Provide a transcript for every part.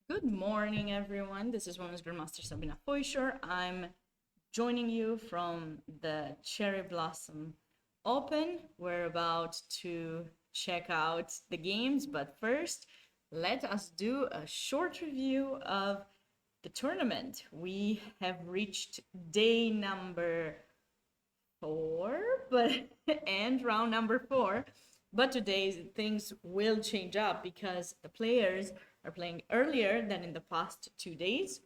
Good morning, everyone. This is Women's Grandmaster Sabina Foischer. I'm joining you from the Cherry Blossom Open. We're about to check out the games, but first, let us do a short review of the tournament. We have reached day number four, but and round number four. But today things will change up because the players are playing earlier than in the past 2 days,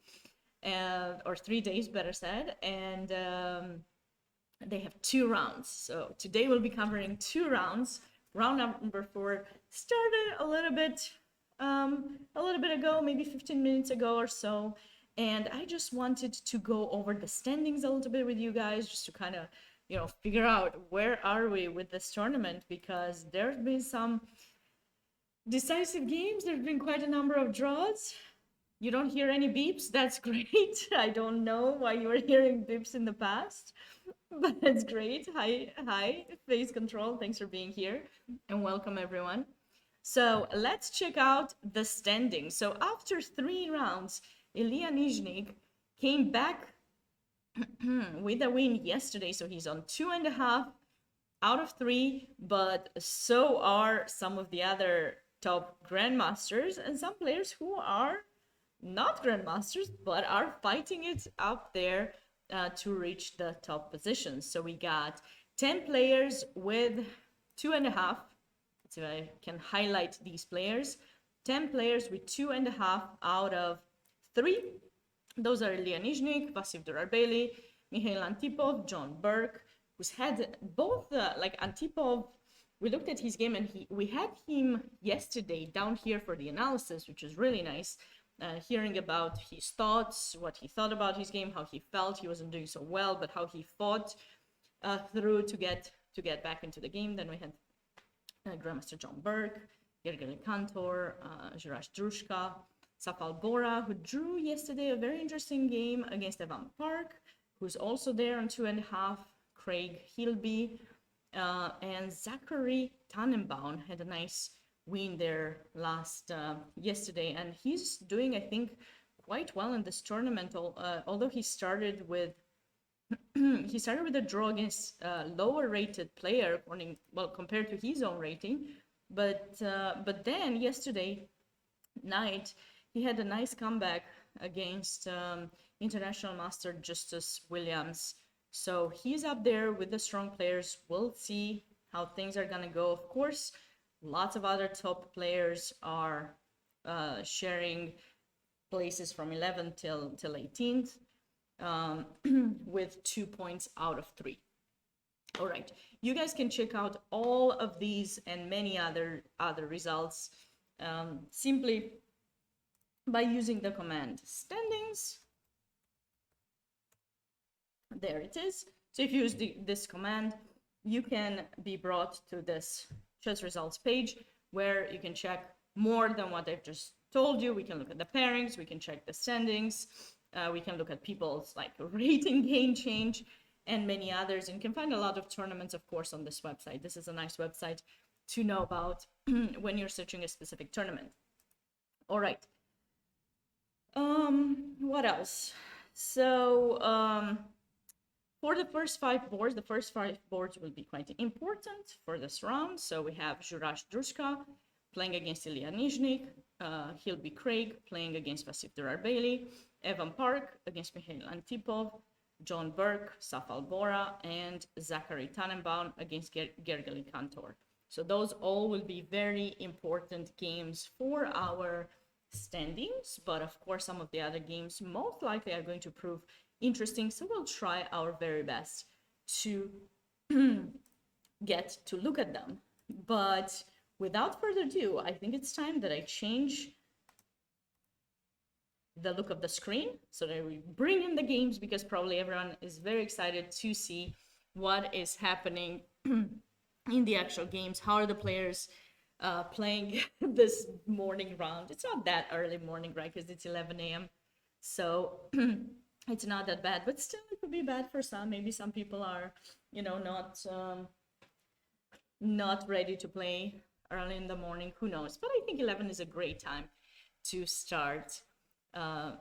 or 3 days, better said, and they have two rounds. So today we'll be covering two rounds. Round number four started a little bit ago, maybe 15 minutes ago or so. And I just wanted to go over the standings a little bit with you guys, just to kind of, figure out where are we with this tournament, because there's been some decisive games. There's been quite a number of draws. You don't hear any beeps. That's great. I don't know why you were hearing beeps in the past, but that's great. Hi, Phase Control. Thanks for being here, and welcome everyone. So let's check out the standings. So after 3 rounds, Ilya Nizhnik came back with a win yesterday. So he's on 2.5 out of 3, but so are some of the other top grandmasters and some players who are not grandmasters but are fighting it up there to reach the top positions. So we got 10 players with 2.5. So I can highlight these players. 10 players with 2.5 out of 3. Those are Ilya Nizhnik, Vasyv Durarbeli, Mikhail Antipov, John Burke, who's had both, Antipov, we looked at his game and we had him yesterday down here for the analysis, which is really nice. Hearing about his thoughts, what he thought about his game, how he felt he wasn't doing so well, but how he fought through to get back into the game. Then we had Grandmaster John Burke, Gergely Kantor, Juraj Drushka, Safal Bora, who drew yesterday a very interesting game against Evan Park, who's also there on 2.5, Craig Hilby, and Zachary Tannenbaum had a nice win there yesterday, and he's doing, I think, quite well in this tournament. Although he started with a draw against a lower rated player, compared to his own rating, but then yesterday night he had a nice comeback against international master Justus Williams. So he's up there with the strong players. We'll see how things are gonna go. Of course, lots of other top players are sharing places from 11 till 18th, with 2 points out of 3. All right, you guys can check out all of these and many other results simply by using the command standings. There it is. So if you use this command, you can be brought to this chess results page where you can check more than what I've just told you. We can look at the pairings, we can check the standings, we can look at people's rating gain change and many others, and you can find a lot of tournaments, of course, on this website. This is a nice website to know about when you're searching a specific tournament. All right. What else? So for the first 5 boards, the first 5 boards will be quite important for this round. So we have Juraj Drushka playing against Ilya Nizhnik, Hilby Craig playing against Vasyv Durarbeli, Evan Park against Mikhail Antipov, John Burke, Safal Bora, and Zachary Tannenbaum against Gergely Kantor. So those all will be very important games for our standings, but of course some of the other games most likely are going to prove interesting, so we'll try our very best to get to look at them. But without further ado, I think it's time that I change the look of the screen so that we bring in the games, because probably everyone is very excited to see what is happening in the actual games. How are the players playing this morning round? It's not that early morning, right? Because it's 11 a.m. So it's not that bad, but still it could be bad for some. Maybe some people are, not ready to play early in the morning. Who knows? But I think 11 is a great time to start uh,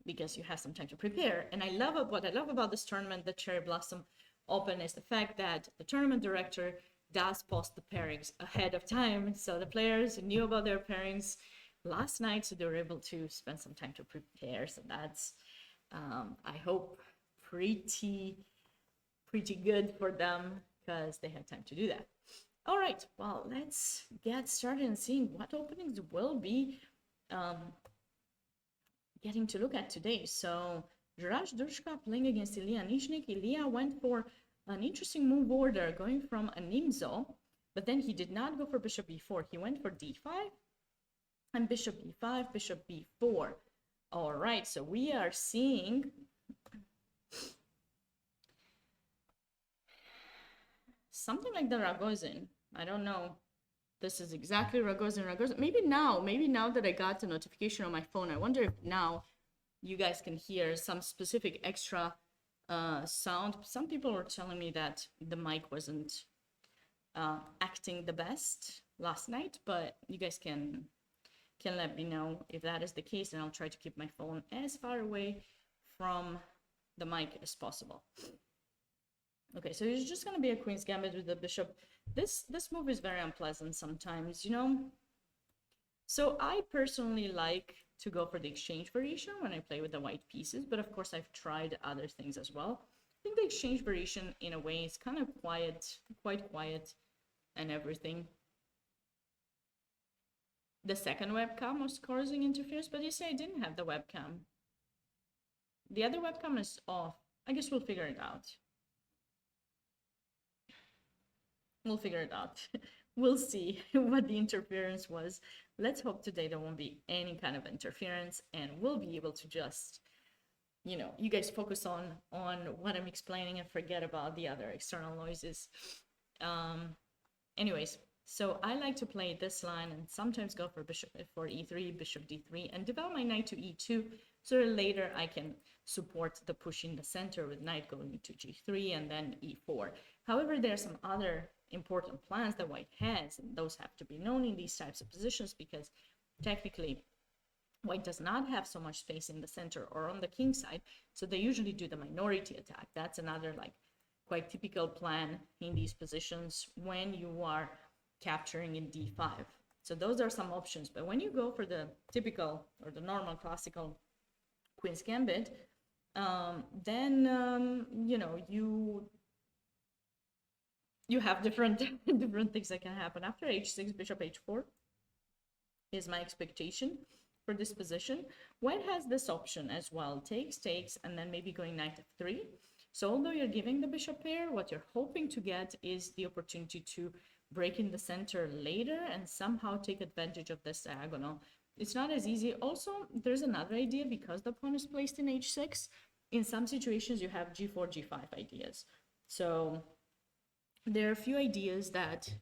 because you have some time to prepare. And what I love about this tournament, the Cherry Blossom Open, is the fact that the tournament director does post the pairings ahead of time, so the players knew about their pairings last night, so they were able to spend some time to prepare. So that's, I hope, pretty good for them because they had time to do that. All right, well, let's get started and seeing what openings will be getting to look at today. So Juraj Dushka playing against Ilya Nishnik. Ilya went for an interesting move order, going from a Nimzo, but then he did not go for bishop b4. He went for d5 and bishop e5, bishop b4. All right, so we are seeing something like the Ragozin. I don't know. This is exactly Ragozin. Maybe now that I got the notification on my phone, I wonder if now you guys can hear some specific extra sound. Some people were telling me that the mic wasn't acting the best last night, but you guys can let me know if that is the case, and I'll try to keep my phone as far away from the mic as possible. Okay, so it's just gonna be a Queen's Gambit with the bishop. This move is very unpleasant sometimes, you know? So I personally like to go for the exchange variation when I play with the white pieces, but of course I've tried other things as well. I think the exchange variation in a way is kind of quiet, quite quiet and everything. The second webcam was causing interference, but you say I didn't have the webcam. The other webcam is off. I guess we'll figure it out. We'll figure it out. We'll see what the interference was. Let's hope today there won't be any kind of interference and we'll be able to just, you know, you guys focus on what I'm explaining and forget about the other external noises. Anyways, so I like to play this line and sometimes go for bishop for e3, bishop d3, and develop my knight to e2, so that later I can support the push in the center with knight going to g3 and then e4. However, there are some other important plans that white has, and those have to be known in these types of positions because technically white does not have so much space in the center or on the king side, so they usually do the minority attack. That's another like quite typical plan in these positions when you are capturing in d5. So those are some options, but when you go for the typical or the normal classical Queen's Gambit, then you know, you have different things that can happen. After h6, bishop h4 is my expectation for this position. White has this option as well, takes, and then maybe going knight f3. So although you're giving the bishop pair, what you're hoping to get is the opportunity to break in the center later and somehow take advantage of this diagonal. It's not as easy. Also, there's another idea because the pawn is placed in h6. In some situations, you have g4, g5 ideas. So there are a few ideas that,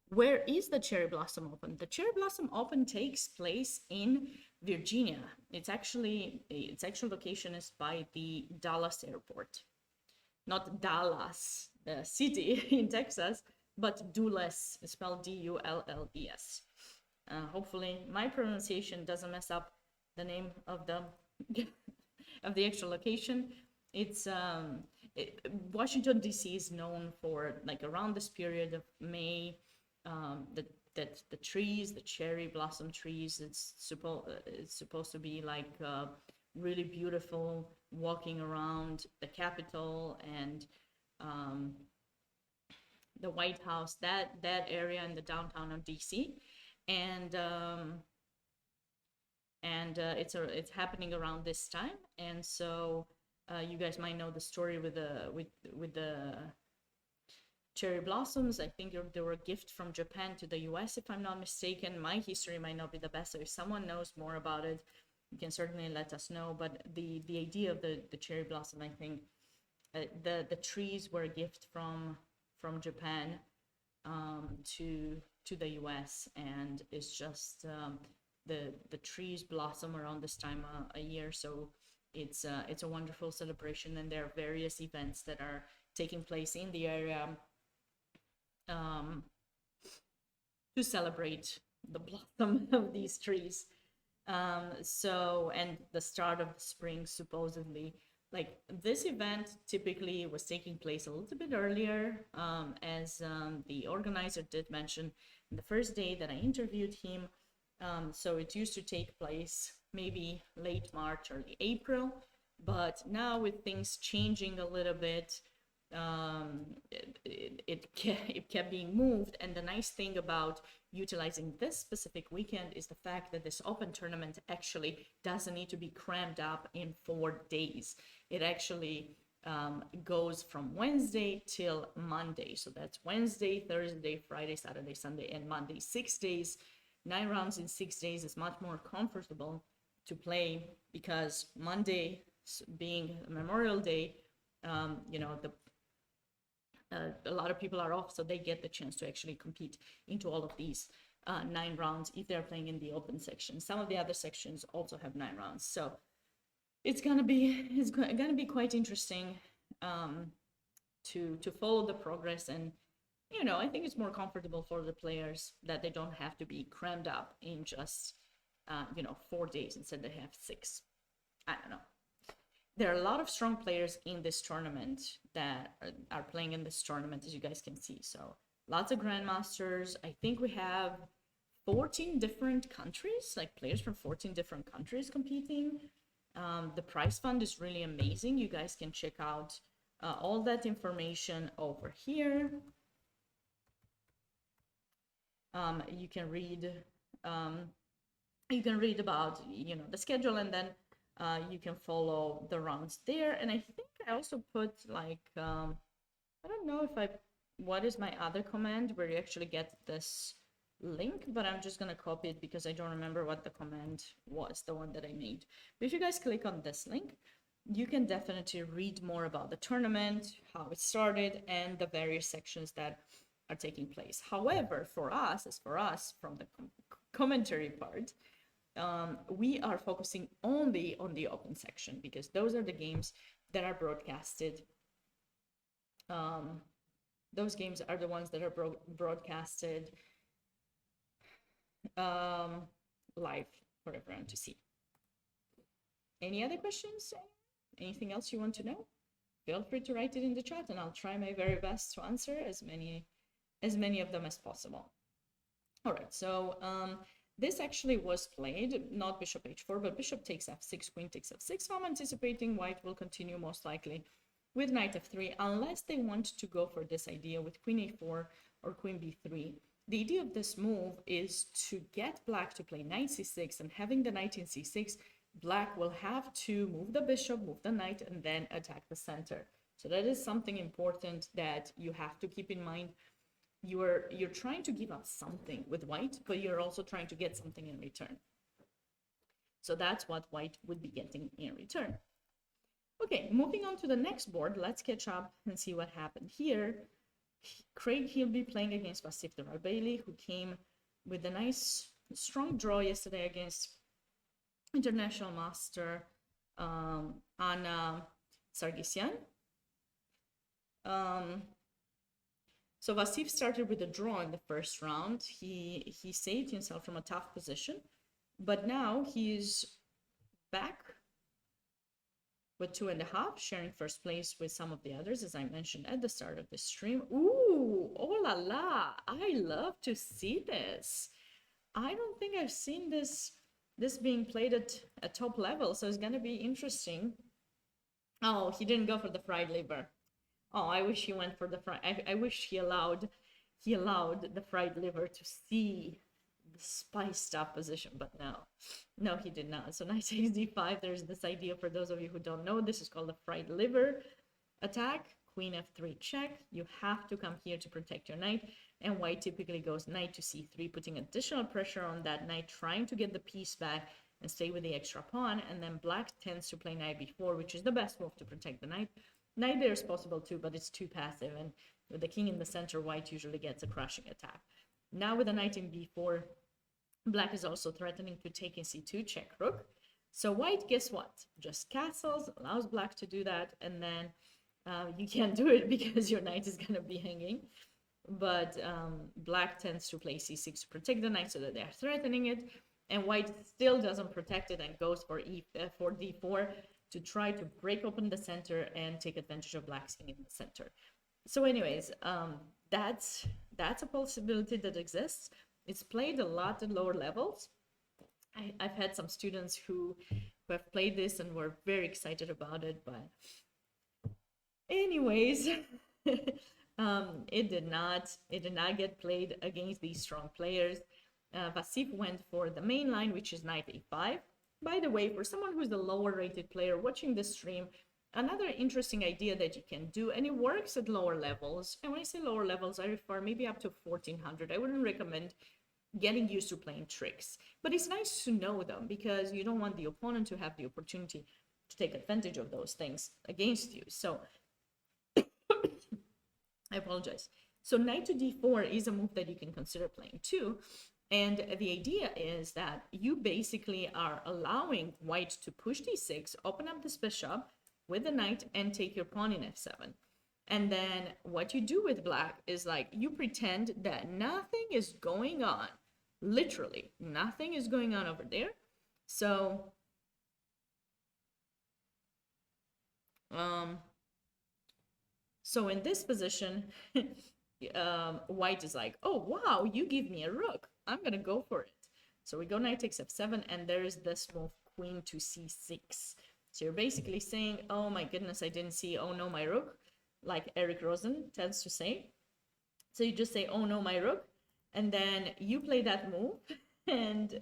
where is the Cherry Blossom Open? The Cherry Blossom Open takes place in Virginia. Its actual location is by the Dallas airport. Not Dallas, the city in Texas, but Dulles, spelled D-U-L-L-E-S. Hopefully my pronunciation doesn't mess up the name of the of the actual location. It's Washington D.C. is known for, like, around this period of May, the trees, the cherry blossom trees, it's supposed to be like really beautiful walking around the Capitol and the White House, that area in the downtown of DC, and it's happening around this time, and so you guys might know the story with the cherry blossoms. I think they were a gift from Japan to the US, if I'm not mistaken. My history might not be the best, so if someone knows more about it, you can certainly let us know. But the idea of the cherry blossom, I think the trees were a gift from Japan to the US, and it's just the trees blossom around this time a year, so it's a wonderful celebration, and there are various events that are taking place in the area to celebrate the blossom of these trees. So, and the start of the spring, supposedly. Like this event typically was taking place a little bit earlier, as the organizer did mention the first day that I interviewed him. So it used to take place maybe late March, early April, but now with things changing a little bit, it kept being moved. And the nice thing about utilizing this specific weekend is the fact that this open tournament actually doesn't need to be crammed up in 4 days. It actually goes from Wednesday till Monday. So that's Wednesday, Thursday, Friday, Saturday, Sunday, and Monday. 6 days, 9 rounds in 6 days is much more comfortable to play because Monday being Memorial Day, a lot of people are off, so they get the chance to actually compete into all of these 9 rounds if they're playing in the open section. Some of the other sections also have 9 rounds, so it's gonna be quite interesting to follow the progress. And I think it's more comfortable for the players that they don't have to be crammed up in just 4 days instead they have 6. I don't know. There are a lot of strong players in this tournament that are playing in this tournament, as you guys can see. So lots of grandmasters. I think we have 14 different countries, like players from 14 different countries competing. The prize fund is really amazing. You guys can check out all that information over here. You can read about the schedule, and then you can follow the rounds there. And I think I also put like I don't know what is my other command where you actually get this link, but I'm just gonna copy it because I don't remember what the command was, the one that I made. But if you guys click on this link, you can definitely read more about the tournament, how it started, and the various sections that are taking place. However, for us from the commentary part, we are focusing only on the open section because those are the games that are broadcasted. Those games are the ones that are broadcasted live for everyone to see. Any other questions? Anything else you want to know? Feel free to write it in the chat and I'll try my very best to answer as many of them as possible. All right, so this actually was played, not bishop h4, but bishop takes f6, queen takes f6. So I'm anticipating white will continue most likely with knight f3, unless they want to go for this idea with queen a4 or queen b3. The idea of this move is to get black to play knight c6, and having the knight in c6, black will have to move the bishop, move the knight, and then attack the center. So that is something important that you have to keep in mind. You're trying to give up something with white, but you're also trying to get something in return. So that's what white would be getting in return. Okay, moving on to the next board, let's catch up and see what happened here. Craig He'll playing against Vasyv Darabaily, who came with a nice strong draw yesterday against international master Anna Sargsyan. So Vasyv started with a draw in the first round. He saved himself from a tough position, but now he's back with 2.5, sharing first place with some of the others, as I mentioned at the start of the stream. Ooh, oh la la! I love to see this. I don't think I've seen this being played at top level, so it's gonna be interesting. Oh, he didn't go for the fried liver. Oh, I wish he went for the fried. I wish he allowed the fried liver to see the spiced up position, but no, he did not. So knight takes d5. There's this idea, for those of you who don't know, this is called the fried liver attack. Queen f3 check. You have to come here to protect your knight, and white typically goes knight to c3, putting additional pressure on that knight, trying to get the piece back and stay with the extra pawn. And then black tends to play knight b4, which is the best move to protect the knight. Knight there is possible too, but it's too passive, and with the king in the center, white usually gets a crushing attack. Now with the knight in b4, black is also threatening to take in c2, check rook. So white, guess what? Just castles, allows black to do that, and then you can't do it because your knight is going to be hanging. But black tends to play c6 to protect the knight so that they are threatening it. and white still doesn't protect it and goes for d4 to try to break open the center and take advantage of black's king in the center. So anyways, that's a possibility that exists. It's played a lot at lower levels. I've had some students who have played this and were very excited about it, but anyways, it did not get played against these strong players. Vasif went for the main line, which is knight a5. By the way, for someone who's a lower rated player watching this stream, another interesting idea that you can do, and it works at lower levels, and when I say lower levels, I refer maybe up to 1400. I wouldn't recommend getting used to playing tricks, but it's nice to know them because you don't want the opponent to have the opportunity to take advantage of those things against you. So I apologize. So knight to d4 is a move that you can consider playing too. And the idea is that you basically are allowing white to push d6, open up this bishop with the knight, and take your pawn in f7. And then what you do with black is like you pretend that nothing is going on. Literally, nothing is going on over there. So in this position, white is like, oh, wow, you give me a rook. I'm going to go for it. So we go knight takes f7, and there's this move, queen to c6. So you're basically saying, oh my goodness, I didn't see, oh no, my rook, like Eric Rosen tends to say. So you just say, oh no, my rook, and then you play that move, and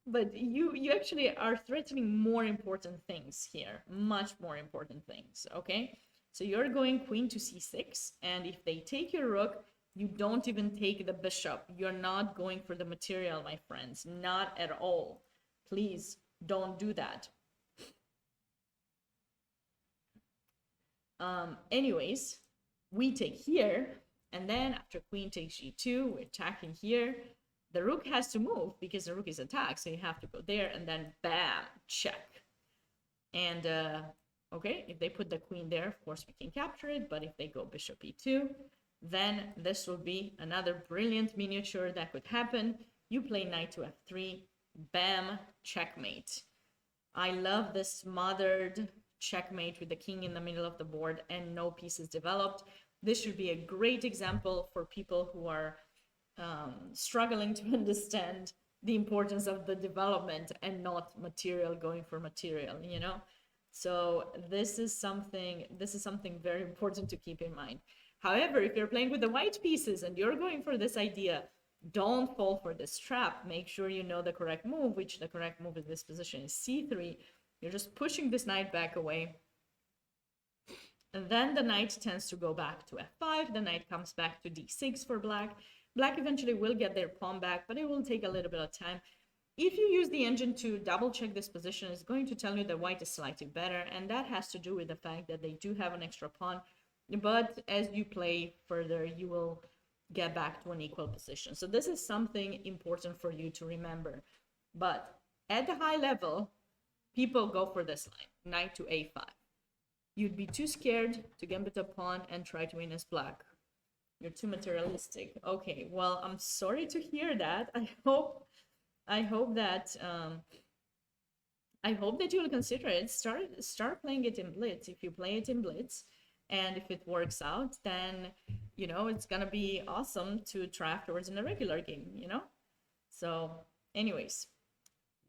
but you actually are threatening more important things here, much more important things, okay? So you're going queen to c6, and if they take your rook, you don't even take the bishop. You're not going for the material, my friends, not at all. Please don't do that. Anyways, we take here, and then after queen takes g2, we're attacking here. The rook has to move because the rook is attacked, so you have to go there, and then bam, check. And okay, if they put the queen there, of course we can capture it, but if they go bishop e2, then this will be another brilliant miniature that could happen. You play knight to f3, bam, checkmate. I love this smothered checkmate with the king in the middle of the board and no pieces developed. This should be a great example for people who are struggling to understand the importance of the development and not material going for material, you know? So this is something very important to keep in mind. However, if you're playing with the white pieces and you're going for this idea, don't fall for this trap. Make sure you know the correct move, which the correct move in this position is c3. You're just pushing this knight back away. And then the knight tends to go back to f5. The knight comes back to d6 for black. Black eventually will get their pawn back, but it will take a little bit of time. If you use the engine to double check this position, it's going to tell you that white is slightly better, and that has to do with the fact that they do have an extra pawn. But as you play further, you will get back to an equal position. So this is something important for you to remember. But at the high level, people go for this line, knight to a5. You'd be too scared to gambit a pawn and try to win as black. You're too materialistic. Okay, well, I'm sorry to hear that. I hope that you'll consider it. Start playing it in Blitz. If you play it in Blitz, and if it works out, then you know it's gonna be awesome to try afterwards in a regular game. You know. So, anyways,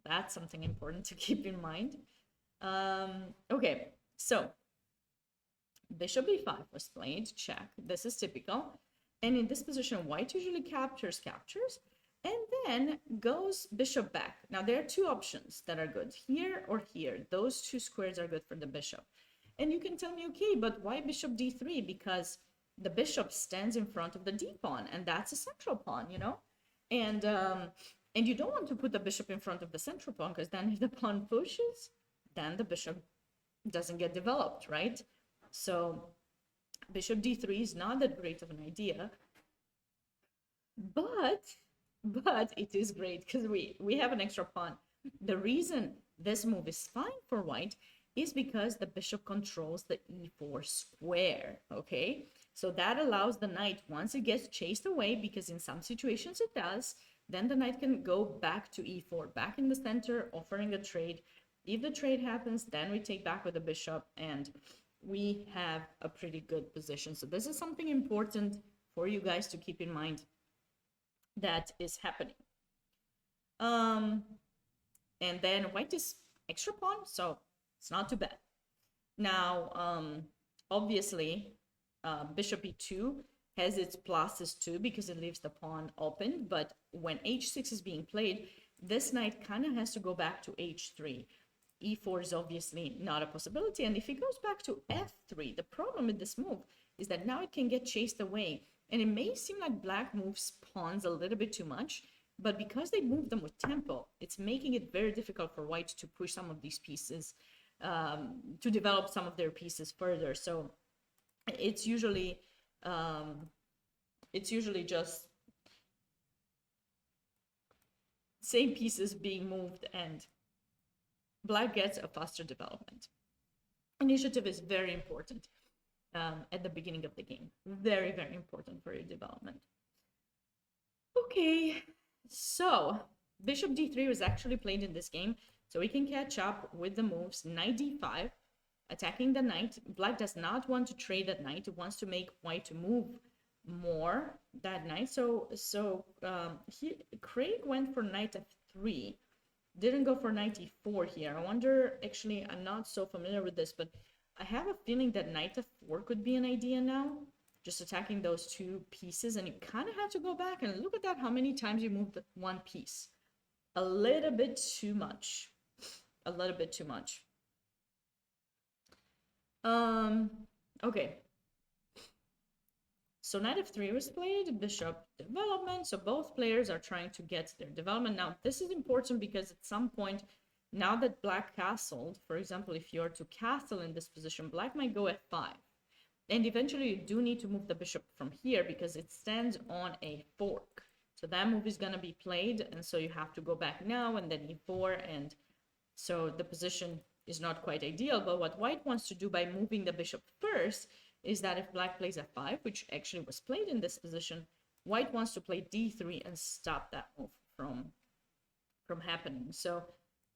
that's something important to keep in mind. Okay, so bishop e5 was played, check. This is typical. And in this position, white usually captures, and then goes bishop back. Now, there are two options that are good, here or here. Those two squares are good for the bishop. And you can tell me, okay, but why bishop d3? Because the bishop stands in front of the d pawn, and that's a central pawn, you know? And you don't want to put the bishop in front of the central pawn, because then if the pawn pushes, then the bishop doesn't get developed, right? So bishop d3 is not that great of an idea, but it is great because we have an extra pawn. The reason this move is fine for white is because the bishop controls the e4 square, okay? So that allows the knight, once it gets chased away, because in some situations it does, then the knight can go back to e4, back in the center, offering a trade. If the trade happens, then we take back with the bishop, and we have a pretty good position. So this is something important for you guys to keep in mind that is happening. And then white is extra pawn, so it's not too bad. Now, obviously, bishop e2 has its pluses too, because it leaves the pawn open, but when h6 is being played, this knight kind of has to go back to h3. e4 is obviously not a possibility, and if it goes back to f3, the problem with this move is that now it can get chased away, and it may seem like black moves pawns a little bit too much, but because they move them with tempo, it's making it very difficult for white to push some of these pieces, to develop some of their pieces further. So it's usually just same pieces being moved, and black gets a faster development. Initiative is very important at the beginning of the game. Very, very important for your development. Okay, so bishop d3 was actually played in this game, so we can catch up with the moves. Knight d5, attacking the knight. Black does not want to trade that knight. It wants to make white to move more that knight. So Craig went for knight f3, didn't go for knight e4 here. I wonder, actually, I'm not so familiar with this, but I have a feeling that knight f4 could be an idea now, just attacking those two pieces, and you kind of have to go back and look at that, how many times you moved one piece. A little bit too much. A little bit too much. Okay. So knight f3 was played, bishop development. So both players are trying to get their development. Now, this is important because at some point, now that black castled, for example, if you're to castle in this position, black might go f5. And eventually you do need to move the bishop from here because it stands on a fork. So that move is going to be played, and so you have to go back now and then e4, and so the position is not quite ideal. But what white wants to do by moving the bishop first is that if black plays f5, which actually was played in this position, white wants to play d3 and stop that move from happening. So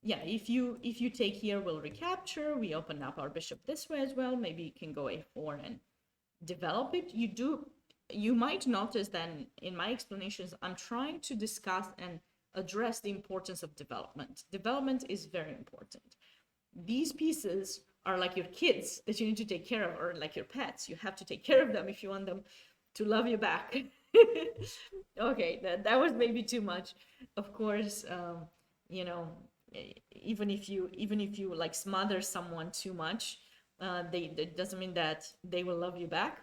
yeah, if you take here, we'll recapture. We open up our bishop this way as well. Maybe you can go a4 and develop it. You might notice that in my explanations, I'm trying to discuss and address the importance of development. Development is very important. These pieces are like your kids that you need to take care of, or like your pets. You have to take care of them if you want them to love you back. Okay, that was maybe too much. Of course, you know, even if you like smother someone too much, that doesn't mean that they will love you back,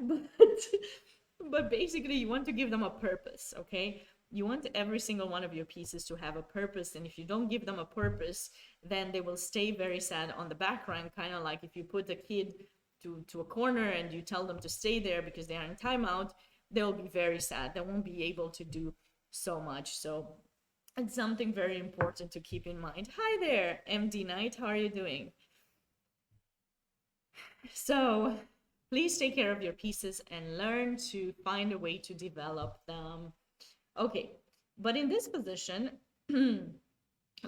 but basically you want to give them a purpose. Okay, you want every single one of your pieces to have a purpose, and if you don't give them a purpose, then they will stay very sad on the background, kind of like if you put a kid to a corner and you tell them to stay there because they are in timeout, they'll be very sad. They won't be able to do so much. So it's something very important to keep in mind. Hi there, MD Knight, how are you doing? So please take care of your pieces and learn to find a way to develop them. Okay, but in this position,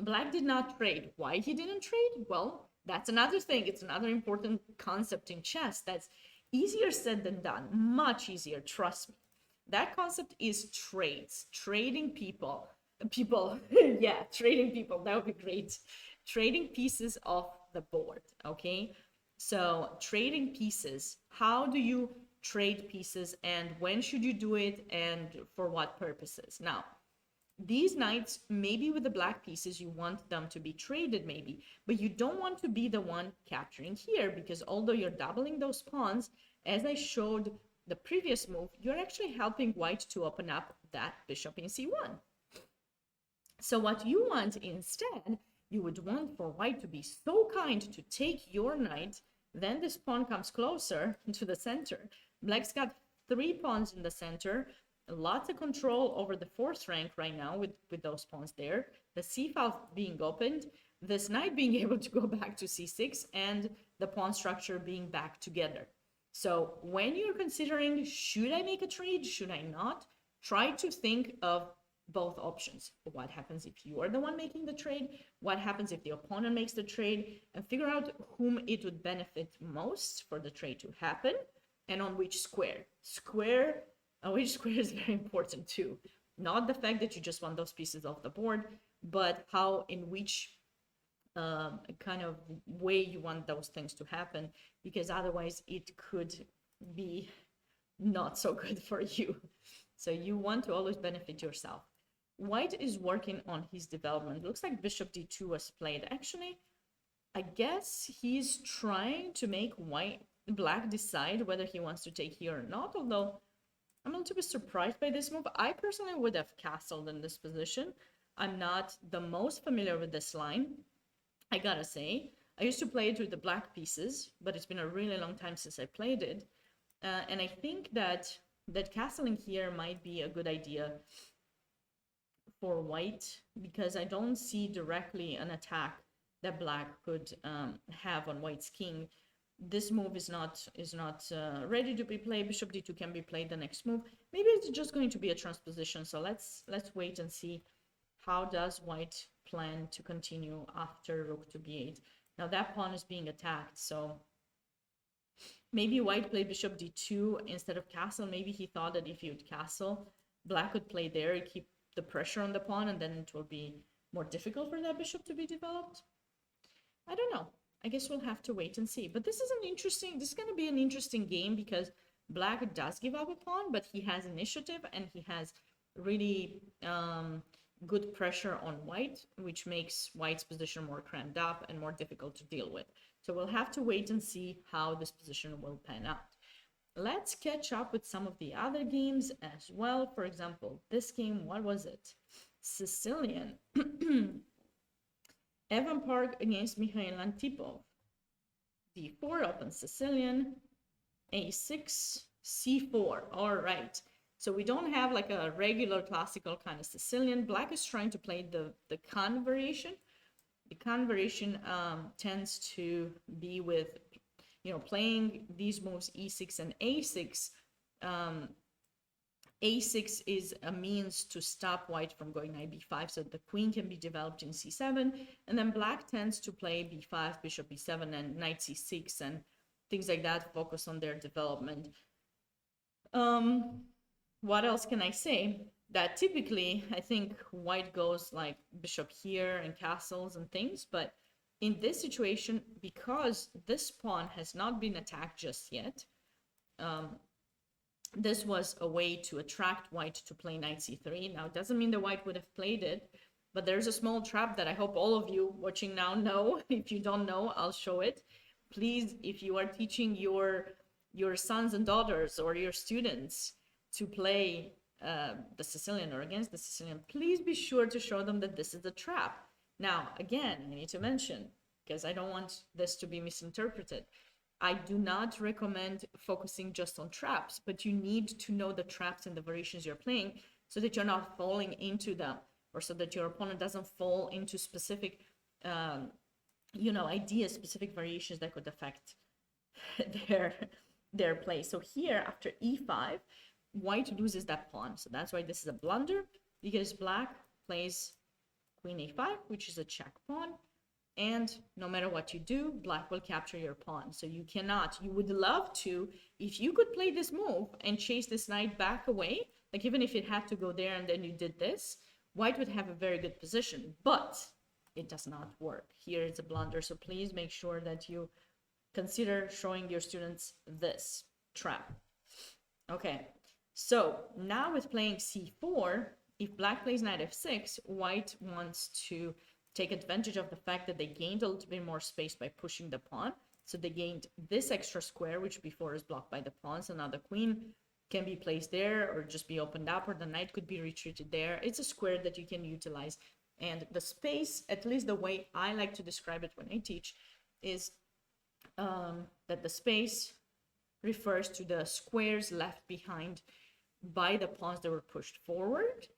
black did not trade. Why he didn't trade? Well, that's another thing. It's another important concept in chess that's easier said than done, much easier, trust me. That concept is trades, trading people, yeah, trading people, that would be great. Trading pieces off the board, okay? So trading pieces, how do you trade pieces, and when should you do it, and for what purposes? Now, these knights, maybe with the black pieces, you want them to be traded maybe, but you don't want to be the one capturing here, because although you're doubling those pawns, as I showed the previous move, you're actually helping white to open up that bishop in c1. So what you want instead, you would want for white to be so kind to take your knight, then this pawn comes closer to the center. Black's got 3 pawns in the center, lots of control over the 4th rank right now with those pawns there. The c file being opened, this knight being able to go back to c6, and the pawn structure being back together. So when you're considering, should I make a trade, should I not, try to think of both options. What happens if you are the one making the trade? What happens if the opponent makes the trade? And figure out whom it would benefit most for the trade to happen and on which square. Which square is very important too. Not the fact that you just want those pieces off the board, but how, in which kind of way you want those things to happen, because otherwise it could be not so good for you. So you want to always benefit yourself. White is working on his development. Looks like bishop d2 was played. Actually, I guess he's trying to make black decide whether he wants to take here or not, although I'm a little bit surprised by this move. I personally would have castled in this position. I'm not the most familiar with this line, I gotta say. I used to play it with the black pieces, but it's been a really long time since I played it. And I think that castling here might be a good idea for white, because I don't see directly an attack that black could have on white's king. This move is not ready to be played. Bishop d2 can be played the next move. Maybe it's just going to be a transposition. So let's wait and see how does white plan to continue after rook to b8. Now that pawn is being attacked, so maybe white played bishop d2 instead of castle. Maybe he thought that if he would castle, black could play there, keep the pressure on the pawn, and then it will be more difficult for that bishop to be developed. I don't know. I guess we'll have to wait and see. But this is going to be an interesting game, because black does give up a pawn, but he has initiative and he has really good pressure on white, which makes white's position more crammed up and more difficult to deal with. So we'll have to wait and see how this position will pan out. Let's catch up with some of the other games as well. For example, this game, what was it? Sicilian. Evan Park against Mikhail Antipov. d4, open Sicilian. a6, c4. All right. So we don't have like a regular classical kind of Sicilian. Black is trying to play the Kan variation. The Kan variation tends to be with, playing these moves e6 and a6. A6 is a means to stop white from going knight b5, so the queen can be developed in c7, and then black tends to play b5, bishop b7, and knight c6, and things like that, focus on their development. What else can I say? That typically, I think white goes like bishop here and castles and things, but in this situation, because this pawn has not been attacked just yet, this was a way to attract white to play knight c3. Now, it doesn't mean that white would have played it, but there's a small trap that I hope all of you watching now know. If you don't know, I'll show it. Please, if you are teaching your sons and daughters or your students to play the Sicilian or against the Sicilian, please be sure to show them that this is a trap. Now, again, I need to mention, because I don't want this to be misinterpreted, I do not recommend focusing just on traps, but you need to know the traps and the variations you're playing so that you're not falling into them, or so that your opponent doesn't fall into specific, ideas, specific variations that could affect their play. So here, after e5, white loses that pawn. So that's why this is a blunder, because black plays queen a5, which is a check pawn. And no matter what you do, black will capture your pawn. So you would love to, if you could play this move and chase this knight back away, like even if it had to go there and then you did this, white would have a very good position, but it does not work. Here it's a blunder. So please make sure that you consider showing your students this trap. Okay, so now with playing c4, if black plays knight f6, white wants to take advantage of the fact that they gained a little bit more space by pushing the pawn. So they gained this extra square, which before is blocked by the pawn. So now the queen can be placed there or just be opened up, or the knight could be retreated there. It's a square that you can utilize. And the space, at least the way I like to describe it when I teach, is that the space refers to the squares left behind by the pawns that were pushed forward.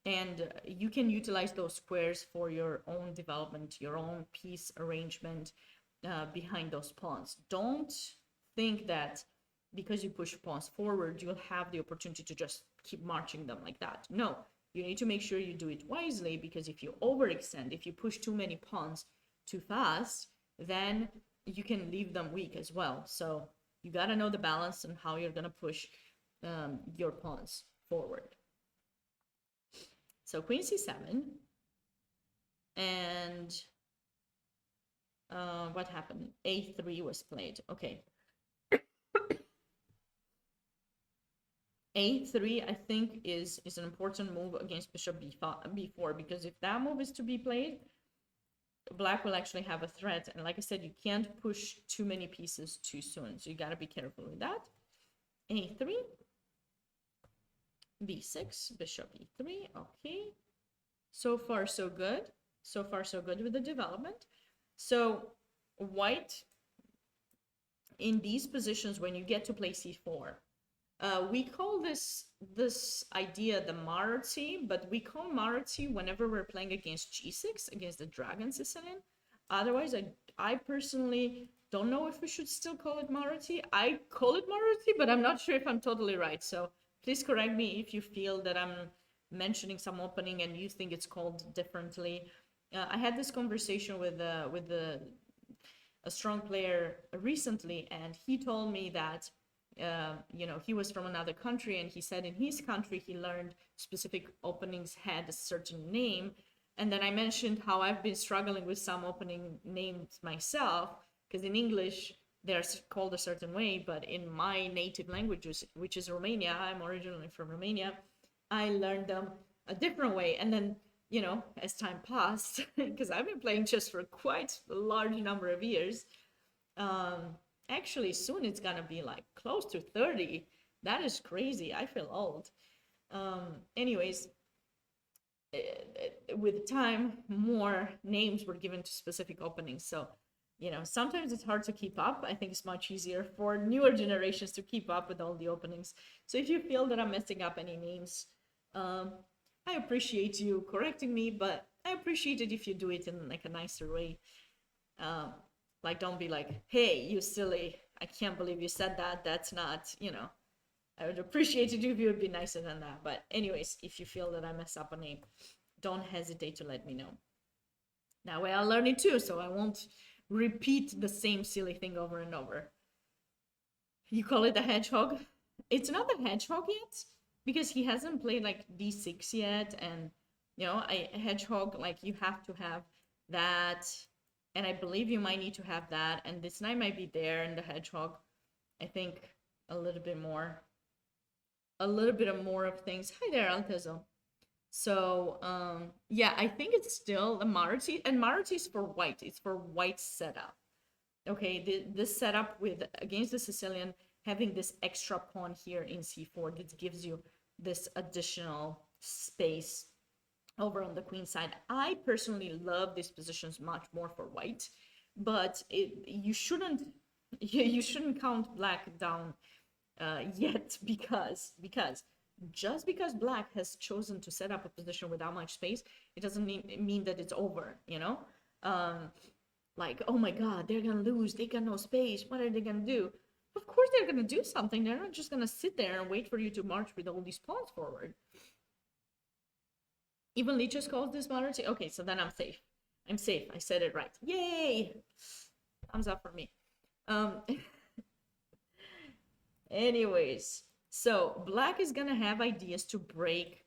And you can utilize those squares for your own development, your own piece arrangement behind those pawns. Don't think that because you push pawns forward, you'll have the opportunity to just keep marching them like that. No, you need to make sure you do it wisely, because if you overextend, if you push too many pawns too fast, then you can leave them weak as well. So you got to know the balance and how you're going to push your pawns forward. So queen c7, and what happened? a3 was played. Okay. a3, I think, is an important move against bishop b4, because if that move is to be played, black will actually have a threat. And like I said, you can't push too many pieces too soon, so you got to be careful with that. a3, b6, bishop e3. Okay, so far so good. So far so good with the development. So white, in these positions, when you get to play c4, we call this idea the Maroczy, but we call Maroczy whenever we're playing against g6, against the Dragon Sicilian. Otherwise, I personally don't know if we should still call it Maroczy. I call it Maroczy, but I'm not sure if I'm totally right. So please correct me if you feel that I'm mentioning some opening and you think it's called differently. I had this conversation with a strong player recently, and he told me that you know, he was from another country, and he said in his country he learned specific openings had a certain name. And then I mentioned how I've been struggling with some opening names myself, because in English they're called a certain way, but in my native language, which is Romania, I'm originally from Romania, I learned them a different way. And then, you know, as time passed, because I've been playing chess for quite a large number of years, actually soon it's gonna be like close to 30. That is crazy. I feel old. Anyways, with time, more names were given to specific openings. So, you know, sometimes it's hard to keep up. I think it's much easier for newer generations to keep up with all the openings. So if you feel that I'm messing up any names, I appreciate you correcting me, but I appreciate it if you do it in like a nicer way. Like, don't be like, hey, you silly, I can't believe you said that. That's not, you know, I would appreciate it if you would be nicer than that. But anyways, if you feel that I mess up a name, don't hesitate to let me know. That way I'll learn it too, so I won't repeat the same silly thing over and over. You call it a hedgehog? It's not a hedgehog yet, because he hasn't played like d6 yet. And, you know, a hedgehog, like, you have to have that, and I believe you might need to have that, and this knight might be there, and the hedgehog, I think, a little bit more of things. Hi there, Altezo. So yeah, I think it's still a Maroczy, and Maroczy is for white. It's for white setup. Okay, this setup with against the Sicilian, having this extra pawn here in c4, that gives you this additional space over on the queen side. I personally love these positions much more for white, but you shouldn't count black down yet, because just because black has chosen to set up a position without much space, it doesn't mean that it's over, you know. Like, oh my god, they're gonna lose, they got no space, what are they gonna do? Of course they're gonna do something. They're not just gonna sit there and wait for you to march with all these pawns forward. Even Lichess calls this Maroczy. Okay, so then I'm safe. I'm safe. I said it right. Yay! Thumbs up for me. Anyways, so black is gonna have ideas to break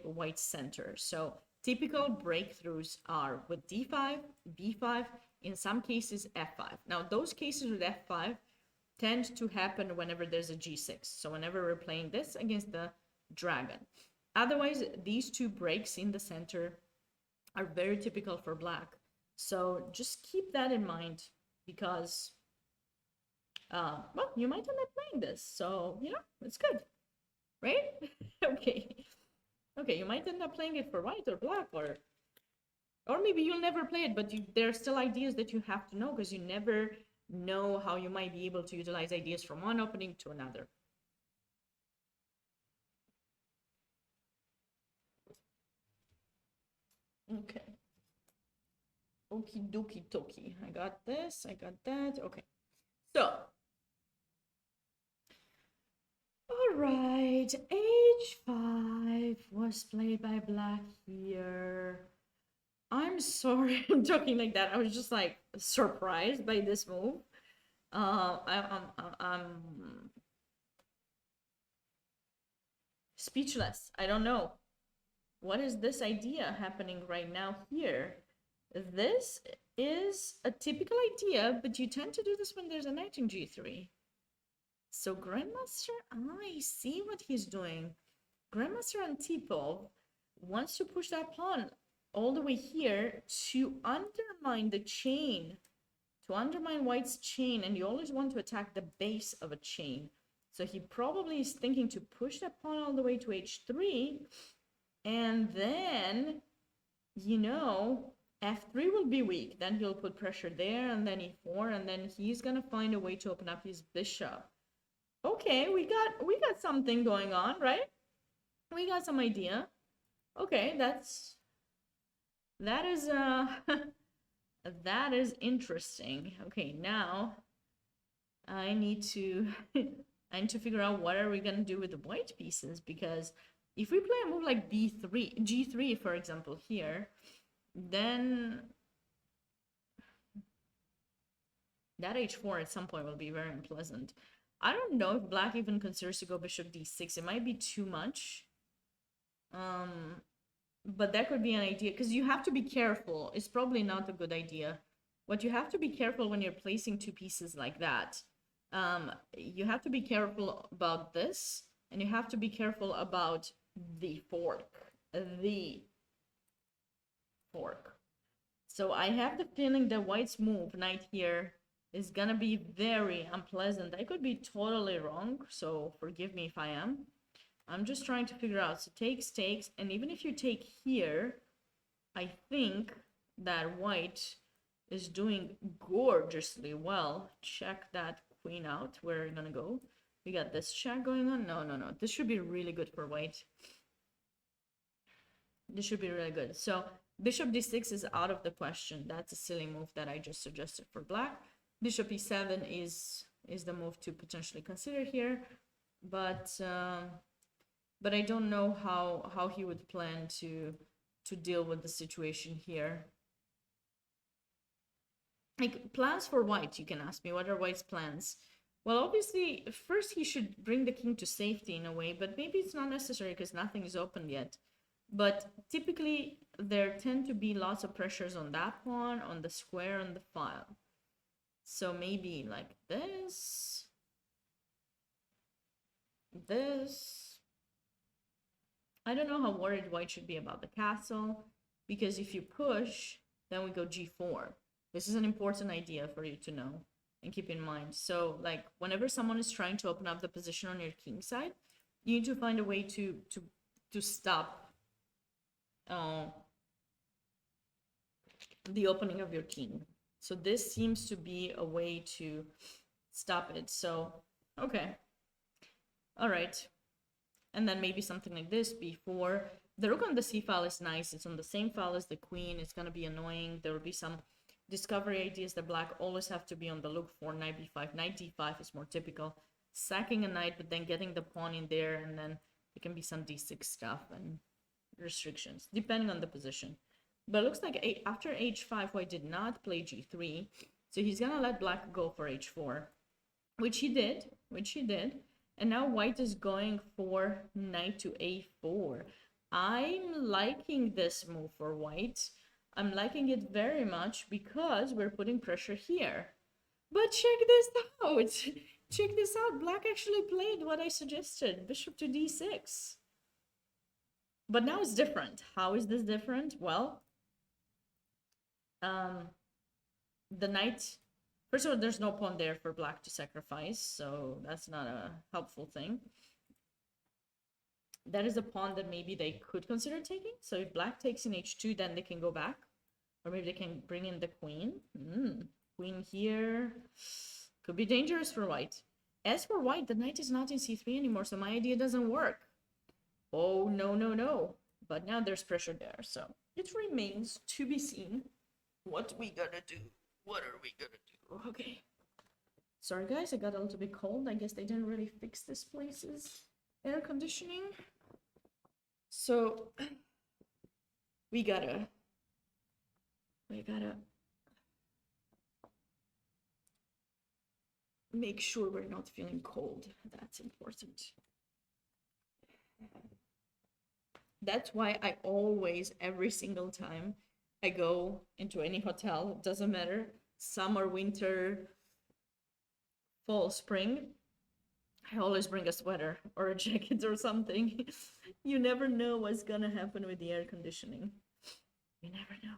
white center. So typical breakthroughs are with d5, b5, in some cases f5. Now those cases with f5 tend to happen whenever there's a g6. So whenever we're playing this against the dragon. Otherwise, these two breaks in the center are very typical for black. So just keep that in mind, because well, you might end up playing this, so you know, it's good, right? Okay, you might end up playing it for white or black, or maybe you'll never play it, but there are still ideas that you have to know, because you never know how you might be able to utilize ideas from one opening to another. Okay. Okie dokie tokie. I got this, I got that. Okay. So, all right, h5 was played by black here. I'm sorry I'm talking like that. I was just like surprised by this move. I'm speechless. I don't know. What is this idea happening right now here? This is a typical idea, but you tend to do this when there's a knight in g3. So Grandmaster, I see what he's doing. Grandmaster Antipov wants to push that pawn all the way here to undermine the chain, to undermine White's chain, and you always want to attack the base of a chain. So he probably is thinking to push that pawn all the way to h3, and then, you know, f3 will be weak. Then he'll put pressure there, and then e4, and then he's gonna find a way to open up his bishop. Okay, we got something going on, right? We got some idea. Okay, that is that is interesting. Okay, now I need to I need to figure out what are we gonna do with the white pieces, because if we play a move like b3, g3 for example here, then that h4 at some point will be very unpleasant. I don't know if black even considers to go bishop d6. It might be too much. But that could be an idea, because you have to be careful. It's probably not a good idea. What you have to be careful when you're placing two pieces like that, you have to be careful about this, and you have to be careful about the fork. The fork. So I have the feeling that white's move, knight here, is gonna be very unpleasant. I could be totally wrong, so forgive me if I am. I'm just trying to figure out. So takes, and even if you take here, I think that white is doing gorgeously well. Check that queen out. Where are you gonna go? We got this check going on. No. This should be really good for white. This should be really good. So bishop d6 is out of the question. That's a silly move that I just suggested for black. Bishop e7 is the move to potentially consider here, but I don't know how he would plan to deal with the situation here. Like, plans for white, you can ask me. What are white's plans? Well, obviously, first he should bring the king to safety in a way, but maybe it's not necessary because nothing is open yet. But typically, there tend to be lots of pressures on that pawn, on the square, on the file. So maybe like this. This. I don't know how worried white should be about the castle, because if you push, then we go g4. This is an important idea for you to know and keep in mind. So, like, whenever someone is trying to open up the position on your king side, you need to find a way to stop the opening of your king. So this seems to be a way to stop it. So, okay. All right. And then maybe something like this b4. The rook on the c file is nice. It's on the same file as the queen. It's going to be annoying. There will be some discovery ideas that black always have to be on the look for. Knight b5. Knight d5 is more typical. Sacking a knight, but then getting the pawn in there, and then there can be some d6 stuff and restrictions, depending on the position. But it looks like after h5, white did not play g3. So he's going to let black go for h4, which he did. And now white is going for knight to a4. I'm liking this move for white. I'm liking it very much because we're putting pressure here. But check this out. Check this out. Black actually played what I suggested. Bishop to d6. But now it's different. How is this different? Well, the knight... First of all, there's no pawn there for black to sacrifice, so that's not a helpful thing. That is a pawn that maybe they could consider taking. So if black takes in h2, then they can go back. Or maybe they can bring in the queen. Queen here. Could be dangerous for white. As for white, the knight is not in c3 anymore, so my idea doesn't work. Oh, no. But now there's pressure there, so it remains to be seen what we gonna do. What are we gonna do? Okay. Sorry guys, I got a little bit cold. I guess they didn't really fix this place's air conditioning. So we gotta make sure we're not feeling cold. That's important. That's why I always, every single time I go into any hotel, it doesn't matter, summer, winter, fall, spring, I always bring a sweater or a jacket or something. You never know what's gonna happen with the air conditioning. You never know.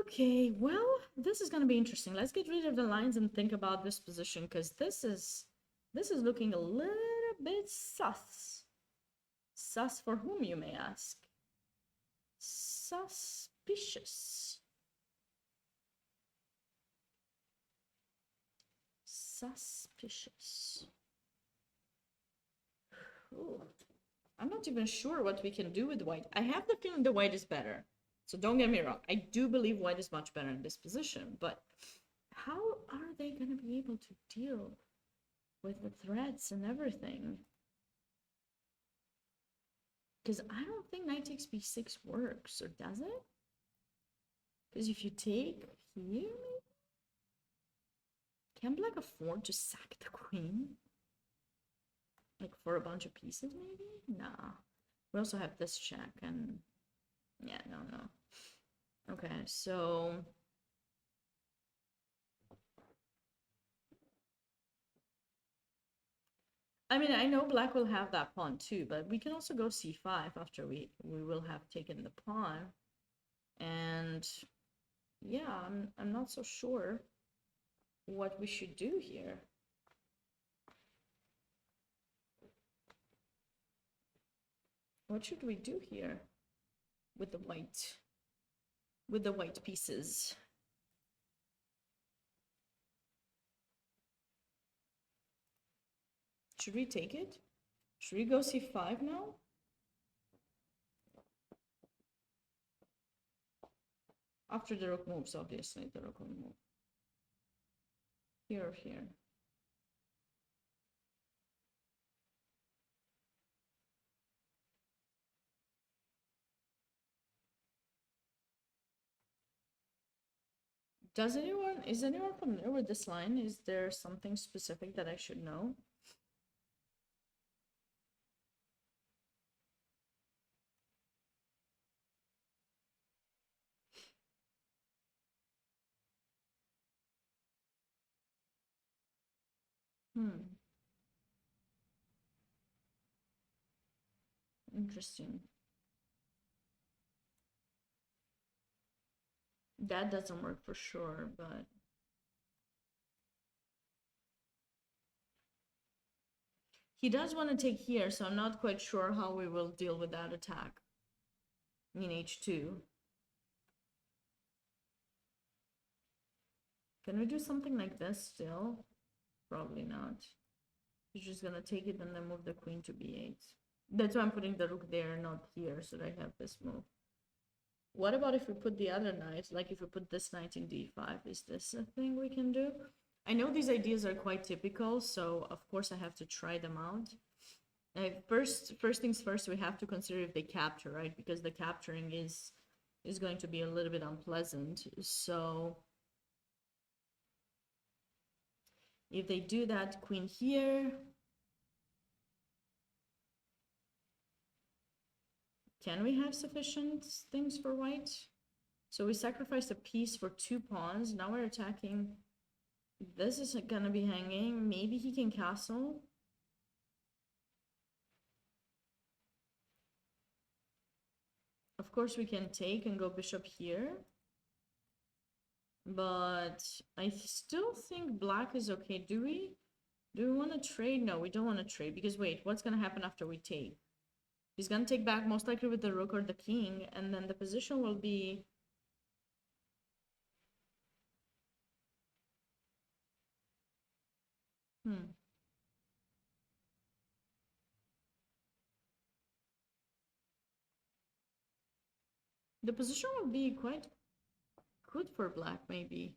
Okay, well, this is gonna be interesting. Let's get rid of the lines and think about this position, because this is looking a little bit sus. Sus for whom, you may ask? Suspicious. Suspicious. Ooh. I'm not even sure what we can do with white. I have the feeling the white is better. So don't get me wrong. I do believe white is much better in this position, but how are they going to be able to deal with the threats and everything? Because I don't think knight takes b6 works, or does it? Because if you take here, maybe? Can black afford to sack the queen? Like for a bunch of pieces, maybe? Nah. We also have this check, and yeah, no. Okay, so I mean, I know black will have that pawn too, but we can also go c5 after we will have taken the pawn. And yeah, I'm not so sure what we should do here. What should we do here with the white pieces? Should we take it? Should we go c5 now? After the rook moves, obviously, the rook will move. Here or here. Is anyone familiar with this line? Is there something specific that I should know? Interesting. That doesn't work for sure, but he does want to take here, so I'm not quite sure how we will deal with that attack in h2. Can we do something like this still? Probably not. He's just gonna take it and then move the queen to b8. That's why I'm putting the rook there, not here, so that I have this move. What about if we put the other knight, like if we put this knight in d5? Is this a thing we can do? I know these ideas are quite typical, so of course I have to try them out. First things first, we have to consider if they capture, right? Because the capturing is going to be a little bit unpleasant. So if they do that, queen here. Can we have sufficient things for white? So we sacrificed a piece for 2 pawns. Now we're attacking. This is gonna be hanging. Maybe he can castle. Of course we can take and go bishop here. But I still think black is okay. Do we want to trade? No, we don't want to trade, because wait, what's gonna happen after we take? He's gonna take back most likely with the rook or the king, and then the position will be the position will be quite good for black, maybe.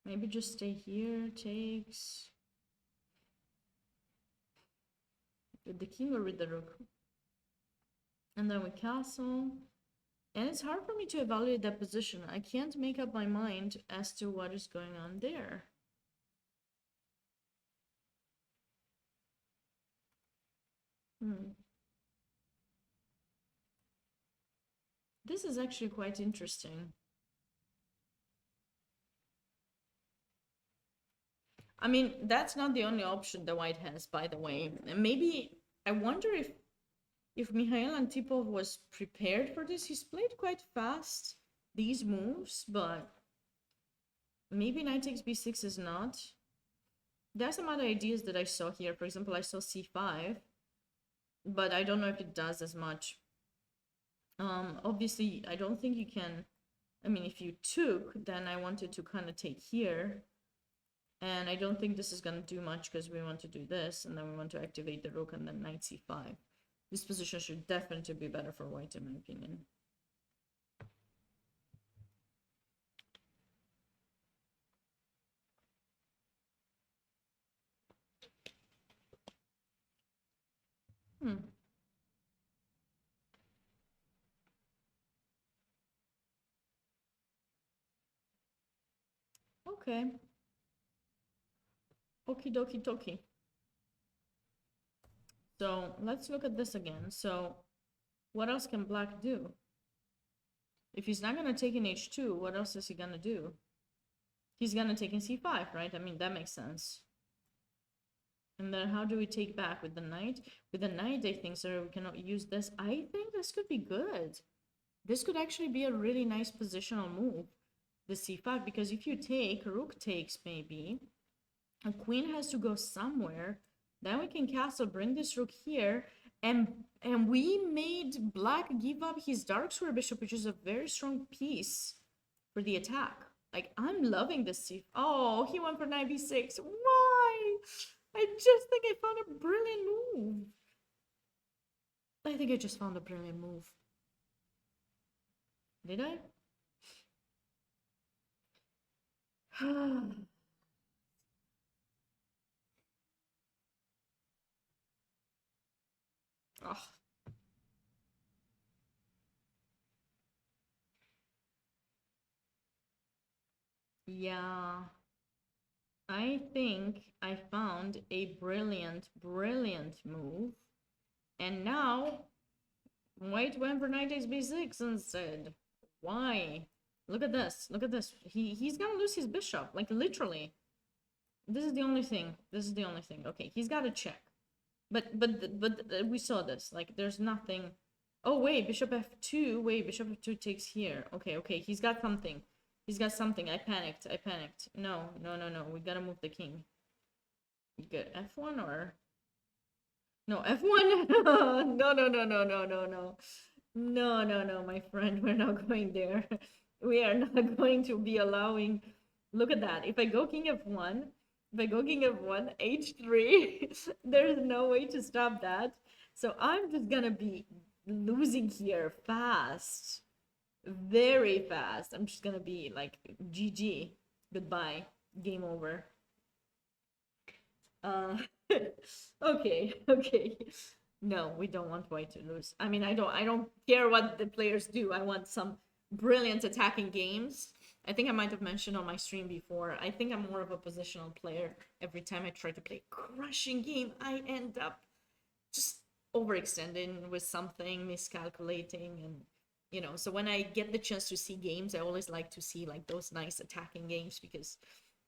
Maybe just stay here, takes. With the king or with the rook? And then we castle. And it's hard for me to evaluate that position. I can't make up my mind as to what is going on there. This is actually quite interesting. I mean, that's not the only option the white has, by the way. Maybe, I wonder if Mikhail Antipov was prepared for this. He's played quite fast, these moves, but maybe knight takes b6 is not. There's some other ideas that I saw here. For example, I saw c5, but I don't know if it does as much. Obviously, I don't think you can. I mean, if you took, then I wanted to kind of take here. And I don't think this is going to do much because we want to do this, and then we want to activate the rook and then knight c5. This position should definitely be better for white, in my opinion. Okay. Okie dokie dokie. So let's look at this again. So what else can black do? If he's not going to take in h2, what else is he going to do? He's going to take in c5, right? I mean, that makes sense. And then how do we take back with the knight? With the knight, I think, so we cannot use this. I think this could be good. This could actually be a really nice positional move, the c5, because if you take, rook takes maybe, a queen has to go somewhere, then we can castle, bring this rook here, and we made black give up his dark square bishop, which is a very strong piece for the attack. Like, I'm loving this. Oh, he went for knight b6. Why? I just think I found a brilliant move. I think I just found a brilliant move. Did I? Oh. Yeah. I think I found a brilliant, brilliant move. And now, white went for knight takes b6 instead. Why? Look at this. Look at this. He's gonna lose his bishop. Like, literally. This is the only thing. This is the only thing. Okay, he's got to check. But we saw this. Like, there's nothing. Oh, wait, bishop f2. Wait, bishop f2 takes here. Okay, okay, he's got something. He's got something. I panicked. I panicked. No, no, no, no. We gotta move the king. Good. F1 or... No, F1. No, no, no, no, no, no, no. No, no, no, my friend. We're not going there. We are not going to be allowing... Look at that. If I go king f1, if I go king f1, h3, there's no way to stop that. So I'm just gonna be losing here fast. Very fast. I'm just gonna be like, GG. Goodbye. Game over. Okay, okay. No, we don't want white to lose. I mean, I don't care what the players do. I want some brilliant attacking games. I think I might have mentioned on my stream before, I think I'm more of a positional player. Every time I try to play a crushing game, I end up just overextending with something, miscalculating, and you know, so when I get the chance to see games, I always like to see like those nice attacking games because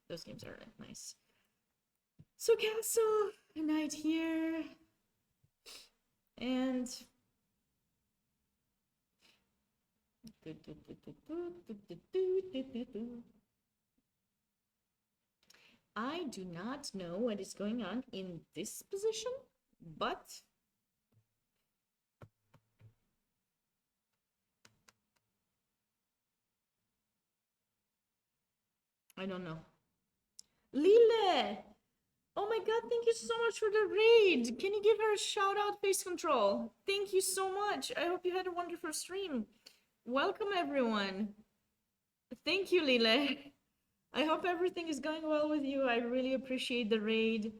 those games are nice. So castle, knight here, and I do not know what is going on in this position, but I don't know. Lille! Oh my god, thank you so much for the raid! Can you give her a shout out, Face Control? Thank you so much. I hope you had a wonderful stream. Welcome, everyone. Thank you, Lille. I hope everything is going well with you. I really appreciate the raid.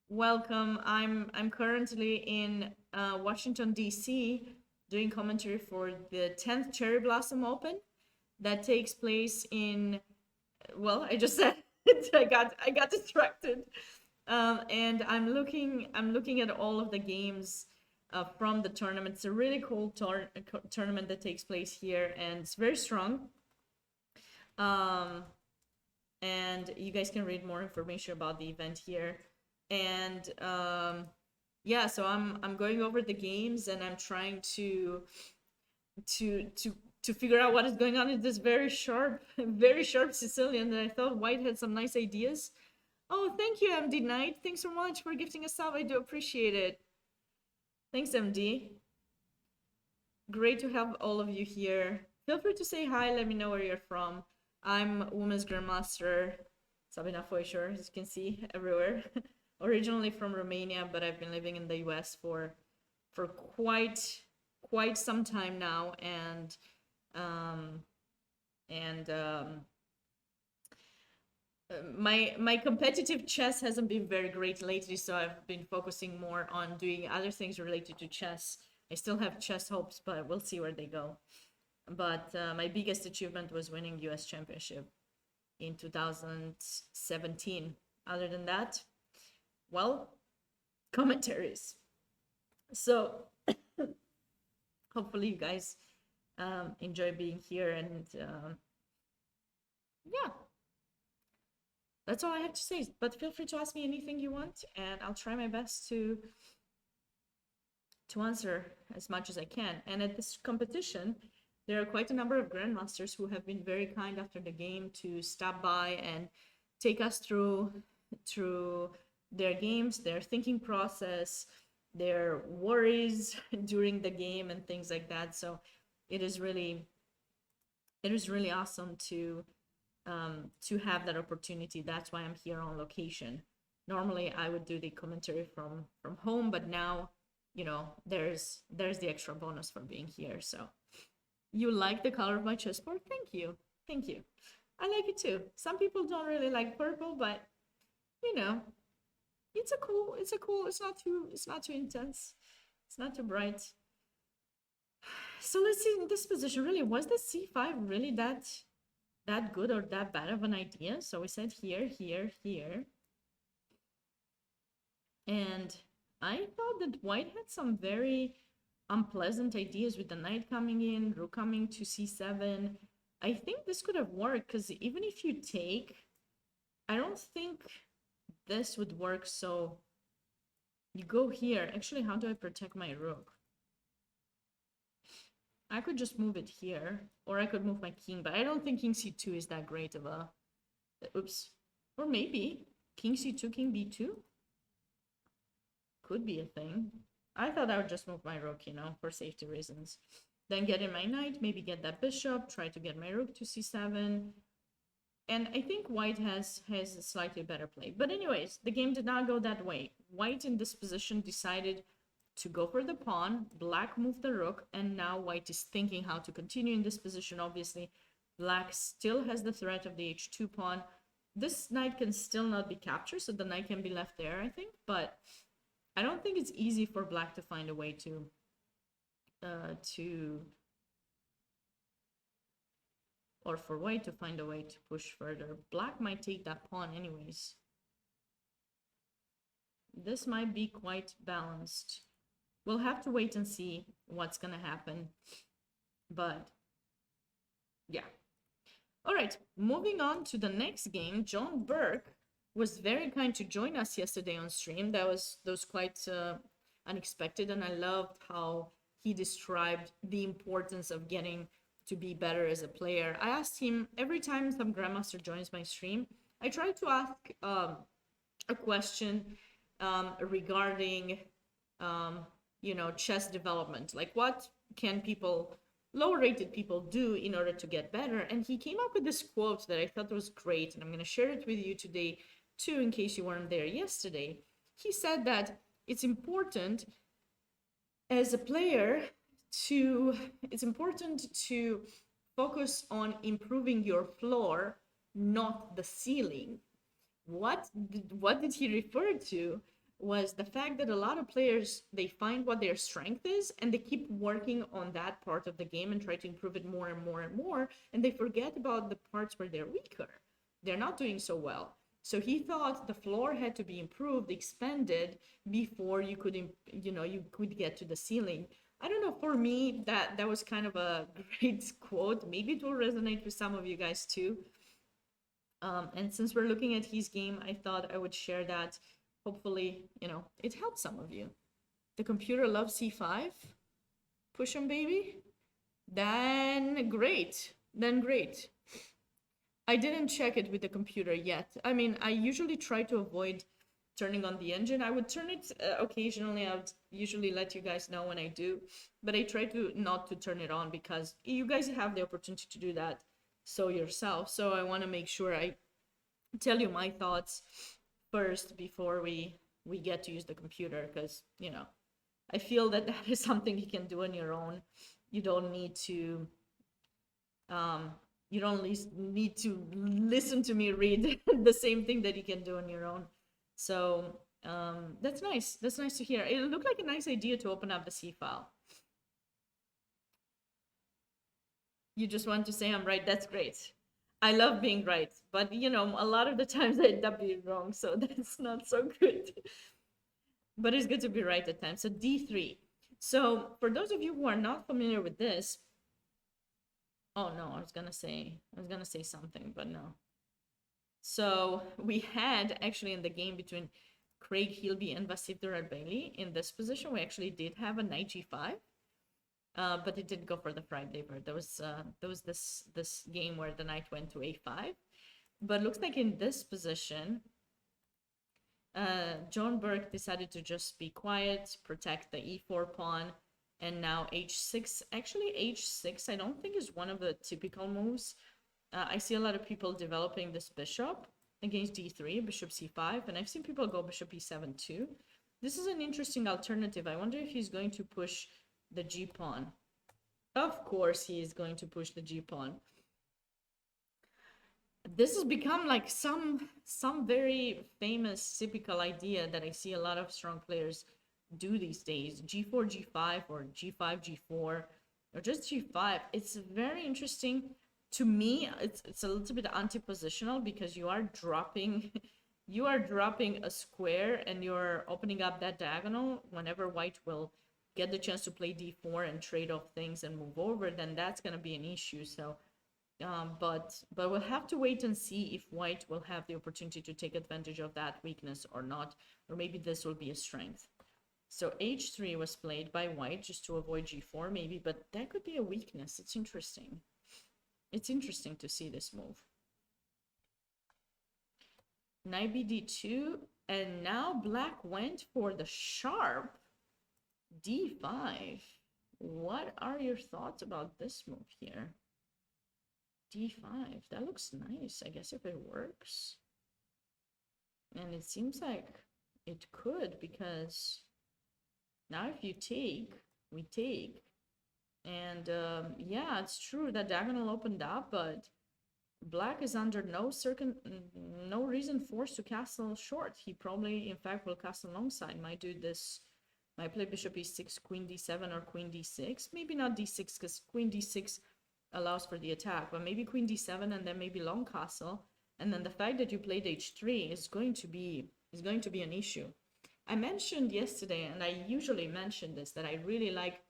Welcome. I'm currently in Washington D.C. doing commentary for the 10th Cherry Blossom Open that takes place in, well, I just said it. I got distracted. And I'm looking at all of the games from the tournament. It's a really cool tournament that takes place here, and it's very strong. Um, and you guys can read more information about the event here. And yeah, so I'm going over the games, and I'm trying to to to figure out what is going on in this very sharp, very sharp Sicilian. And I thought White had some nice ideas. Oh, thank you, MD Knight. Thanks so much for gifting a sub. I do appreciate it. Thanks, MD. Great to have all of you here. Feel free to say hi. Let me know where you're from. I'm Women's Grandmaster Sabina Foischer, as you can see everywhere. Originally from Romania, but I've been living in the US for quite some time now, and um, and my competitive chess hasn't been very great lately, so I've been focusing more on doing other things related to chess. I still have chess hopes, but we'll see where they go. But my biggest achievement was winning US championship in 2017. Other than that, well, commentaries. So hopefully you guys enjoy being here, and yeah, that's all I have to say. But feel free to ask me anything you want, and I'll try my best to answer as much as I can. And at this competition, there are quite a number of grandmasters who have been very kind after the game to stop by and take us through their games, their thinking process, their worries during the game, and things like that. So it is really awesome to have that opportunity. That's why I'm here on location. Normally I would do the commentary from home, but now, you know, there's the extra bonus for being here. So you like the color of my chessboard? Thank you. Thank you. I like it too. Some people don't really like purple, but you know, it's not too intense. It's not too bright. So let's see in this position. Really, was the c5 really that good or that bad of an idea? So we said here, here, here. And I thought that White had some very unpleasant ideas with the knight coming in, rook coming to c7. I think this could have worked, because even if you take, I don't think this would work. So you go here. Actually, how do I protect my rook? I could just move it here, or I could move my king, but I don't think king c2 is that great of a... Oops. Or maybe king c2, king b2 could be a thing. I thought I would just move my rook, you know, for safety reasons. Then get in my knight, maybe get that bishop, try to get my rook to c7. And I think White has a slightly better play. But anyways, the game did not go that way. White in this position decided to go for the pawn. Black moved the rook, and now White is thinking how to continue in this position. Obviously, Black still has the threat of the h2 pawn. This knight can still not be captured, so the knight can be left there, I think. But I don't think it's easy for Black to find a way to or for White to find a way to push further. Black might take that pawn anyways. This might be quite balanced. We'll have to wait and see what's gonna happen. But yeah. All right, moving on to the next game. John Burke was very kind to join us yesterday on stream. That was quite unexpected, and I loved how he described the importance of getting to be better as a player. I asked him, every time some grandmaster joins my stream, I try to ask a question regarding you know, chess development, like what can people, lower rated people, do in order to get better. And he came up with this quote that I thought was great, and I'm going to share it with you today too, in case you weren't there yesterday. He said that it's important as a player it's important to focus on improving your floor not the ceiling. What did he refer to was the fact that a lot of players, they find what their strength is and they keep working on that part of the game and try to improve it more and more and more, and they forget about the parts where they're weaker. They're not doing so well. So he thought the floor had to be improved, expanded before you could, you could get to the ceiling. I don't know. For me, that was kind of a great quote. Maybe it will resonate with some of you guys too. And since we're looking at his game, I thought I would share that. Hopefully, it helps some of you. The computer loves c5. Push him, baby. Then great. I didn't check it with the computer yet. I mean, I usually try to avoid turning on the engine. I would turn it occasionally. I would usually let you guys know when I do, but I try to not to turn it on because you guys have the opportunity to do that so yourself. So I want to make sure I tell you my thoughts first before we get to use the computer, because I feel that is something you can do on your own. You don't need to listen to me read the same thing that you can do on your own. So that's nice. That's nice to hear. It looked like a nice idea to open up the C file. You just want to say I'm right. That's great. I love being right, but a lot of the times I end up being wrong, so that's not so good. But it's good to be right at times. So D3. So for those of you who are not familiar with this, oh no, I was gonna say something, but no. So we had actually in the game between Craig Hilby and Vasif Durad-Bailey in this position, we actually did have a knight g5. But it didn't go for the Friday bird. There was this game where the knight went to a5. But looks like in this position, John Burke decided to just be quiet, protect the e4 pawn, and now h6. Actually, h6 I don't think is one of the typical moves. I see a lot of people developing this bishop against d3, bishop c5, and I've seen people go bishop e7 too. This is an interesting alternative. I wonder if he's going to push the g-pawn. Of course he is going to push the g-pawn. This has become like some very famous typical idea that I see a lot of strong players do these days. g4 g5 or g5 g4 or just g5. It's very interesting. To me, it's a little bit anti-positional because you are dropping a square and you're opening up that diagonal. Whenever white will get the chance to play d4 and trade off things and move over, then that's going to be an issue. So but we'll have to wait and see if white will have the opportunity to take advantage of that weakness or not, or maybe this will be a strength. So h3 was played by white just to avoid g4 maybe, but that could be a weakness. It's interesting. It's interesting to see this move. Knight bd2, and now black went for the sharp d5. What are your thoughts about this move here? d5, that looks nice, I guess, if it works. And it seems like it could, because now if you take, we take. And yeah, it's true that diagonal opened up, but black is under no reason forced to castle short. He probably, in fact, will castle longside. Might do this, might play bishop e6, queen d7, or queen d6. Maybe not d6, because queen d6 allows for the attack, but maybe queen d7 and then maybe long castle. And then the fact that you played h3 is going to be an issue. I mentioned yesterday, and I usually mention this, that I really like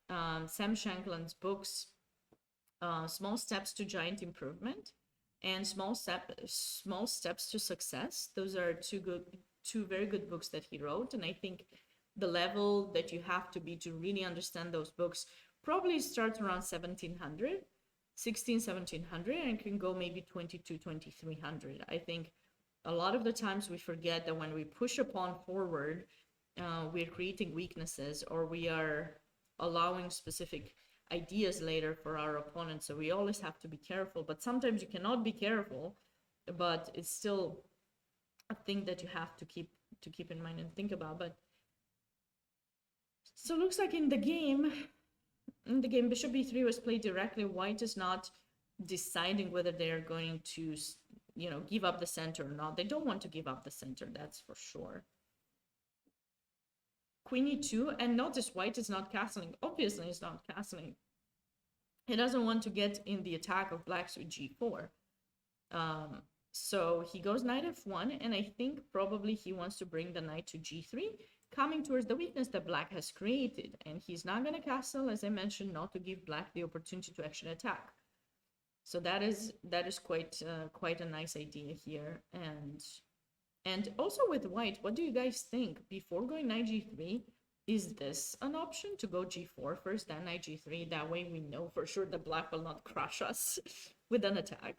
Sam Shankland's books, Small Steps to Giant Improvement and Small Steps to Success. Those are two very good books that he wrote, and I think the level that you have to be to really understand those books probably starts around 1700, and can go maybe 2300. I think a lot of the times we forget that when we push a pawn forward, we're creating weaknesses, or we are allowing specific ideas later for our opponent. So we always have to be careful, but sometimes you cannot be careful, but it's still a thing that you have to keep in mind and think about. But so it looks like in the game bishop e3 was played directly. White is not deciding whether they're going to, you know, give up the center or not. They don't want to give up the center, that's for sure. Queen e2, and notice white is not castling. Obviously, it's not castling. He doesn't want to get in the attack of blacks with g4. So he goes knight f1, and I think probably he wants to bring the knight to g3, coming towards the weakness that black has created. And he's not going to castle, as I mentioned, not to give black the opportunity to actually attack. So that is quite a nice idea here. And also with white, what do you guys think? Before going knight g3, is this an option to go g4 first, then knight g3? That way we know for sure that black will not crush us with an attack.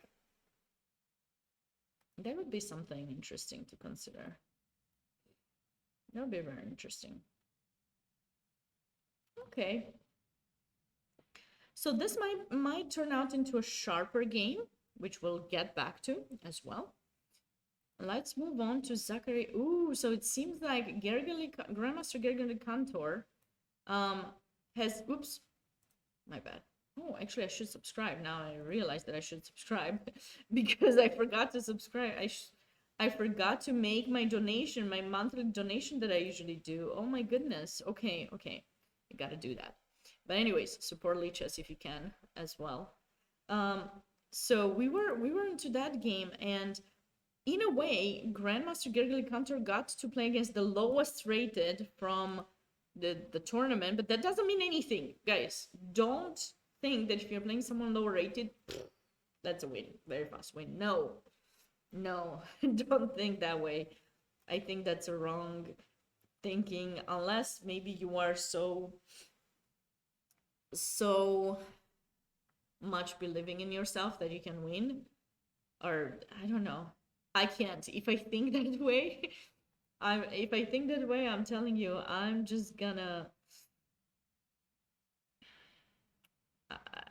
That would be something interesting to consider. That would be very interesting. Okay. So this might turn out into a sharper game, which we'll get back to as well. Let's move on to Zachary. Ooh, so it seems like Grandmaster Gergely Cantor has, oops, my bad. Oh, actually, I should subscribe. Now I realize that I should subscribe because I forgot to subscribe. I forgot to make my donation, my monthly donation that I usually do. Oh my goodness. Okay. I gotta do that. But anyways, support Lichess if you can as well. So we were into that game, and in a way, Grandmaster Gergely Cantor got to play against the lowest rated from the tournament, but that doesn't mean anything, guys. Don't think that if you're playing someone lower rated, that's a win, very fast win. No, don't think that way. I think that's a wrong thinking, unless maybe you are so much believing in yourself that you can win, or I don't know. I can't. If I think that way, I'm telling you, I'm just gonna,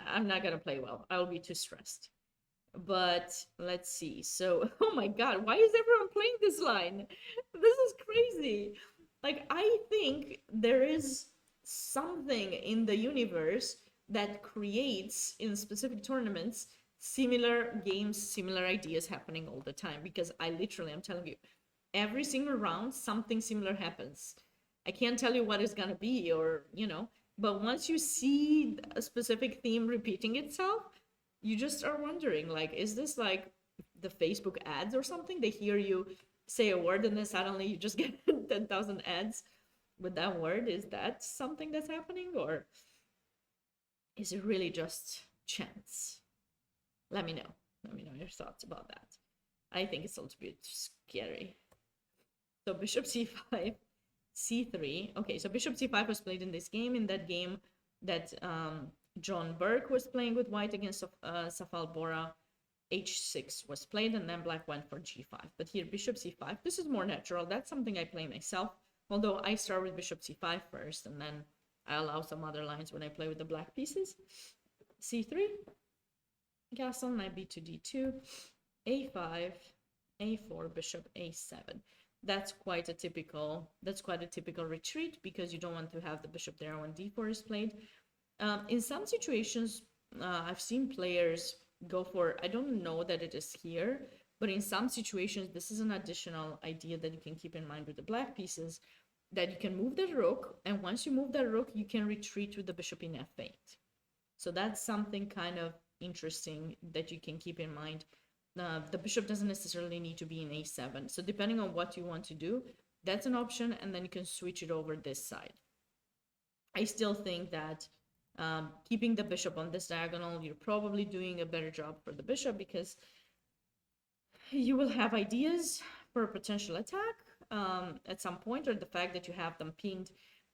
I'm not gonna play well. I'll be too stressed. But let's see. So, oh my God, why is everyone playing this line? This is crazy. Like, I think there is something in the universe that creates, in specific tournaments, similar games, similar ideas happening all the time. Because I'm telling you, every single round, something similar happens. I can't tell you what it's gonna be, or, you know, but once you see a specific theme repeating itself, you just are wondering, like, is this like the Facebook ads or something? They hear you say a word and then suddenly you just get 10,000 ads with that word. Is that something that's happening, or is it really just chance? Let me know. Let me know your thoughts about that. I think it's a little bit scary. So bishop c5, c3. Okay, so bishop c5 was played in this game. In that game that John Burke was playing with white against Safal Bora, h6 was played, and then black went for g5. But here, bishop c5, this is more natural. That's something I play myself, although I start with bishop c5 first, and then I allow some other lines when I play with the black pieces. c3, castle, knight b to d2, a5, a4, bishop a7. That's quite a typical retreat, because you don't want to have the bishop there when d4 is played. In some situations, I've seen players go for, I don't know that it is here, but in some situations, this is an additional idea that you can keep in mind with the black pieces, that you can move the rook, and once you move that rook, you can retreat with the bishop in f8. So that's something kind of interesting that you can keep in mind. The bishop doesn't necessarily need to be in a7. So depending on what you want to do, that's an option, and then you can switch it over this side. I still think that keeping the bishop on this diagonal, you're probably doing a better job for the bishop, because you will have ideas for a potential attack at some point, or the fact that you have them pinned.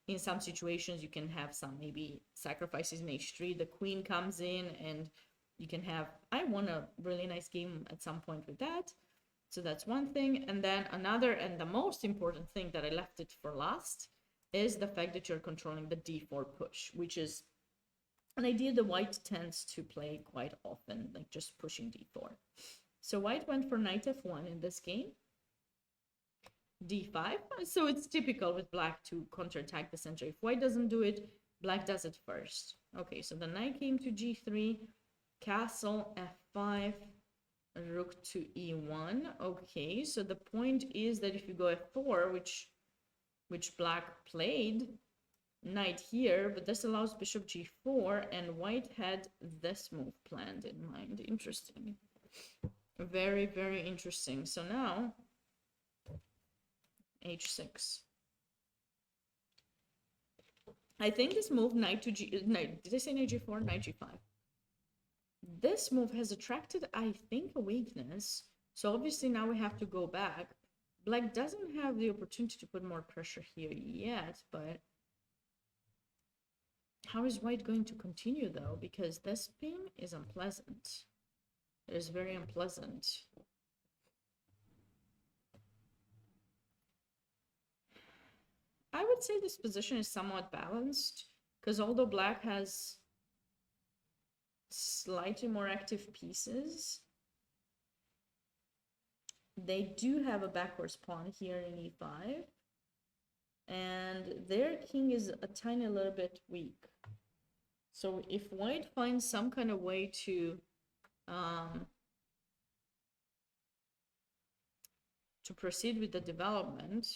In some situations, you can have some maybe sacrifices in h3. The queen comes in, and you can have, I won a really nice game at some point with that. So that's one thing. And then another, and the most important thing that I left it for last, is the fact that you're controlling the d4 push, which is an idea the white tends to play quite often, like just pushing d4. So white went for knight f1 in this game. d5. So it's typical with black to counterattack the center. If white doesn't do it, black does it first. Okay, so the knight came to g3. Castle f5, rook to e1. Okay, so the point is that if you go f4, which black played, knight here, but this allows bishop g4, and white had this move planned in mind. Interesting. Very, very interesting. So now h6. I think this move knight to g, knight, did I say knight g4? Knight g5. This move has attracted, I think, a weakness. So obviously now we have to go back. Black doesn't have the opportunity to put more pressure here yet, but how is white going to continue though? Because this ping is unpleasant. It is very unpleasant. I would say this position is somewhat balanced, because although black has slightly more active pieces, they do have a backwards pawn here in e5, and their king is a tiny little bit weak. So if white finds some kind of way to proceed with the development,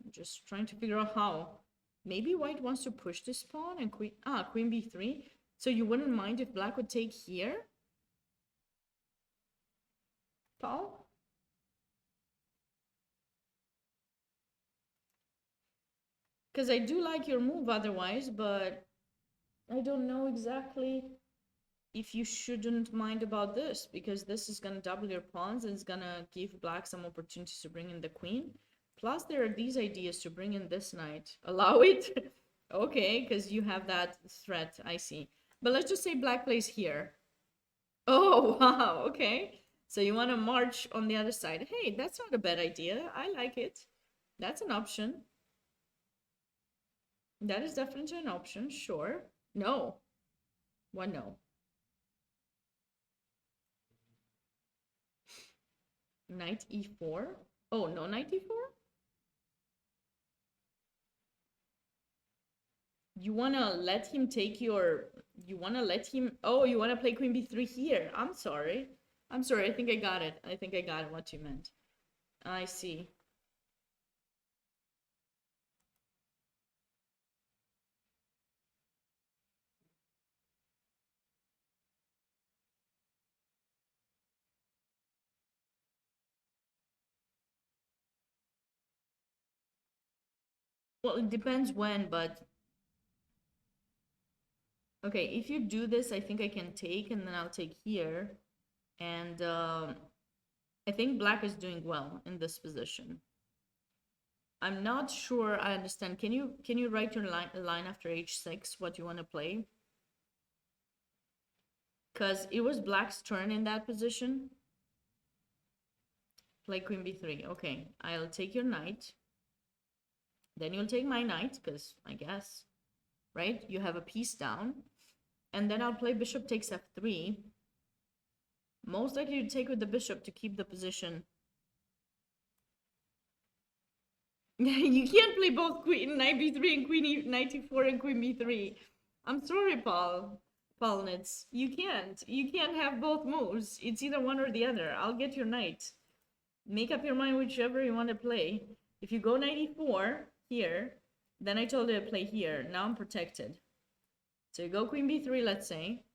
I'm just trying to figure out how. Maybe white wants to push this pawn and queen b3. So you wouldn't mind if black would take here, Paul? Because I do like your move otherwise, but I don't know exactly if you shouldn't mind about this, because this is going to double your pawns and it's going to give black some opportunities to bring in the queen. Plus, there are these ideas to bring in this knight. Allow it? Okay, because you have that threat, I see. But let's just say black plays here. Oh, wow, okay. So you want to march on the other side. Hey, that's not a bad idea. I like it. That's an option. That is definitely an option, sure. No. One no. Knight e4. Oh, no knight e4? You wanna let him take your... You wanna let him... Oh, you wanna play queen b3 here. I'm sorry. I'm sorry, I think I got it. I think I got what you meant. I see. Well, it depends when, but... Okay, if you do this, I think I can take, and then I'll take here. And I think black is doing well in this position. I'm not sure I understand. Can you write your line after h6, what you want to play? Because it was black's turn in that position. Play queen b3. Okay, I'll take your knight. Then you'll take my knight, because I guess, right? You have a piece down. And then I'll play bishop takes f3. Most likely to take with the bishop to keep the position. You can't play both queen knight b3 and queen knight e4 and queen b3. I'm sorry, Paulnitz. You can't. You can't have both moves. It's either one or the other. I'll get your knight. Make up your mind whichever you want to play. If you go knight e4 here, then I told you to play here. Now I'm protected. So you go queen b3, let's say.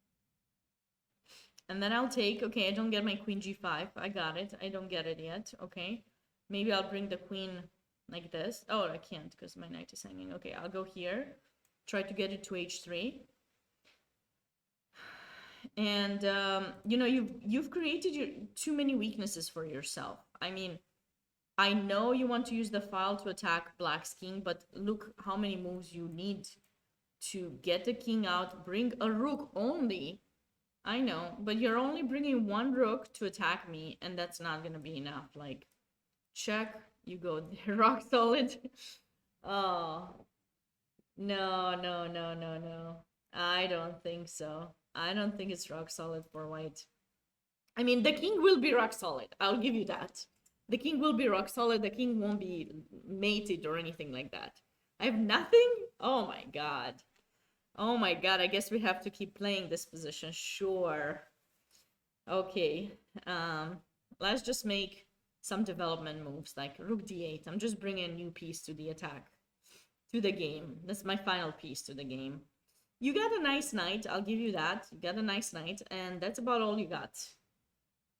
And then I'll take, okay, I don't get my queen g5. I got it. I don't get it yet. Okay. Maybe I'll bring the queen like this. Oh, I can't because my knight is hanging. Okay, I'll go here. Try to get it to h3. And, you know, you've created too many weaknesses for yourself. I mean, I know you want to use the file to attack black's king, but look how many moves you need to get the king out, bring a rook only. I know, but you're only bringing one rook to attack me, and that's not gonna be enough. Like, check, you go rock solid. Oh, no. I don't think so. I don't think it's rock solid for white. I mean, the king will be rock solid. I'll give you that. The king will be rock solid. The king won't be mated or anything like that. I have nothing? Oh my god. Oh my god, I guess we have to keep playing this position. Sure. Okay. Um, let's just make some development moves like rook d8. I'm just bringing a new piece to the attack, to the game. This is my final piece to the game. You got a nice knight, I'll give you that. You got a nice knight, and that's about all you got.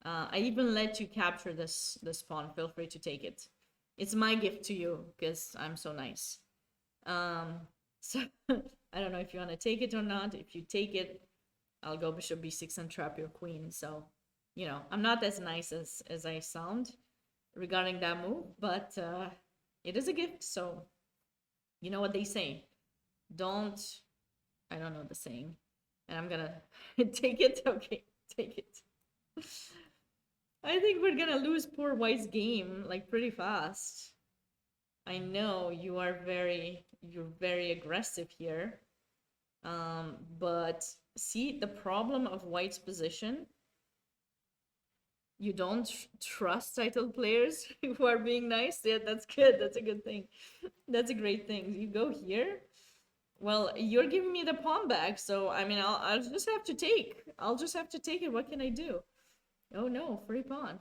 I even let you capture this pawn. Feel free to take it. It's my gift to you because I'm so nice. So I don't know if you want to take it or not. If you take it, I'll go bishop b6 and trap your queen. So, you know, I'm not as nice as I sound regarding that move, but it is a gift. So, you know what they say. Don't, I don't know the saying. And I'm gonna take it. Okay, take it. I think we're gonna lose poor White's game like pretty fast. I know you're very aggressive here. But see the problem of White's position. You don't trust titled players who are being nice. Yeah, that's good. That's a good thing. That's a great thing. You go here. Well, you're giving me the pawn back, so I mean, I'll just have to take. I'll just have to take it. What can I do? Oh no, free pawn.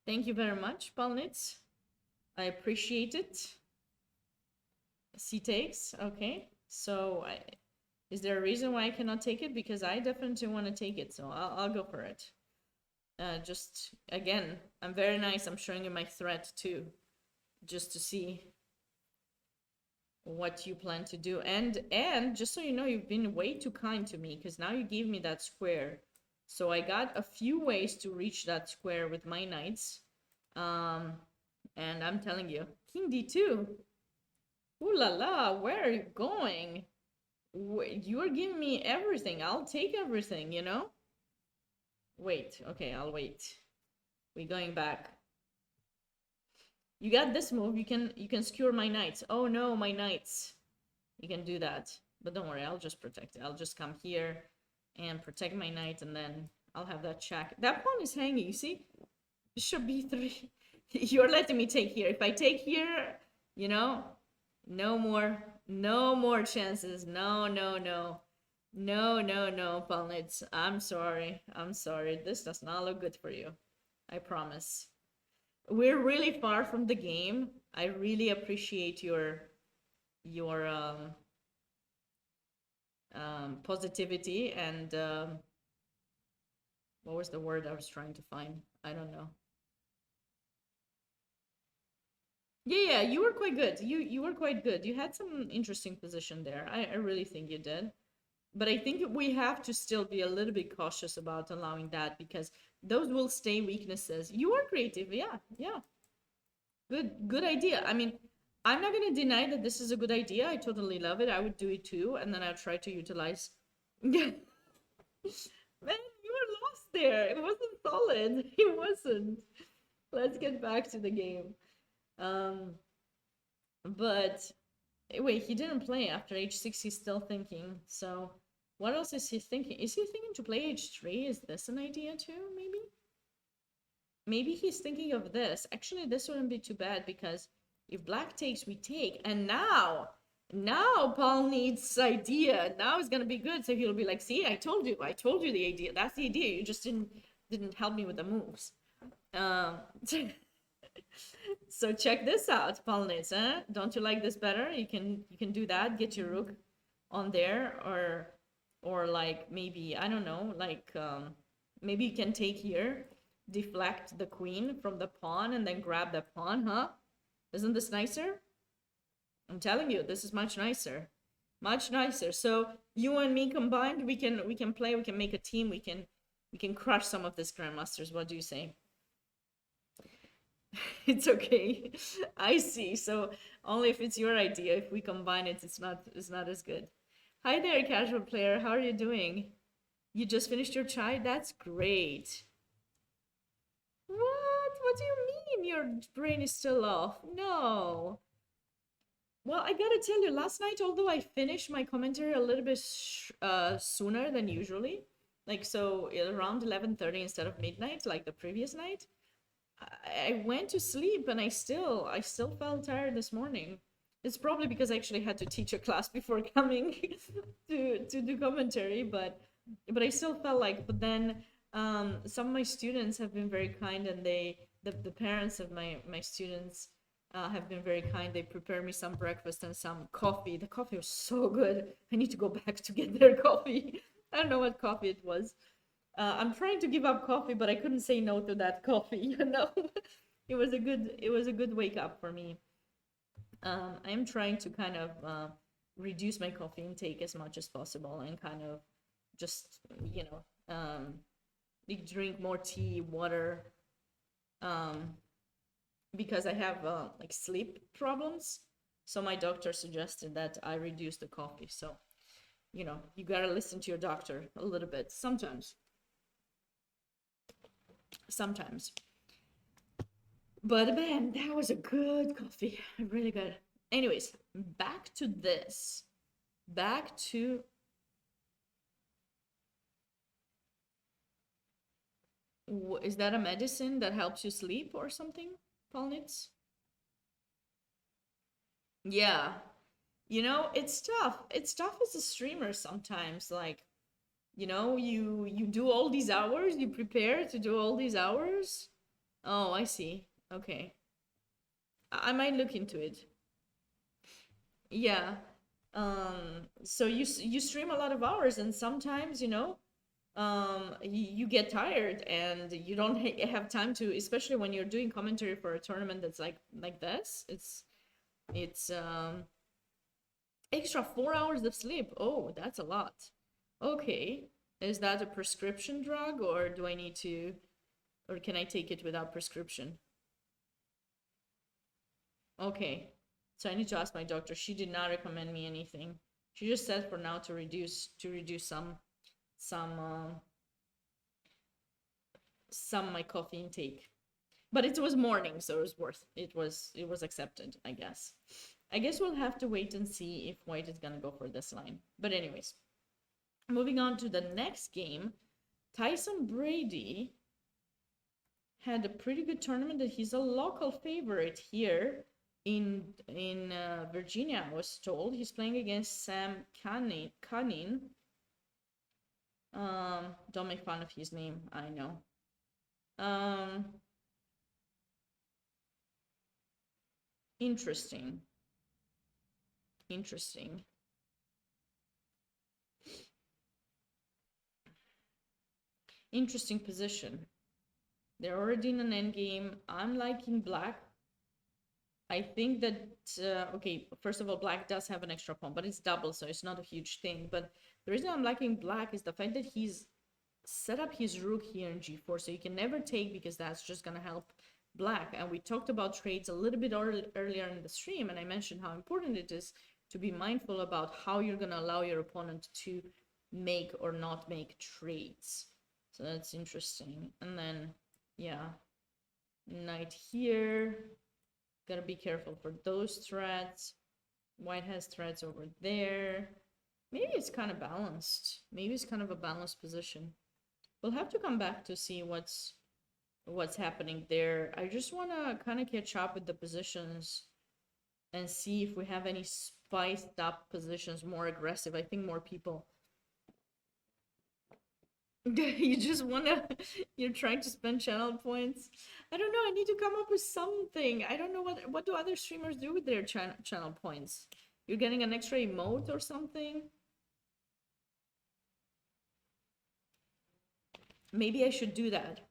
Thank you very much, Palnitz. I appreciate it. C takes. Okay. So, is there a reason why I cannot take it? Because I definitely want to take it, so I'll go for it. Just, again, I'm very nice. I'm showing you my threat, too. Just to see what you plan to do. And just so you know, you've been way too kind to me, because now you gave me that square. So I got a few ways to reach that square with my knights. And I'm telling you, King D2. Ooh la la, where are you going? You're giving me everything. I'll take everything, you know? Wait, okay, I'll wait. We're going back. You got this move. You can skewer my knights. Oh no, my knights. You can do that. But don't worry, I'll just protect it. I'll just come here and protect my knight, and then I'll have that check. That pawn is hanging, you see? Bishop b3. You're letting me take here. If I take here, you know, no more chances. No, no, no. No, no, no, Palnitz. I'm sorry. I'm sorry. This does not look good for you. I promise. We're really far from the game. I really appreciate your positivity and what was the word I was trying to find? I don't know. Yeah, you were quite good. You were quite good. You had some interesting position there. I really think you did. But I think we have to still be a little bit cautious about allowing that because those will stay weaknesses. You are creative, yeah, yeah. Good idea. I mean, I'm not gonna deny that this is a good idea. I totally love it. I would do it too, and then I'll try to utilize. Man, you were lost there. It wasn't solid. It wasn't. Let's get back to the game. Um, but wait, he didn't play after h6. He's still thinking. So, what else is he thinking? Is he thinking to play h3? Is this an idea too? Maybe. Maybe he's thinking of this. Actually, this wouldn't be too bad because if black takes, we take. And now Paul needs idea. Now it's gonna be good. So he'll be like, see, I told you the idea. That's the idea. You just didn't help me with the moves. So check this out, Polnitz, huh? Don't you like this better? You can do that, get your rook on there, or like maybe, I don't know, like maybe you can take here, deflect the queen from the pawn and then grab the pawn, huh? Isn't this nicer? I'm telling you, this is much nicer. Much nicer. So you and me combined, we can play, we can make a team, we can crush some of these grandmasters. What do you say? It's okay. I see. So only if it's your idea. If we combine it, it's not as good. Hi there, casual player. How are you doing? You just finished your chai? That's great. What do you mean your brain is still off? No. Well, I gotta tell you, last night, although I finished my commentary a little bit sooner than usually, like so around 11:30 instead of midnight, like the previous night, I went to sleep and I still felt tired this morning. It's probably because I actually had to teach a class before coming to do commentary, but I still felt like. But then some of my students have been very kind, and the parents of my students have been very kind. They prepared me some breakfast and some coffee. The coffee was so good. I need to go back to get their coffee. I don't know what coffee it was. I'm trying to give up coffee, but I couldn't say no to that coffee. It was a good wake up for me. I am trying to kind of reduce my coffee intake as much as possible and kind of just, drink more tea, water, um, because I have like sleep problems. So my doctor suggested that I reduce the coffee. So, you gotta listen to your doctor a little bit sometimes. Sometimes. But man, that was a good coffee. Really good. Anyways, back to this. Back to. Is that a medicine that helps you sleep or something, Polnitz? Yeah. It's tough. It's tough as a streamer sometimes. Like, you do all these hours, you prepare to do all these hours. Oh, I see. Okay. I might look into it. Yeah. So you stream a lot of hours, and sometimes, you get tired and you don't have time to, especially when you're doing commentary for a tournament that's like this. It's extra 4 hours of sleep. Oh, that's a lot. Okay. Is that a prescription drug, or do I need to, or can I take it without prescription? Okay. So I need to ask my doctor. She did not recommend me anything. She just said for now to reduce some some of my coffee intake. But it was morning, so it was accepted, I guess. I guess we'll have to wait and see if White is gonna go for this line. But anyways, moving on to the next game, Tyson Brady had a pretty good tournament. That he's a local favorite here in Virginia. I was told he's playing against Sam Cunning. Don't make fun of his name. I know. Interesting. Interesting. Interesting position. They're already in an endgame. I'm liking black. I think that, okay, first of all, black does have an extra pawn, but it's double, so it's not a huge thing. But the reason I'm liking black is the fact that he's set up his rook here in g4, so you can never take, because that's just going to help black. And we talked about trades a little bit earlier in the stream, and I mentioned how important it is to be mindful about how you're going to allow your opponent to make or not make trades. So that's interesting. And then, yeah, knight here. Gotta be careful for those threats. White has threats over there. Maybe it's kind of balanced. Maybe it's kind of a balanced position. We'll have to come back to see what's happening there. I just want to kind of catch up with the positions and see if we have any spiced up positions, more aggressive. I think more people. You just wanna, you're trying to spend channel points. I don't know. I need to come up with something. I don't know what do other streamers do with their channel points. You're getting an extra emote or something. Maybe I should do that.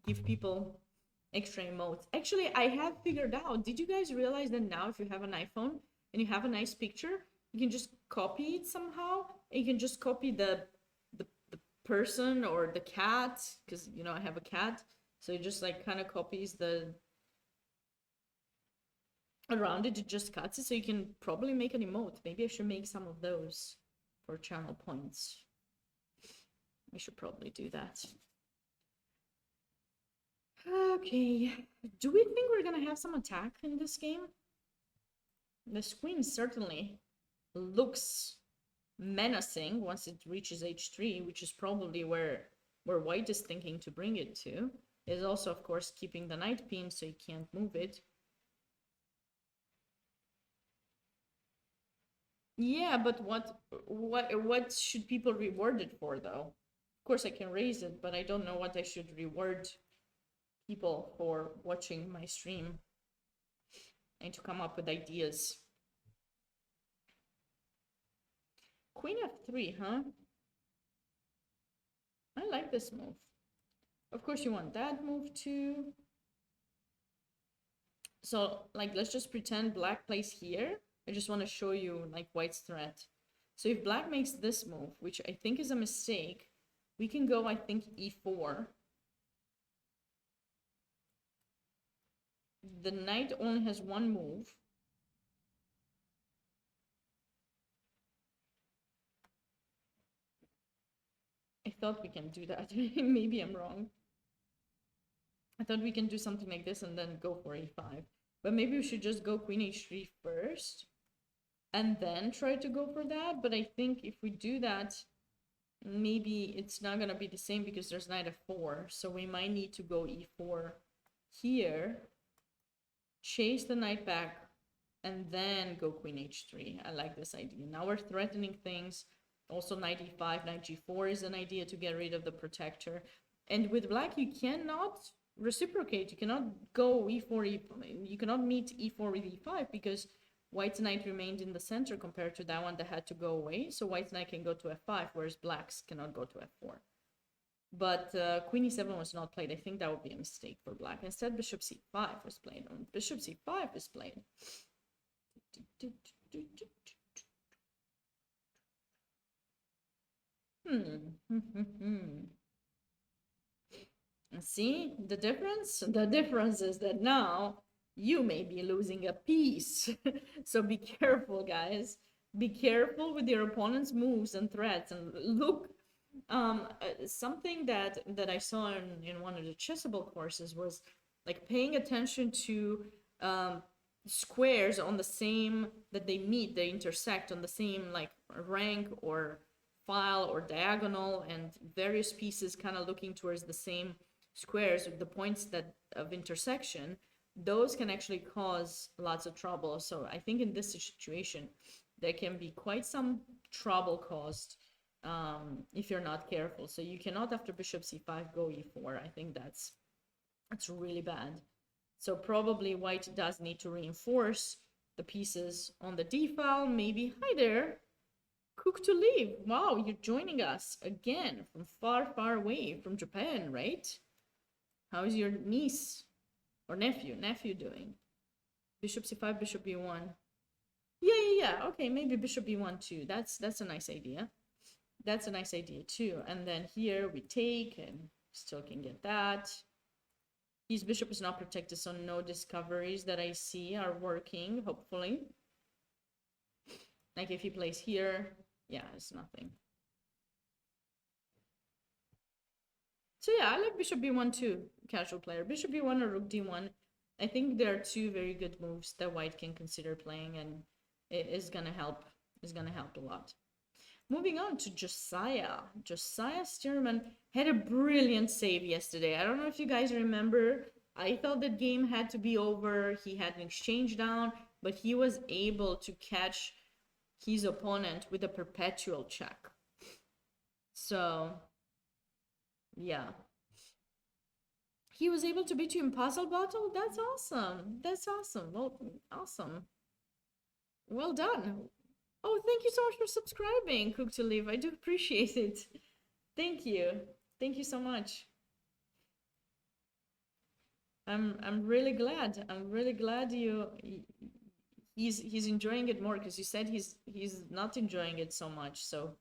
Give people extra emotes. Actually, I have figured out. Did you guys realize that now if you have an iPhone and you have a nice picture, you can just copy it somehow? And you can just copy the person or the cat, because I have a cat, so it just like kind of copies the around it just cuts it, so you can probably make an emote. Maybe I should make some of those for channel points. I should probably do that. Okay, do we think we're gonna have some attack in this game? The queen certainly looks menacing once it reaches h3, which is probably where white is thinking to bring it to. Is also, of course, keeping the knight pinned so you can't move it. Yeah, but what should people reward it for though? Of course I can raise it, but I don't know what I should reward people for watching my stream. I need to come up with ideas. Queen f3, huh? I like this move. Of course you want that move too. So like let's just pretend black plays here. I just want to show you like white's threat. So if black makes this move, which I think is a mistake, we can go, I think, e4. The knight only has one move. I thought we can do that. Maybe I'm wrong. I thought we can do something like this and then go for e5. But maybe we should just go queen h3 first and then try to go for that. But I think if we do that, maybe it's not going to be the same because there's knight f4. So we might need to go e4 here, chase the knight back, and then go queen h3. I like this idea. Now we're threatening things. Also knight e5, knight g4 is an idea to get rid of the protector. And with black, you cannot reciprocate. You cannot go e4, you cannot meet e4 with e5 because white's knight remained in the center compared to that one that had to go away. So white's knight can go to f5, whereas black's cannot go to f4. But queen e7 was not played. I think that would be a mistake for black. Instead, bishop c5 was played. Bishop c5 is played. See the difference? The difference is that now you may be losing a piece. So be careful, guys. Be careful with your opponent's moves and threats. And look, something that I saw in one of the Chessable courses was like paying attention to squares on the same, that they meet, they intersect on the same like rank or file or diagonal, and various pieces kind of looking towards the same squares with the points that of intersection. Those can actually cause lots of trouble. So I think in this situation there can be quite some trouble caused if you're not careful. So you cannot, after bishop c5, go e4. I think that's really bad. So probably white does need to reinforce the pieces on the d file. Maybe, hi there, Cook to leave. Wow, you're joining us again from far, far away from Japan, right? How's your niece or nephew doing? Bishop c5, bishop b1. Yeah. Okay, maybe bishop b1 too. That's a nice idea. That's a nice idea too. And then here we take and still can get that. His bishop is not protected, so no discoveries that I see are working, hopefully. Like if he plays here, yeah, it's nothing. So yeah, I like bishop b1 too, casual player. Bishop b1 or rook d1. I think there are two very good moves that white can consider playing, and it is gonna help. Is gonna help a lot. Moving on to Josiah. Josiah Stearman had a brilliant save yesterday. I don't know if you guys remember. I thought that game had to be over. He had an exchange down, but he was able to catch his opponent with a perpetual check. So, yeah. He was able to beat you in puzzle battle? That's awesome. That's awesome. Well, awesome. Well done. Oh, thank you so much for subscribing, Cook to Live. I do appreciate it. Thank you. Thank you so much. I'm really glad. I'm really glad he's enjoying it more, because you said he's not enjoying it so much. So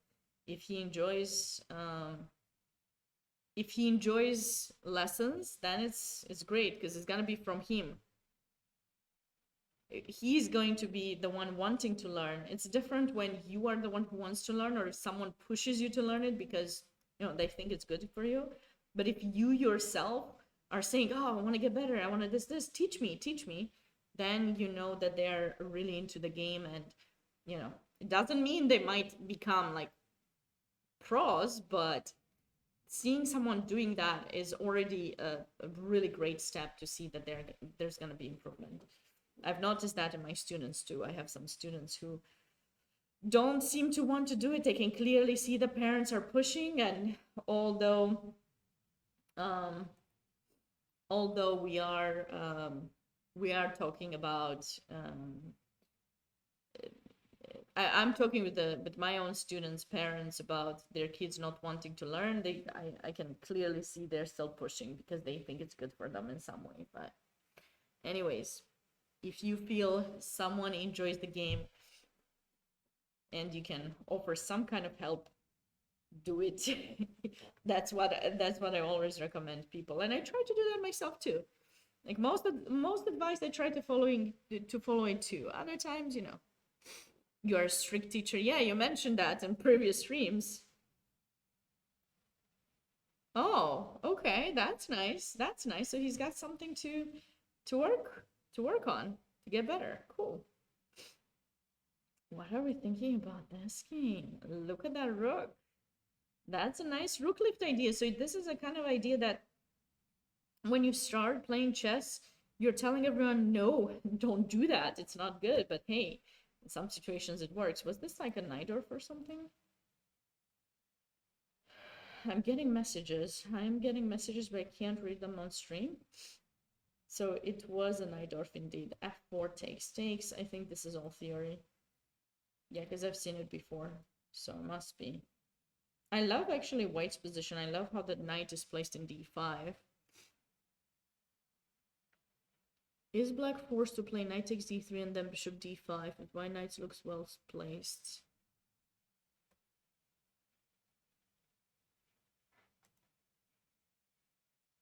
if he enjoys lessons, then it's great, because it's gonna be from him. He's going to be the one wanting to learn. It's different when you are the one who wants to learn, or if someone pushes you to learn it because they think it's good for you. But if you yourself are saying, oh, I want to get better, I want to this, teach me, then you know that they're really into the game. And it doesn't mean they might become like pros, but seeing someone doing that is already a really great step to see that there's going to be improvement. I've noticed that in my students too. I have some students who don't seem to want to do it. They can clearly see the parents are pushing, and although um, although we are talking about I'm talking with my own students' parents about their kids not wanting to learn. I can clearly see they're still pushing because they think it's good for them in some way. But anyways, if you feel someone enjoys the game and you can offer some kind of help, do it. That's what I always recommend people, and I try to do that myself too. Like most advice I try to follow it too. Other times, you're a strict teacher. Yeah, you mentioned that in previous streams. Oh, okay, that's nice. That's nice. So he's got something to work on to get better. Cool. What are we thinking about this game? Look at that rook. That's a nice rook lift idea. So this is a kind of idea that when you start playing chess, you're telling everyone, no, don't do that. It's not good. But hey, in some situations it works. Was this like a Najdorf or something? I'm getting messages, but I can't read them on stream. So it was a Najdorf indeed. F4 takes. I think this is all theory. Yeah, because I've seen it before. So it must be. I love actually white's position. I love how the knight is placed in d5. Is black forced to play knight takes d3 and then bishop d5? If white knight looks well placed.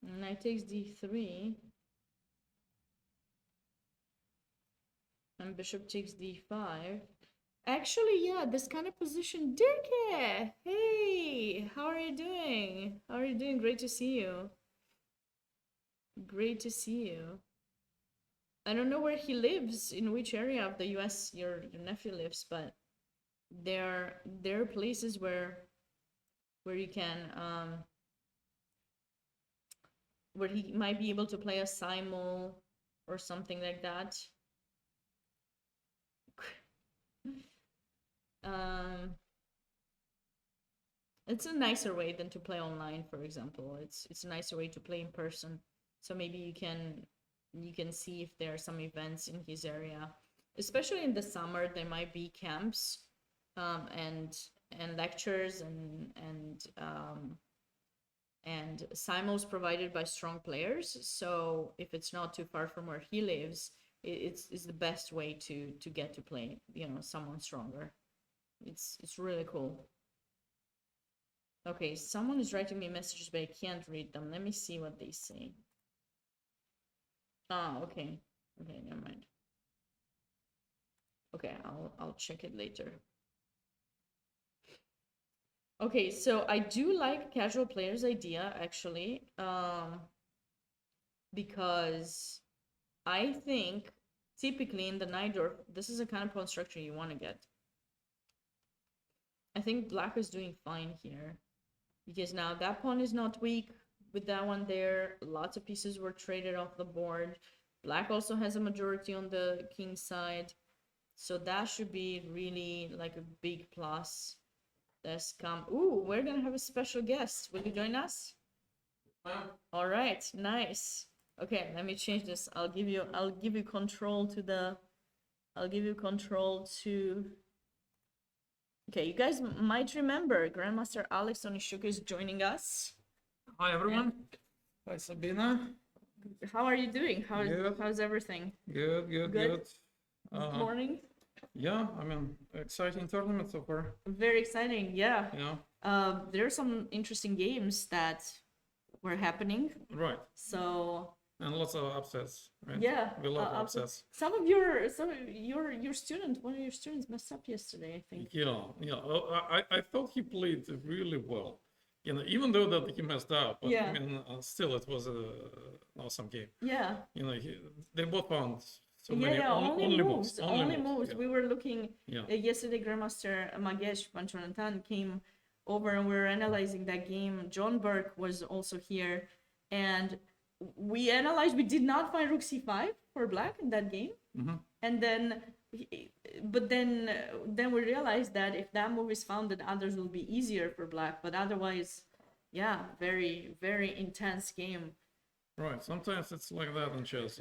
Knight takes d3. And bishop takes d5. Actually, yeah, this kind of position. Dirke! Hey! How are you doing? How are you doing? Great to see you. Great to see you. I don't know where he lives, in which area of the US your nephew lives, but there are places where you can where he might be able to play a simul or something like that. It's a nicer way than to play online, for example. It's a nicer way to play in person. So maybe you can see if there are some events in his area, especially in the summer. There might be camps and lectures and simuls provided by strong players. So if it's not too far from where he lives, it's the best way to get to play someone stronger. It's really cool. Okay, someone is writing me messages, but I can't read them. Let me see what they say. Okay, never mind. Okay, I'll check it later. Okay, so I do like casual players idea actually, because I think typically in the Najdorf, this is a kind of pawn structure you want to get. I think black is doing fine here because now that pawn is not weak with that one there. Lots of pieces were traded off the board. Black also has a majority on the king side, so that should be really like a big plus. Let's come. Ooh, we're gonna have a special guest. Will you join us? All right, nice. Okay, let me change this. I'll give you control to the. I'll give you control to. Okay, you guys might remember Grandmaster Alex Onizuka is joining us. Hi everyone. Hi Sabina. How are you doing? How's everything? Good. Good morning. Yeah, I mean, exciting tournament so far. Very exciting, yeah. Yeah. There are some interesting games that were happening. Right. So. And lots of upsets, right? Yeah. We love upsets. One of your students messed up yesterday, I think. Yeah. I thought he played really well. Even though that he messed up, but Yeah. I mean, still it was an awesome game. Yeah. They both found so Yeah, many only moves. Yeah. We were looking yesterday. Grandmaster Magesh Pancharantan came over and we were analyzing that game. John Burke was also here, and we analyzed. We did not find rook c5 for black in that game, Mm-hmm. and then but then we realized that if that move is found, then others will be easier for black. But otherwise, yeah, very very intense game. Right. Sometimes it's like that in chess.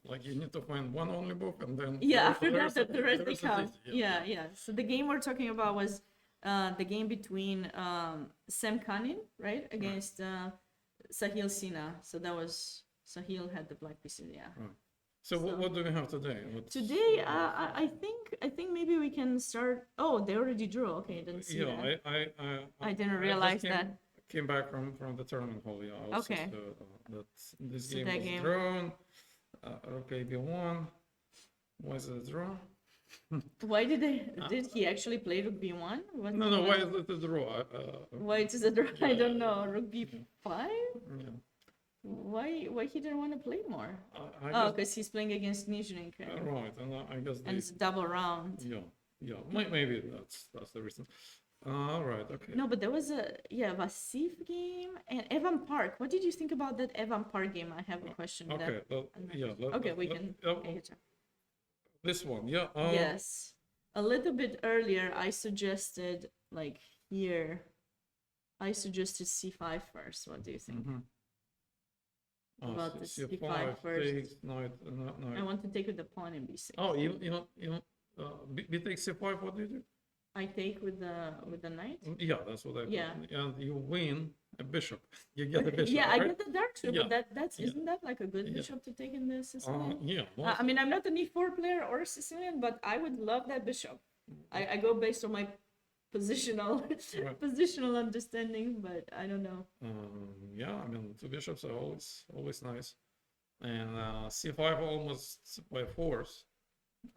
Like you need to find one only move, and then Yeah, after that, rest the rest the they rest is count. easy. Yeah, yeah. So the game we're talking about was the game between Sam Kanin, right, against Sahil Sina. So that was Sahil had the black pieces. Yeah. Right. So, So- what do we have today? What's- Today, I think maybe we can start. Oh, they already drew. Okay, I didn't see Yeah, that. I didn't just realize came, that. Came back from the tournament hall. Yeah, also, Okay. so, that this So game that was game- drawn. Rook AB1. Why is it a draw? Why did he actually play Rook B1? What, No. Why is it a draw? Why it is a draw? I don't know. Rook B5? Yeah. Why he didn't want to play more? I Oh, guess, because he's playing against Nizhnik. right, and I guess And it's a double round. yeah. Maybe that's the reason. All right, okay. No, but there was a Vasif game and Evan Park. What did you think about that Evan Park game? I have a question. that- Okay, Okay, we can. okay, good job. this one, yeah. Yes. A little bit earlier, I suggested, like, here, I suggested C5 first. What do you think? Mhm. About the C5 C5 first. takes knight, I want to take with the pawn in B6. Oh, you B takes C5. What do you do? I take with the knight. Yeah, that's what I thought. Yeah. And you win a bishop. You get a bishop. Yeah, I right? get the dark strip, Yeah. but that's Yeah. isn't that like a good Yeah. bishop to take in the Sicilian? Yeah. I mean, I'm not an E4 player or Sicilian, but I would love that bishop. I go based on my positional Right. positional understanding, but I don't know. Yeah, I mean, two bishops are always nice, and C5 almost by force.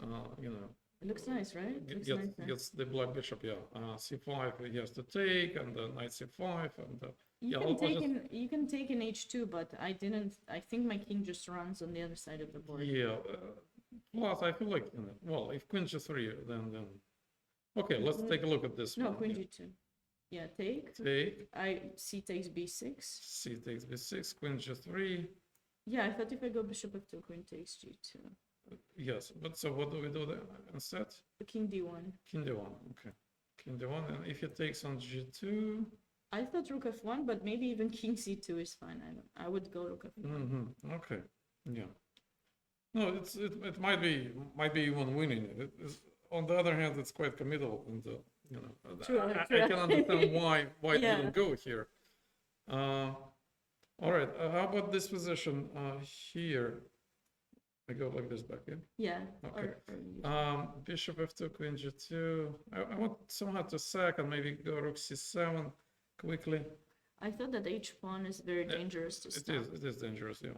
You know, It looks nice, right? It looks nice, yeah. gets the black bishop. Yeah, C5 he has to take, and the knight C5, and You yeah, can I'll take just- in H2, but I didn't. I think my king just runs on the other side of the board. yeah. Plus, I feel like well, if queen G3, then okay, let's take a look at this No, one. queen here. G2. Yeah, take. Take C takes B6. C takes B6, queen G3. Yeah, I thought if I go bishop F2, queen takes G2. Yes, but so what do we do there instead? King D1. King D1, okay. King D1, and if he takes on G2, I thought rook F1, but maybe even king C2 is fine. I would go rook F1. okay, yeah. No, it might be even winning. On the other hand, it's quite committal, and True, I true. can understand why it Yeah. didn't go here. All right, how about this position here? I go like this back in. Yeah. Okay. Or Bishop F2, Queen G2. I want somehow to sack and maybe go Rook C7 quickly. I thought that H pawn is very dangerous to stop. It is dangerous, yeah.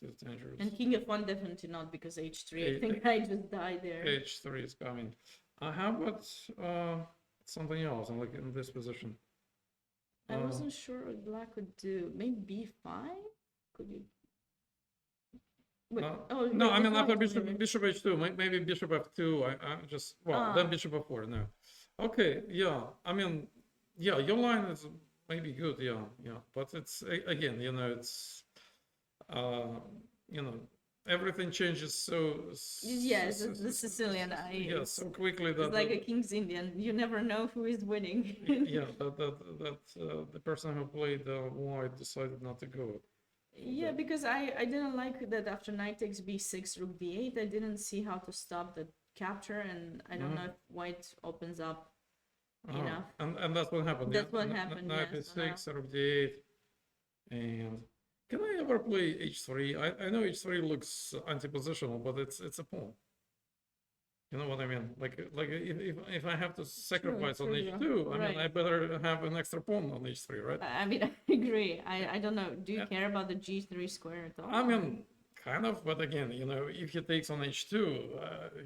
It is dangerous. And king F1 definitely not because H3. I A- think I just died there. H3 is coming. How about something else? I'm like in this position. I wasn't sure what black would do. Maybe B5? Could you? Wait, oh, No, wait, I mean F1 after is maybe- Bishop H2, maybe Bishop F2. I just then Ah. Bishop F4. No, okay, yeah. I mean, yeah, your line is maybe good, yeah, but it's again, it's everything changes Yes, it's the Sicilian. yeah, so quickly that It's like a king's Indian. You never know who is winning. yeah, that the person who played white decided not to go. Yeah, because I didn't like that after knight takes b6, rook d8. I didn't see how to stop the capture, and I don't know if white opens up enough. And that's what happened. That's yeah. what happened, Knight yes, b6, rook d8, and can I ever play h3? I know h3 looks anti-positional, but it's a pawn. You know what I mean? Like if I have to sacrifice on true, h2, I right. mean I better have an extra pawn on h3, right? I mean, I agree. I don't know. Do you care about the g3 square at all? I mean, kind of, but again, if he takes on h2,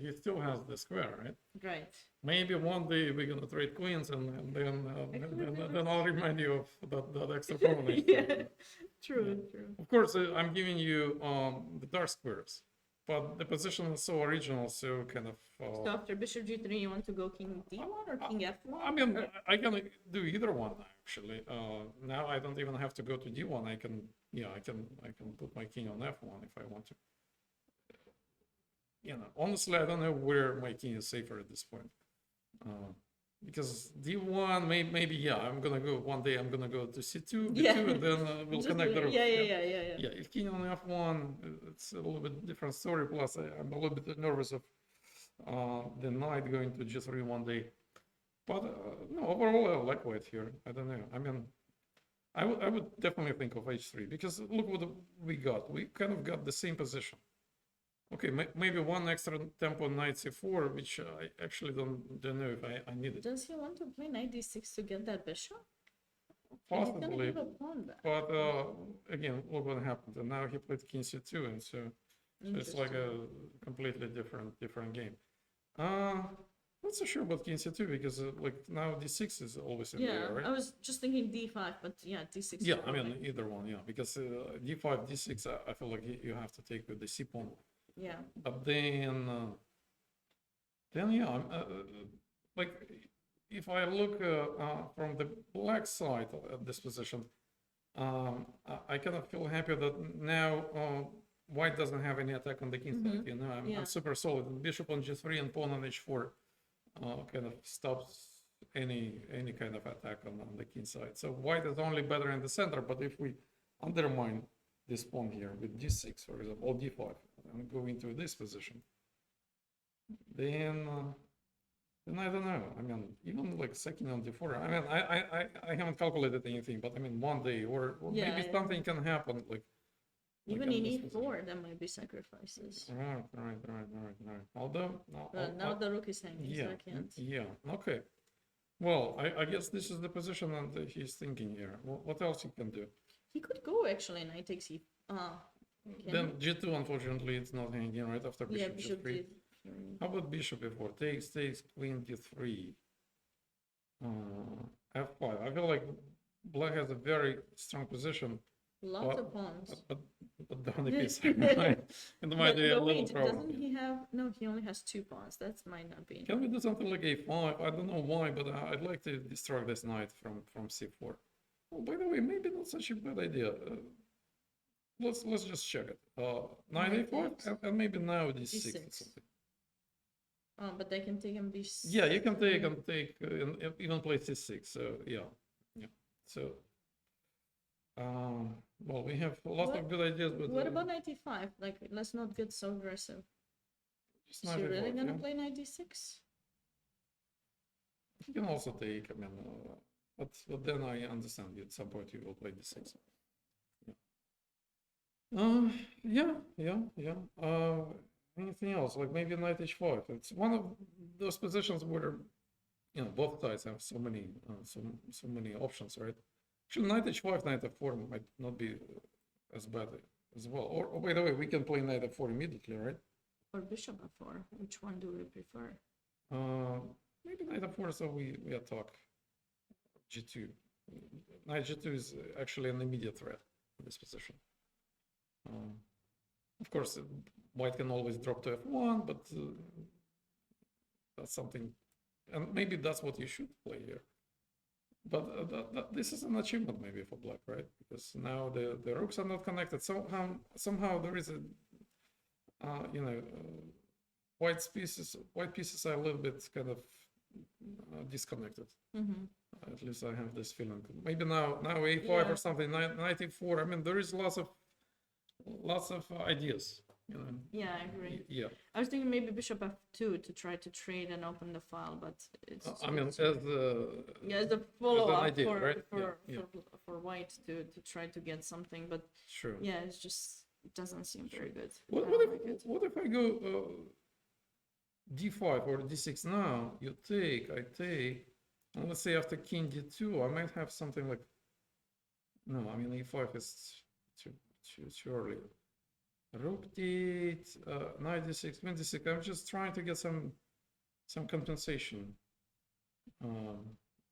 he still has the square, right? Right. Maybe one day we're gonna trade queens, and then I'll remind you of that extra pawn on h2. Yeah. True. Of course, I'm giving you the dark squares, but the position is so original, so kind of. So after bishop g3, you want to go king d1 or king f1? I mean, I can do either one actually. Now I don't even have to go to d1. I can put my king on f1 if I want to. honestly, I don't know where my king is safer at this point. Because D1, maybe, yeah, I'm gonna go one day. I'm gonna go to C2, B2, Yeah. and then we'll Just connect the like- rooks. yeah. Yeah, if king on F1, it's a little bit different story. Plus, I'm a little bit nervous of the knight going to G3 one day. But no, overall, I like white here. I don't know. I mean, I would definitely think of H3 because look what we got. We kind of got the same position. Okay, maybe one extra tempo knight C4, which I actually don't know if I need it. Does he want to play knight d6 to get that bishop? He's gonna Possibly, give a pawn back. but again, look what happened. And now he played king C2, and so it's like a completely different game. Not so sure about king C2 because like now D6 is always in Yeah, there, right? I was just thinking d5, but yeah, d6. Yeah, is I mean perfect. either one, yeah, because D5, D6, I feel like you have to take with the C pawn. Yeah. But then yeah, like if I look from the black side at this position, I kind of feel happy that now white doesn't have any attack on the king side. You know, Yeah. I'm super solid. Bishop on G3 and pawn on H4 kind of stops any kind of attack on the king side. So white is only better in the center, but if we undermine this pawn here with D6, for example, or D5, and go into this position, then I don't know. I mean, even like second on D4. I mean, I haven't calculated anything, but I mean, one day or Yeah, maybe yeah. something can happen. Like Even on in this e4, there might be sacrifices. Right. Although But now the rook is hanging, so yeah, I can't. yeah, okay. Well, I guess this is the position that he's thinking here. What else he can do? He could go actually knight takes e. Then G2, unfortunately, it's not hanging right after Yeah, bishop bishop G3. d3. How about bishop F4? Takes, queen D3. F5. I feel like black has a very strong position, Lots of pawns. but down the piece, right? And there might be a But little wait, problem. doesn't he have? No, he only has 2 pawns. That might not be. Can we do something like A5? I don't know why, but I'd like to destroy this knight from C4. Oh, by the way, maybe not such a bad idea. Let's just check it. Knight Knight A4 and maybe now D6 or D6. something. But they can take him d6. Yeah, you can take and even play C6. So yeah. So well, we have lots of good ideas, but What about knight e5? Like, let's not get so aggressive. just Is knight he really A4, gonna yeah. play knight d6? You can also take. I mean, but then I understand you at some point you will play D6. Yeah. Anything else? Like maybe knight H5. It's one of those positions where both sides have so many options, right? Actually, knight H5, knight F4 might not be as bad as well. Or by the way, we can play knight F4 immediately, right? Or bishop f4? Which one do we prefer? Maybe knight F4, so we attack G2. Knight G2 is actually an immediate threat in this position. Of course, white can always drop to F1, but that's something, and maybe that's what you should play here. But this is an achievement maybe for black, right? Because now the rooks are not connected. Somehow there is a, white pieces are a little bit kind of disconnected. At least I have this feeling. Maybe now A5 Yeah. or something, knight E4. I mean, there is lots of ideas. Yeah, I agree. Yeah. I was thinking maybe bishop f2 to try to trade and open the file, but it's. I mean, it's- as the yeah, as a follow-up idea, for right? for, Yeah, for white to try to get something, but sure. yeah, it doesn't seem very good. What I don't if like it. what if I go D5 or D6 now? You take, I take, and let's say after king D2, I might have something like. No, I mean E5 is too early. Rook D8, knight D6, queen D6. I'm just trying to get some compensation.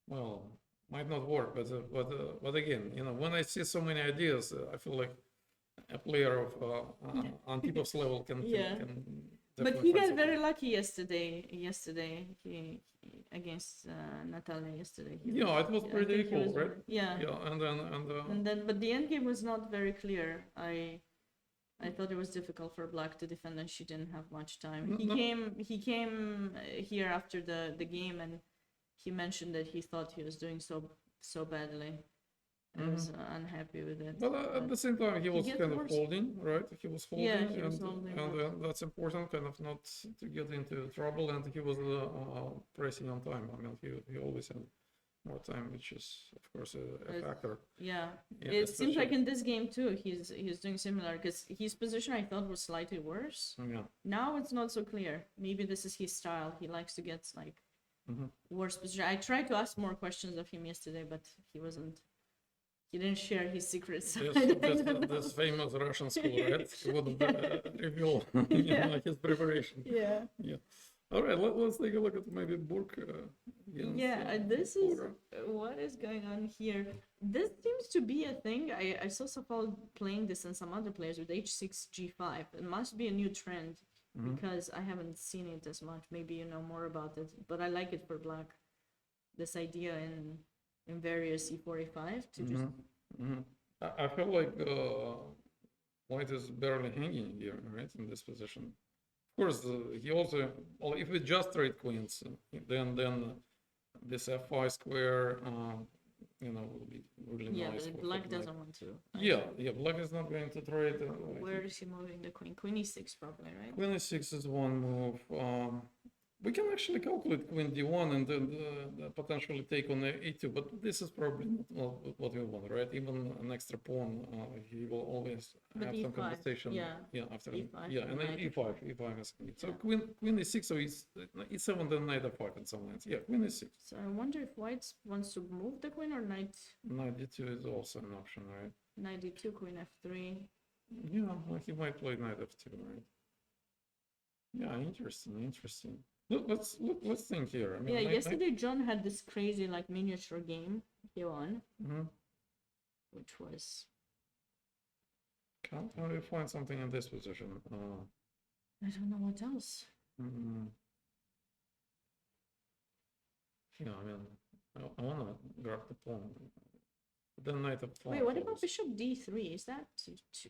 Well, might not work, but again, when I see so many ideas, I feel like a player of on Tipov's level can Yeah. But definitely he find got something. very lucky yesterday. He against Natalia yesterday. Yeah, it was I pretty think he equal, was right? Yeah. Yeah, and But the end game was not very clear. I thought it was difficult for Black to defend, and she didn't have much time. No, He no. came here after the game, and he mentioned that he thought he was doing so badly. I was unhappy with it. But at the same time, he was gets kind of worse. holding, right? He was holding, Yeah, he was holding, and but- that's important, kind of not to get into trouble. And he was pressing on time. I mean, he always had more time, which is, of course, a It's- factor. Yeah, Yeah, it seems like especially- in this game too, he's doing similar because his position I thought was slightly worse. Yeah. Now it's not so clear. Maybe this is his style. He likes to get like Mhm. worse position. I tried to ask more questions of him yesterday, but he wasn't. He didn't share his secrets. This, I don't know. this famous Russian school, right? He wouldn't reveal Yeah. his preparation. Yeah. Yeah. All right, let's take a look at maybe Burke. Against, Yeah, this is Porter. what is going on here. This seems to be a thing. I saw Safal playing this and some other players with h6 g5. It must be a new trend Mhm. because I haven't seen it as much. Maybe you know more about it, but I like it for Black. This idea in various e4 e5 to just Mhm. I feel like White is barely hanging here, right, in this position. Of course, he also, well, if we just trade queens, then this f5 square, will be really yeah, nice. but for Black Black. doesn't want to. Yeah, Black is not going to trade. Where is he moving the queen? Queen e6 probably, right? Queen e6 is one move. We can actually calculate queen d1 and then potentially take on e2, but this is probably not what we want, right? Even an extra pawn, he will always But have some e5, compensation. yeah. After e5, yeah, and then knight e5 is so Yeah. queen e6, so it's e7, then knight f5 in some lines. Yeah, queen e6. So I wonder if White wants to move the queen or knight Knight d2 is also an option, right? knight d2, queen f3. Yeah, well, he might play knight f2, right? Yeah, interesting. Let's think here. I mean, Yeah, knight- yesterday John had this crazy like miniature game he won, Mhm. which was Can't really find something in this position. I don't know what else. Mm. Yeah, I mean, I want to grab the pawn. Then knight of pawn. Wait, what about bishop d3? Is that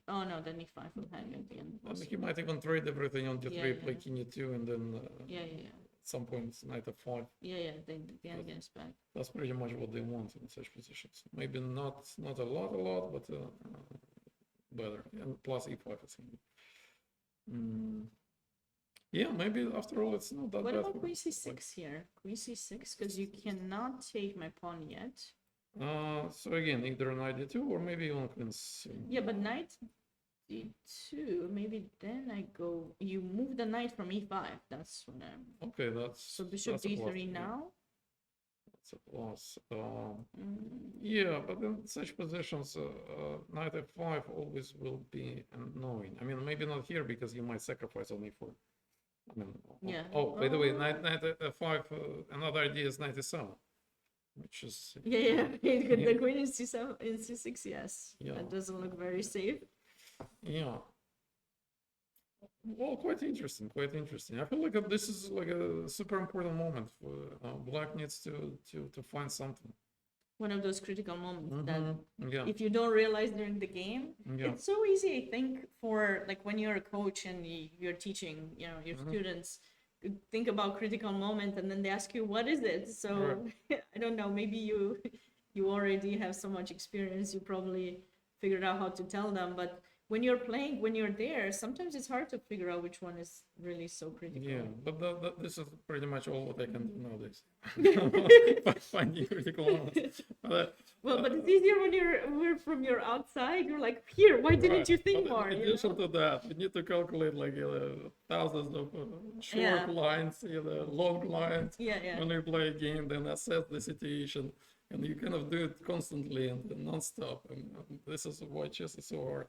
oh no, then e5 will hang at the end. I mean, he possibly. might even trade everything on d3, Yeah, play yeah. king e2, and then Yeah, at some point knight f5. yeah. Then the end gets back. That's pretty much what they want in such positions. Maybe not a lot, but better. And plus e5, I think. Yeah, maybe after all, it's not that What bad. about for- queen c6 here? Queen c6, because you cannot take my pawn yet. So again, either knight d2 or maybe even queen c. Yeah, but knight d2, maybe then I go. You move the knight from e5. That's when I'm. Okay, that's So bishop that's a plus, d3 yeah. now. That's a plus. Mm, Yeah, but in such positions, knight f5 always will be annoying. I mean, maybe not here because you might sacrifice on e4. I mean, Yeah. Oh, by the way, Oh. knight f5. Another idea is knight e7, which is Yeah. The Yeah. queen in c7, in c6. Yes. Yeah. That doesn't look very safe. yeah. Well, quite interesting. Quite interesting. I feel like this is like a super important moment for Black needs to find something. One of those critical moments that Mhm. Yeah. if you don't realize during the game, Yeah. it's so easy, I think, for like when you're a coach and you're teaching, you know, your Mhm. students think about critical moment and then they ask you what is it. So I don't know, maybe you already have so much experience, you probably figured out how to tell them, but when you're playing, when you're there, sometimes it's hard to figure out which one is really so critical. Yeah, but this is pretty much all what I can do nowadays. Finding critical moments. But, But it's easier when we're from your outside. You're like, here, why didn't right, you think but more? In you addition know? to that, we need to calculate like thousands of short Yeah. lines, long lines. Yeah. When you play a game, then assess the situation, and you kind of do it constantly and non-stop. And this is why chess is so hard.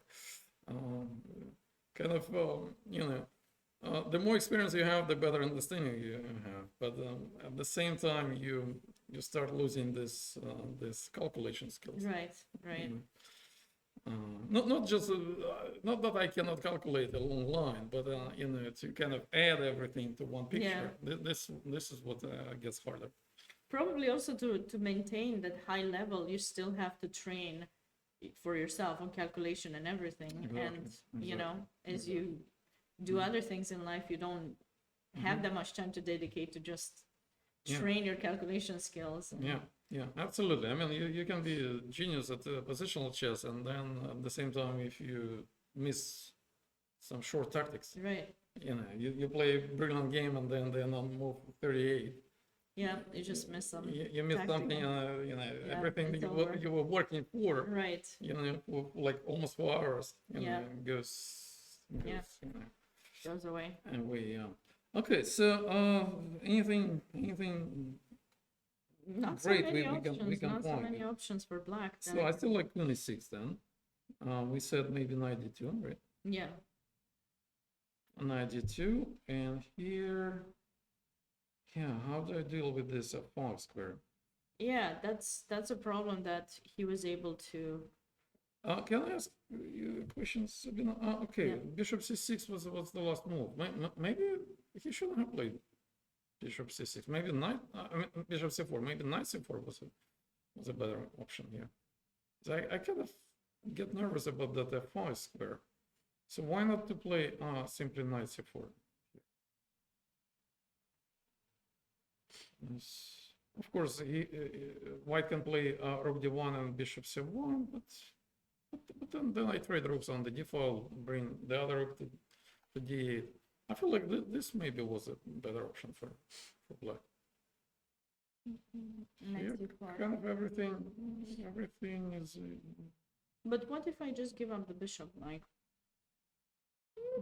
The more experience you have, the better understanding you have. But at the same time, you start losing this calculation skills. Right. Mm. Not just not that I cannot calculate a long line, but to kind of add everything to one picture. This is what gets harder. Probably also to maintain that high level, you still have to train for yourself on calculation and everything. And you exactly. know, as you do other things in life, you don't have that much time to dedicate to just Yeah. train your calculation skills. And, Yeah, yeah, absolutely. I mean, you can be a genius at positional chess, and then at the same time, if you miss some short tactics, right. you play a brilliant game, and then on move 38, Yeah, you just miss them. you miss tactic something, and- Yeah, everything it's that over. you were working for, Right. for like almost 4 hours, Yeah. goes, Yeah. Goes away. away, yeah. Okay, so anything Not so great many we options. can Not so point. many options for black. So then. I still like 26 then. We said maybe 92, right? Yeah. 92, and here, yeah, how do I deal with this 5 square? Yeah, that's a problem that he was able to. Can I ask you a question, Sabina? Okay, Yeah. Bishop C6 was the last move. Maybe he shouldn't have played Bishop C6. Maybe knight, I mean, Bishop C4. Maybe knight C4 was a better option here. So I kind of get nervous about that F5 square. So why not to play simply knight C4? Yes. Of course, white can play rook D1 and bishop C1, but then I trade rooks on the D file, bring the other rook to D8. I feel like this maybe was a better option for black. Here, kind of everything is. But what if I just give up the bishop, like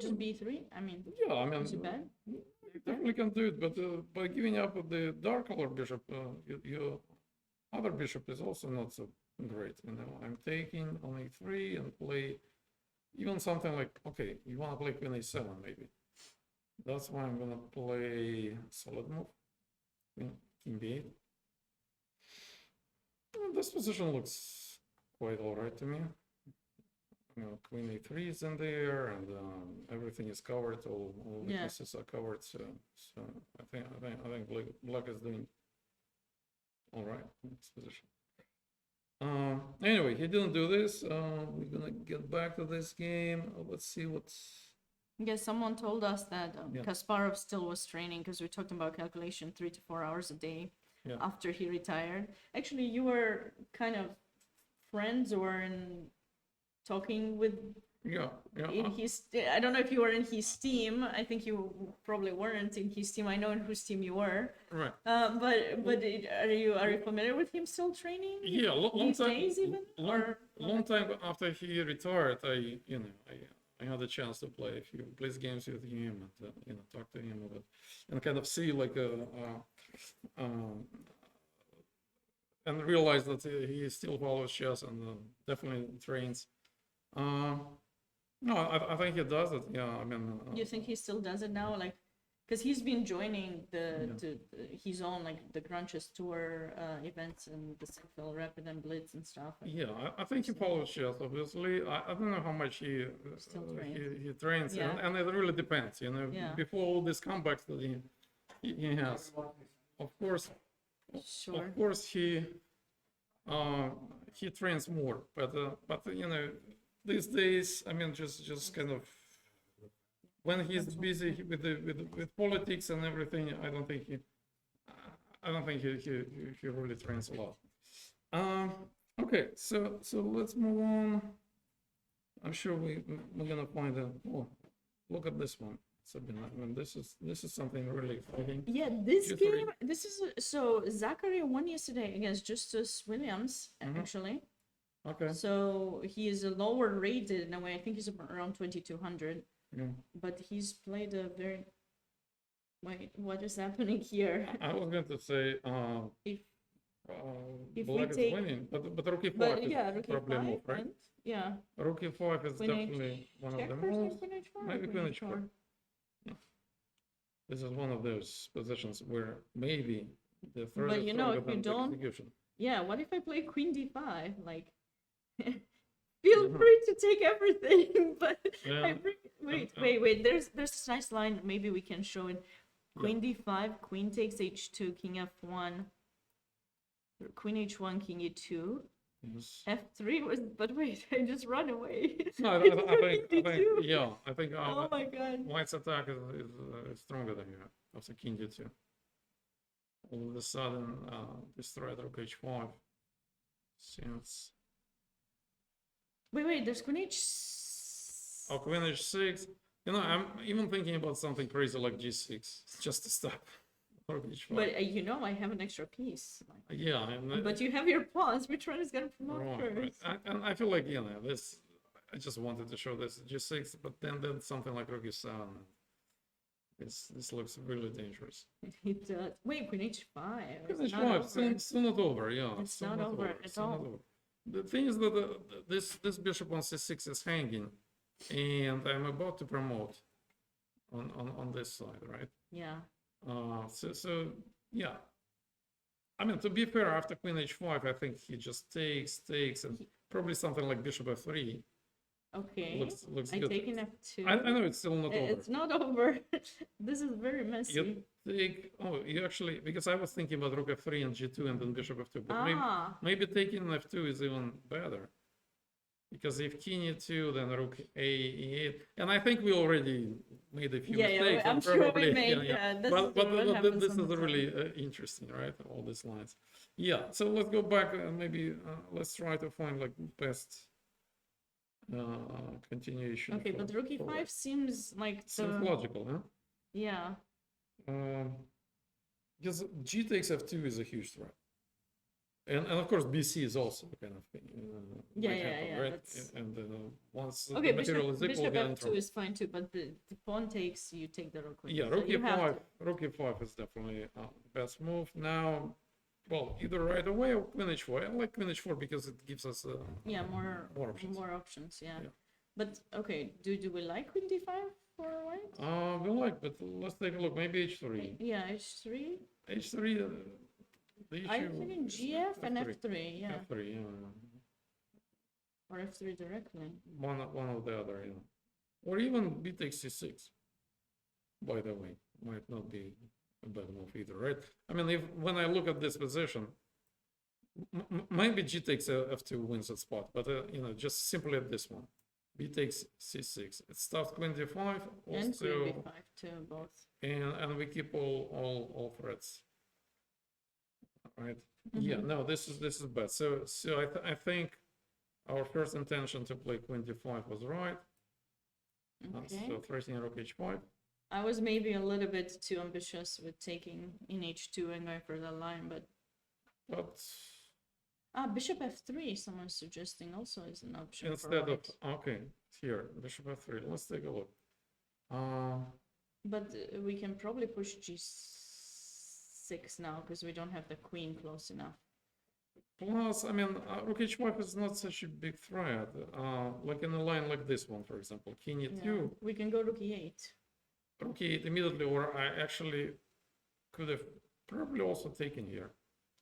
just b3? I mean, Yeah, I mean, is it bad? you definitely can do it, but by giving up the dark color bishop, your other bishop is also not so great. I'm taking on a3 and play even something like, okay, you want to play queen a7 maybe. That's why I'm gonna play solid move, king b8. This position looks quite alright to me. Queen a3 is in there, and everything is covered. All weaknesses are covered. So I think black is doing all right in this position. Anyway, he didn't do this. We're gonna get back to this game. Let's see what's. Yeah, someone told us that Yeah. Kasparov still was training because we talked about calculation 3 to 4 hours a day Yeah. after he retired. Actually, you were kind of friends or in talking with Yeah. in his. I don't know if you were in his team. I think you probably weren't in his team. I know in whose team you were. Right. But are you familiar with him still training? Yeah. Long these time. days even? Long time after he retired, I had a chance to play a few games with him and talk to him about and kind of see like and realize that he still follows chess and definitely trains. No, I think he does it. Yeah, I mean. You think he still does it now, like? Because he's been joining his own like the Grunches tour events and the Sinful Rapid and Blitz and stuff. Yeah, I think he follows chess. Obviously, I don't know how much he trains, Yeah. and it really depends. Yeah. Before all these comebacks that he has, of course, Sure. of course he trains more. But these days, I mean, just kind of. When he's busy with politics and everything, I don't think he really trains a lot. Okay, so let's move on. I'm sure we're gonna find a. Oh, look at this one, Sabina. I mean, this is something really exciting. Yeah, this G3. game. This is so Zachary won yesterday against Justus Williams actually. Okay. So he is a lower rated in a way. I think he's around 2200. Yeah. But he's played a very. Wait, what is happening here? I was going to say. If we Black is take- winning, but rook e5 But is yeah, rook probably a e5, move, right? and yeah. Rook e5 is Queen H definitely one of check the first or moves. queen h4? Maybe Queen queen h4. This is one of those positions where maybe the threat But is you know, stronger if you than the don't- execution. Yeah, what if I play queen d5? Like, feel free to take everything, but Yeah. I bring... Wait. There's this nice line. Maybe we can show it. Queen d5, queen takes h2, king f1, queen h1, king e2, Yes. F3 was, but wait, I just run away. No, It's rook I think, d2. yeah, I think Oh my god. White's attack is stronger than you after king d2. All of a sudden, destroyed rook h5. Since Wait, there's queen h. queen h6, you know, I'm even thinking about something crazy like g6 just to stop rook h5. But you know, I have an extra piece. Yeah, and But you have your pawns. Which one is gonna promote right. first? And I feel like, you know, this. I just wanted to show this g6, but then something like rook e7. This looks really dangerous. It does. Wait, queen h5. Queen It's not h5, over. still not over. Yeah, It's still not over over. at Still not all. over. The thing is that this bishop on c6 is hanging, and I'm about to promote on this side, right? Yeah. So yeah. I mean, to be fair, after queen h5, I think he just takes, and probably something like bishop f3 Okay. looks I good. take an f2. I know it's still not over. It's not over. This is very messy. You take, you actually, because I was thinking about rook f3 and g2 and then bishop f2, but maybe taking f2 is even better. Because if king e2, then rook e8, and I think we already made a few mistakes. I'm and sure we probably, made. This but is what happens this all is the time. really interesting, right? All these lines. Yeah. So let's go back and maybe let's try to find like best continuation. Okay, but rook for e5 seems like seems logical, huh? Yeah. Because g takes f2 is a huge threat. And of course BC is also kind of Yeah, might yeah, happen, yeah, right? that's- And once Okay, the material is equal, bishop we are in f2 trouble. is fine too, but the pawn takes, you take the rook with Yeah, it, so rook you have e5, to- rook e5 is definitely best move. Now, well, either right away or queen h4. I like queen h4 because it gives us Yeah, more more options. yeah. Yeah. But okay, do we like queen d5 for white? We like, but let's take a look. Maybe h3. Yeah, h3. H3, the issue. I'm thinking gf and f3, yeah, F3, yeah. or f3 directly. One or the other, yeah. Or even b takes c6. By the way, might not be a bad move either, right? I mean, when I look at this position, maybe g takes f2 wins that spot, but you know, just simply at this one, b takes c6. It stuffed queen d5, And queen also, b5 too, both. and we keep all threats, right? Yeah, no, this is bad. So I think our first intention to play queen d5 was right. Okay. So threatening rook h5. I was maybe a little bit too ambitious with taking in h2 and going for the line, but bishop f3, someone's suggesting also is an option instead for of white. okay, here bishop f3. Let's take a look. But we can probably push g6 now because we don't have the queen close enough. Plus, I mean, rook h5 is not such a big threat. Like in a line like this one, for example, king e2, Yeah. We can go rook e8. rook e8 immediately, or I actually could have probably also taken here.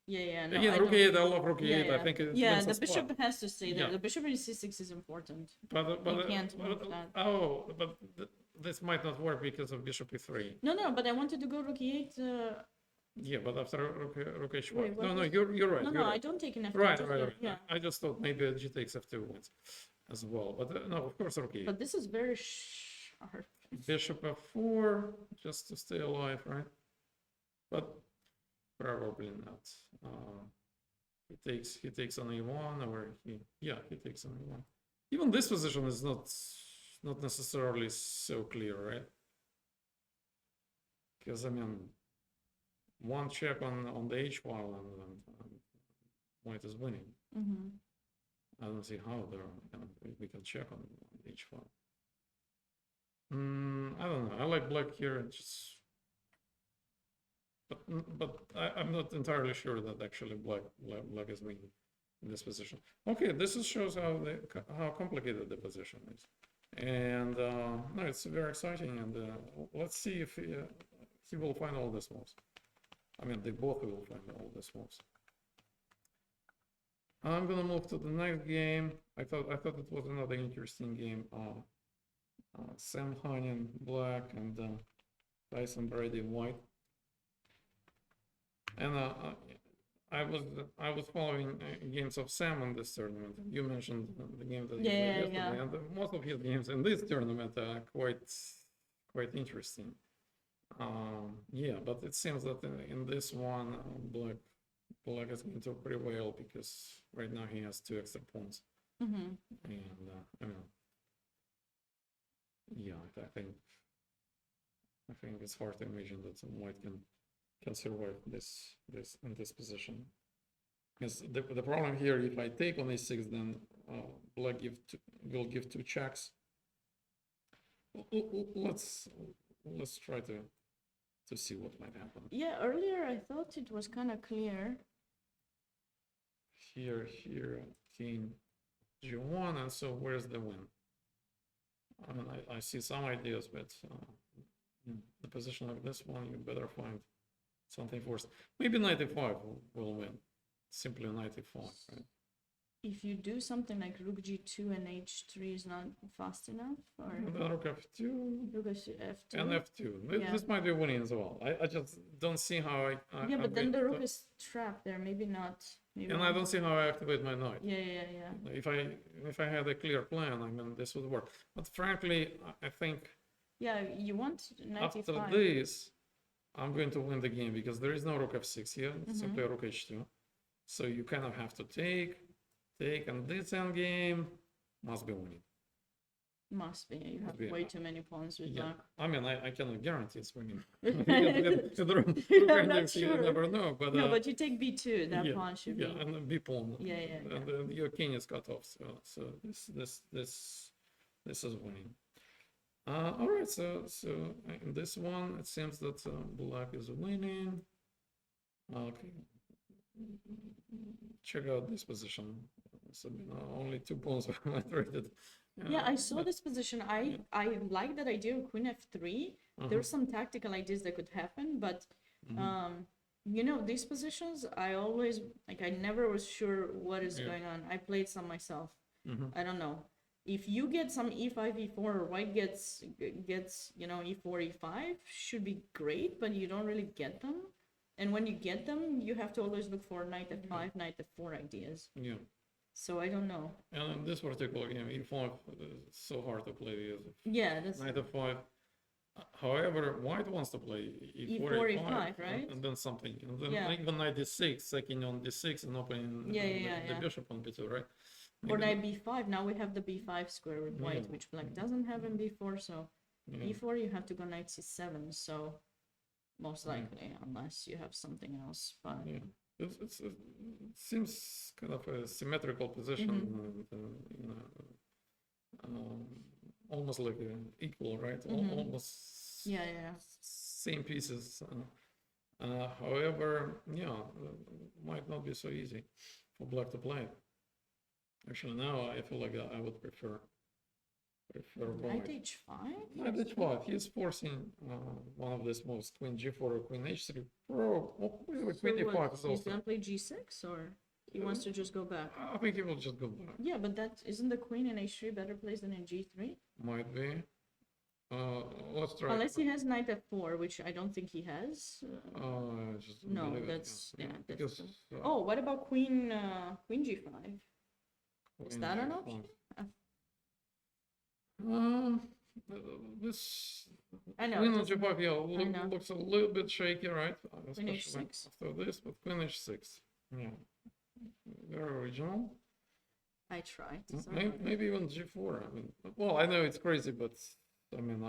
Yeah, no, Again, I rook don't e8, I think- love rook e8. yeah, I think it yeah, wins the the bishop spot. has to stay there. Yeah. The bishop in c6 is important. But You can't move that. Oh, but this might not work because of bishop e3. No, but I wanted to go rook e8. Yeah, but after rook h5. Wait, what No, was- you're right. No, you're right. I don't take an f2. Right, just right, go- right. Yeah, I just thought maybe g takes f2 wins as well, but no, of course rook e8. but this is very sharp. Bishop f4 just to stay alive, right? But probably not. He takes on e1, or he takes on e1. Even this position is not necessarily so clear, right? Because I mean, one check on the h file and white is winning. Mm-hmm. I don't see how we can check on the h file. I don't know. I like black here. Just, but I'm not entirely sure that actually black is winning in this position. Okay, this shows how complicated the position is, and no, it's very exciting. And let's see if he will find all these moves. I mean, they both will find all these moves. I'm gonna move to the next game. I thought it was another interesting game. Sam Hanyan black and Tyson Brady white. And I was following games of Sam in this tournament. You mentioned the game that you played Yeah, yesterday, yeah. and most of his games in this tournament are quite interesting. Yeah, but it seems that in this one, Black is going to prevail because right now he has 2 extra pawns, Mm-hmm. and I mean, yeah, I think it's hard to imagine that White can survive this in this position. Because the problem here, if I take on a6, then Black will give 2 checks. Let's try to see what might happen. Yeah, earlier I thought it was kind of clear. Here, king g1, and so where's the win? I mean, I see some ideas, but in the position like this one, you better find something first. Maybe knight e5 will win. Simply knight e5, right? If you do something like rook g2 and h3 is not fast enough, or And then rook f2 rook f2. and f2. Yeah. This might be winning as well. I just don't see how I Yeah, but then I'm the going rook to- is trapped there. Maybe not. Maybe and I don't see how I activate my knight. Yeah. If I had a clear plan, I mean, this would work. But frankly, I think Yeah, you want knight after e5. this, I'm going to win the game because there is no rook f6 here. It's simply Mm-hmm. rook h2. So you kind of have to take, and this endgame must be winning. Must be. You have be. way too many pawns with Yeah, black. I mean, I cannot guarantee it's winning. Yeah, Rook I'm not index, you sure. never know. But No, but you take b2. That yeah, pawn should yeah, be. and then b pawn. Yeah. And then your king is cut off. So this is winning. All right. So in this one, it seems that Black is winning. Okay. Check out this position. So only 2 pawns were traded. Yeah, I saw this position. I like that idea of queen f3. There's some tactical ideas that could happen, but you know, these positions, I always like. I never was sure what is going on. I played some myself. I don't know. If you get some e5, e4, or white gets you know, e4, e5, should be great, but you don't really get them. And when you get them, you have to always look for knight f5, knight f4 ideas. Yeah. So I don't know. And in this particular game, e5 is so hard to play because Yeah, that's knight f5. However, white wants to play e4, E4, e5, E5, right? and then something. And then Yeah. even knight d6, second on d6 and opening the bishop on b2, right? or Maybe knight b5. Now we have the b5 square with white, Yeah. which black doesn't have in b4. So yeah. e4, you have to go knight c7. So most likely, unless you have something else. But Yeah, it seems kind of a symmetrical position, you know, almost like equal, right? Almost yeah. same pieces. However, yeah, might not be so easy for Black to play. Actually, now I feel like I would prefer Knight white. h5. Knight h5. He's forcing one of these moves, queen g4 or queen h3. Queen e5 is He's also. gonna play g6, or he wants to just go back. I think he will just go back. Yeah, but that isn't the queen in h3 better placed than in g3? Might be. Let's try. Unless he has knight f4, which I don't think he has. Just No, believe it, that's yeah. that's. Because, Oh, what about queen g5? Is queen that an g5. option? This I know. queen it on doesn't- g5, yeah, know. looks a little bit shaky, right? Queen Especially h6. after this, but queen h6. Yeah. Very original. I tried. Maybe even g4. I mean, well, I know it's crazy, but I mean,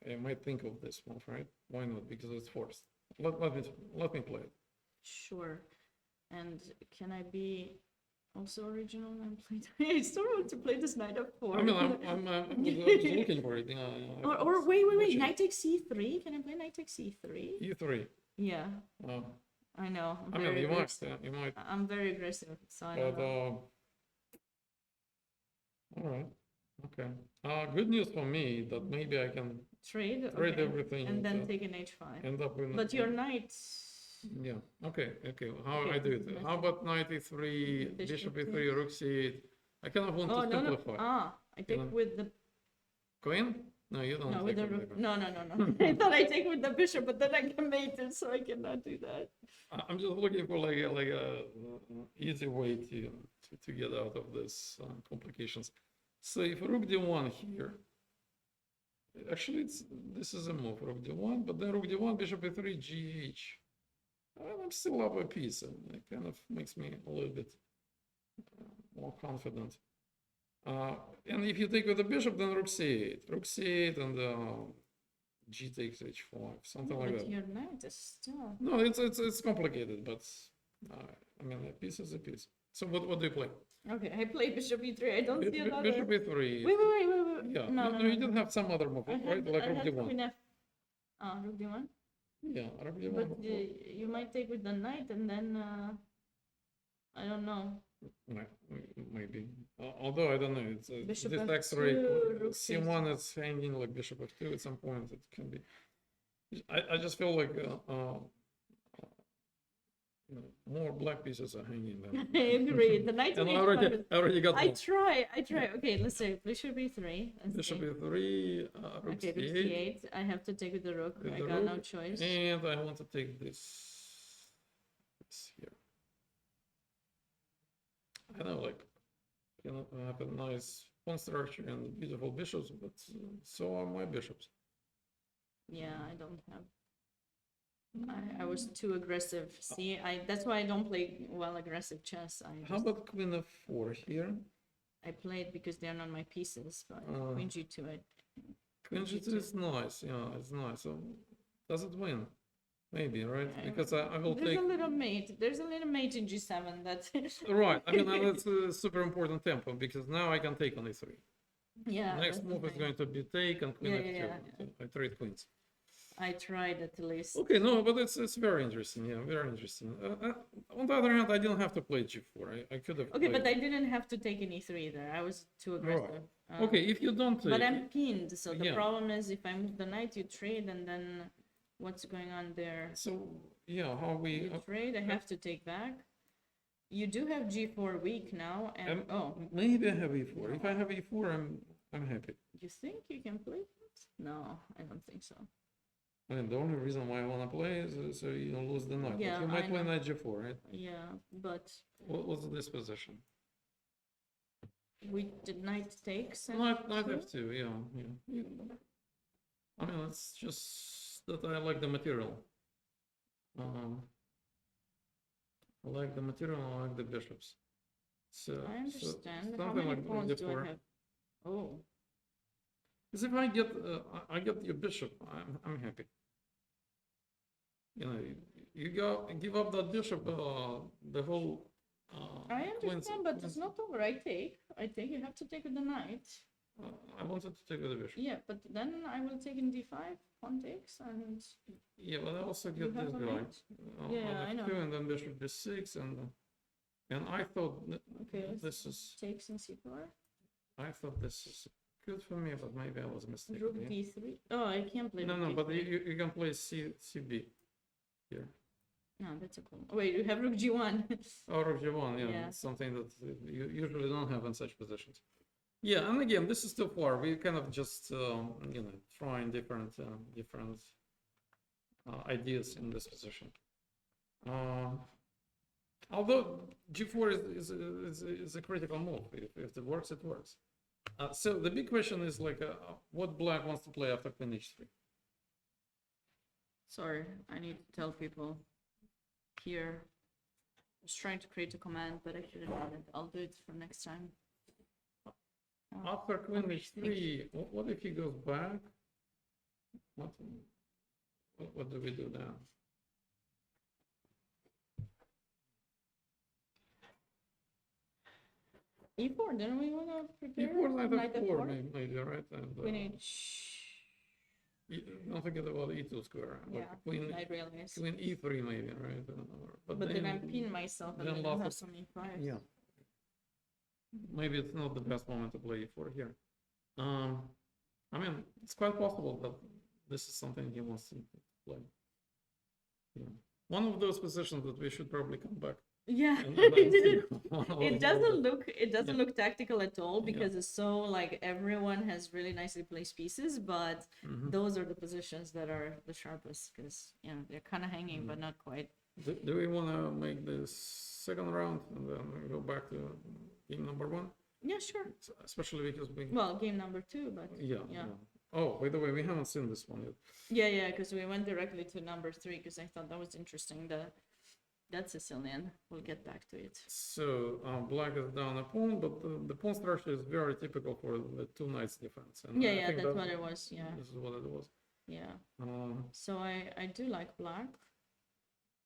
I might think of this move, right? Why not? Because it's forced. Let me play it. Sure. And can I be also original and play? I still want to play this knight f4. I mean, I'm just looking for it. Or wait. watching. Knight takes c3. Can I play knight takes c3? e3. Yeah, Uh, I know. I mean, you might, you might. I'm very aggressive, so I But don't know. all right, okay. Good news for me that maybe I can Trade trade okay. everything and then and take an h5. end up with. But your knight. Yeah. Okay. How Okay, I do it? let's How do- about knight e3, Bishop bishop e3, rook c8? I kind of want Oh to no. simplify. I take know. with the Queen? No, you don't No, with take the it rook. like No, no, no, no. I thought I take with the bishop, but then I get mated, so I cannot do that. I'm just looking for like a easy way to get out of this complications. So if rook d1 here, actually this is a move, rook d1, but then rook d1, bishop e3, gh. Well, I'm still up a piece, and it kind of makes me a little bit more confident. And if you take with the bishop, then rook c8, and g takes h5, something like But that. your knight is still. No, it's complicated, but I mean, a piece is a piece. So what do you play? Okay, I play bishop e3. I don't see another. Bishop e3. Wait. Yeah. No, No, no, you no. didn't have some other move, I right? had, Like I rook had d1. queen f. Rook d1. Yeah, rook d1. But you might take with the knight, and then I don't know. Maybe. Although I don't know, it's Bishop this f2, x-ray rook c1 is hanging like bishop f2 at some point. It can be. I just feel like more black pieces are hanging than. I agree. The knight to And I h5 is- already got I one. try. Okay, let's say bishop e3. Let's Bishop see. e3, rook Okay, rook c8, c8. I have to take with the rook. with I the got no rook, choice. and I want to take this here. I know, like, you know, I have a nice pawn structure and beautiful bishops, but so are my bishops. Yeah, I don't have. I was too aggressive. See, that's why I don't play well aggressive chess. How about queen f4 here? I played because they're not my pieces, but queen g2. Queen g2 is nice, yeah, it's nice. So does it win? Maybe, right? Because I will There's take. a little mate. There's a little mate in g7. That's Right. I mean, that's a super important tempo because now I can take on e3. yeah. Next that's the move is thing. going to be take and queen Yeah, f2. yeah. So I trade queens. I tried at least. Okay, no, but it's very interesting. Yeah, very interesting. On the other hand, I didn't have to play g4. I could have. Okay, played. but I didn't have to take an e3 either. I was too aggressive. Okay, if you don't take. But I'm pinned, so the Yeah. problem is if I move the knight, you trade, and then what's going on there? So yeah, how we. You trade. I have to take back. You do have g4 weak now, and Maybe I have e4. If I have e4, I'm happy. you think you can play it? No, I don't think so. I mean, the only reason why I want to play is so you don't lose the knight. Yeah, but you might I play know. knight g4, right? Yeah, but What's this position? we did knight takes. and Knight two? f2, yeah. I mean, it's just that I like the material. I like the material, I like the bishops. So, I understand. How something many like pawns do I d4. have? Oh, Because if I get your bishop, I'm happy. You know, you give up that bishop, the whole. I queens- understand, but queens- it's not over. I take. You have to take with the knight. I wanted to take the bishop. Yeah, but then I will take in d5, pawn takes, and Yeah, but I also you get have this a guy. knight. Yeah, I know. And then bishop b6, and I thought Okay, this is. takes in c4. I thought this is good for me, but maybe I was mistaken. Rook yeah. d3. Oh, I can't play. No, rook no, but d3. you can play CB here. No, that's a cool. Wait, you have rook g1. Or rook g1, yeah, Yeah. it's something that you usually don't have in such positions. Yeah, and again, this is too far. We kind of just you know, trying different ideas in this position. Although g4 is a critical move. If it works, it works. So the big question is like, what black wants to play after queen h3? Sorry, I need to tell people here. I was trying to create a command, but I should have done it. I'll do it for next time. After queen Okay, h3, what if he goes back? What do we do now? e4, then we want to prepare e4, knight knight f4, f4. maybe, right? And Queen h. don't forget about e2 square. Yeah, Like queen I realize. queen e3, maybe, right? But then I'm pinning myself and then then I'll have lots some e5. Yeah. Maybe it's not the best moment to play e4 here. I mean, it's quite possible that this is something he wants to play. Yeah. One of those positions that we should probably come back Yeah, and then see it doesn't yeah, look tactical at all yeah. because it's so like everyone has really nicely placed pieces, but Mhm. those are the positions that are the sharpest because you know they're kind of hanging but not quite. Do we want to make this second round and then go back to game number one? Yeah, sure. Especially because we, Well, game number two, but yeah, yeah. yeah. Oh, by the way, we haven't seen this one yet. Yeah, because we went directly to number three because I thought that was interesting. That Sicilian. We'll get back to it. So black is down a pawn, but the pawn structure is very typical for the two knights defense. And I Yeah, think that's that what it was. Yeah, this is what it was. yeah. Um, So I do like black.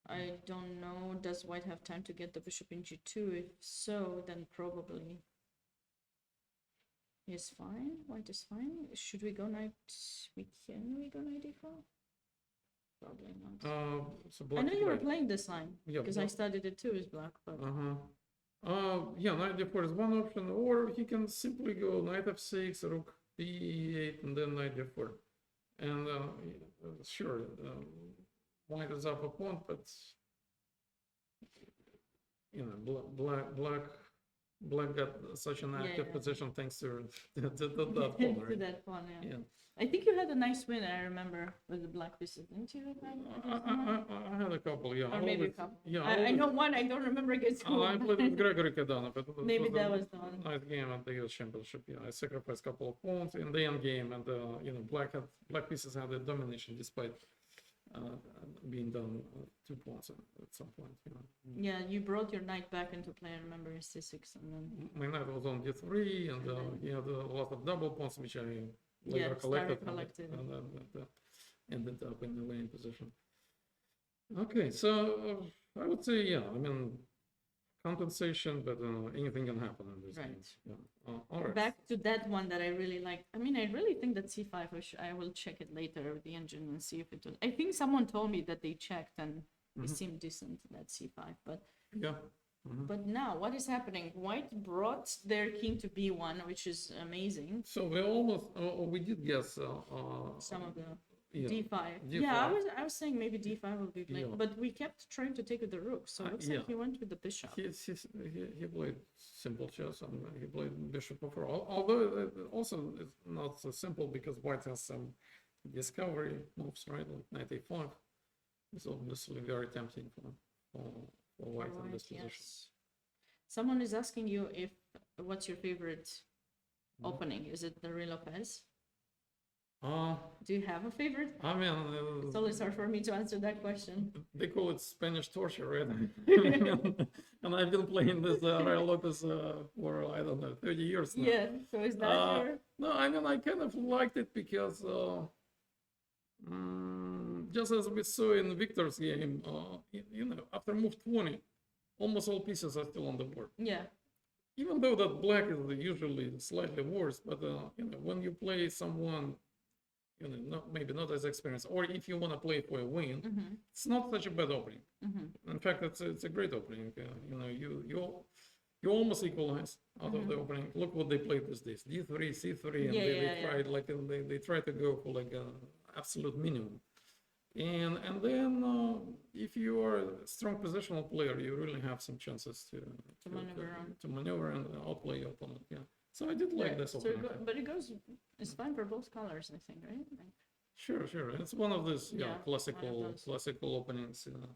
I don't know, does white have time to get the bishop in g2? If so, then probably is fine. White is fine. Should we go knight? We go knight d4? Probably not. so I black know you were right. playing this line Yeah, because I black. studied it too as black, but Yeah, knight d4 is one option, or he can simply go knight f6, rook b8, and then knight d4. And sure, white is up a pawn, but you know, black got such an active yeah. position thanks to that pawn, to right? that one, yeah. Yeah. I think you had a nice win. I remember with the black pieces, didn't you? I had a couple, yeah. Or maybe a couple. Yeah, I know one. I don't remember against who. I played with Gregory Kadanov. Maybe that was the one. Nice game at the US Championship. Yeah, I sacrificed a couple of pawns in the end game, and you know, black pieces had the domination despite being down 2 pawns at some point. You know. Yeah, you brought your knight back into play. I remember in c6, and then My knight was on d3, and he had a lot of double pawns, which I later started collected, collecting. and then ended up in the winning position. Okay, so I would say, yeah, I mean, compensation, but anything can happen in this game. Right. Yeah. All right. Back to that one that I really liked. I mean, I really think that c5. I will check it later with the engine and see if it was. I think someone told me that they checked and it seemed decent that c5, but Yeah. but now what is happening? White brought their king to b1, which is amazing. So we almost, we did guess Some of the yeah, d5. D5. Yeah, I was saying maybe d5 will be played, Yeah. but we kept trying to take with the rook, so it looks yeah. like he went with the bishop. He played simple chess and he played bishop of 4. Although it also it's not so simple because white has some discovery moves, right? Like knight a5 is obviously very tempting for white in this position. Yes. Someone is asking you if what's your favorite opening? Is it the Ruy Lopez? Do you have a favorite? I mean, It's always hard for me to answer that question. they call it Spanish torture, right? And I've been playing this Ruy Lopez for, I don't know, 30 years now. Yeah, so is that your... No, I mean, I kind of liked it because just as we saw in Victor's game, you know, after move 20, almost all pieces are still on the board. Yeah, Even though that black is usually slightly worse, but you know, when you play someone, you know, maybe not as experienced, or if you want to play for a win, it's not such a bad opening. In fact, it's a great opening. You know, you almost equalize out of the opening. Look what they played these days: D3, C3, and they tried like they try to go for like an absolute minimum. And then if you are a strong positional player, you really have some chances to maneuver and outplay your opponent. Yeah. So I did like this opening. But it goes, it's fine for both colors, I think, right? Like, Sure. It's one of those classical openings. You know.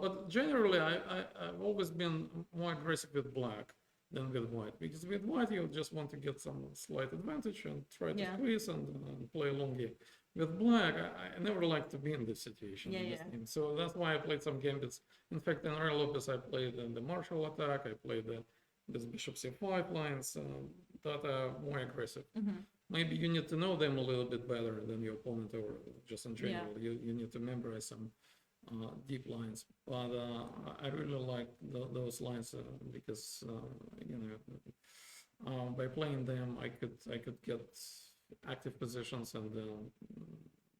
But generally, I've always been more aggressive with black than with white, because with white you just want to get some slight advantage and try to squeeze and play a long game. With black, I never like to be in this situation. So that's why I played some gambits. In fact, in Ruy Lopez, I played the Marshall attack. I played this bishop c5 lines that are more aggressive. Maybe you need to know them a little bit better than your opponent, or just in general. You need to memorize some deep lines. But I really like those lines because you know, by playing them, I could get active positions and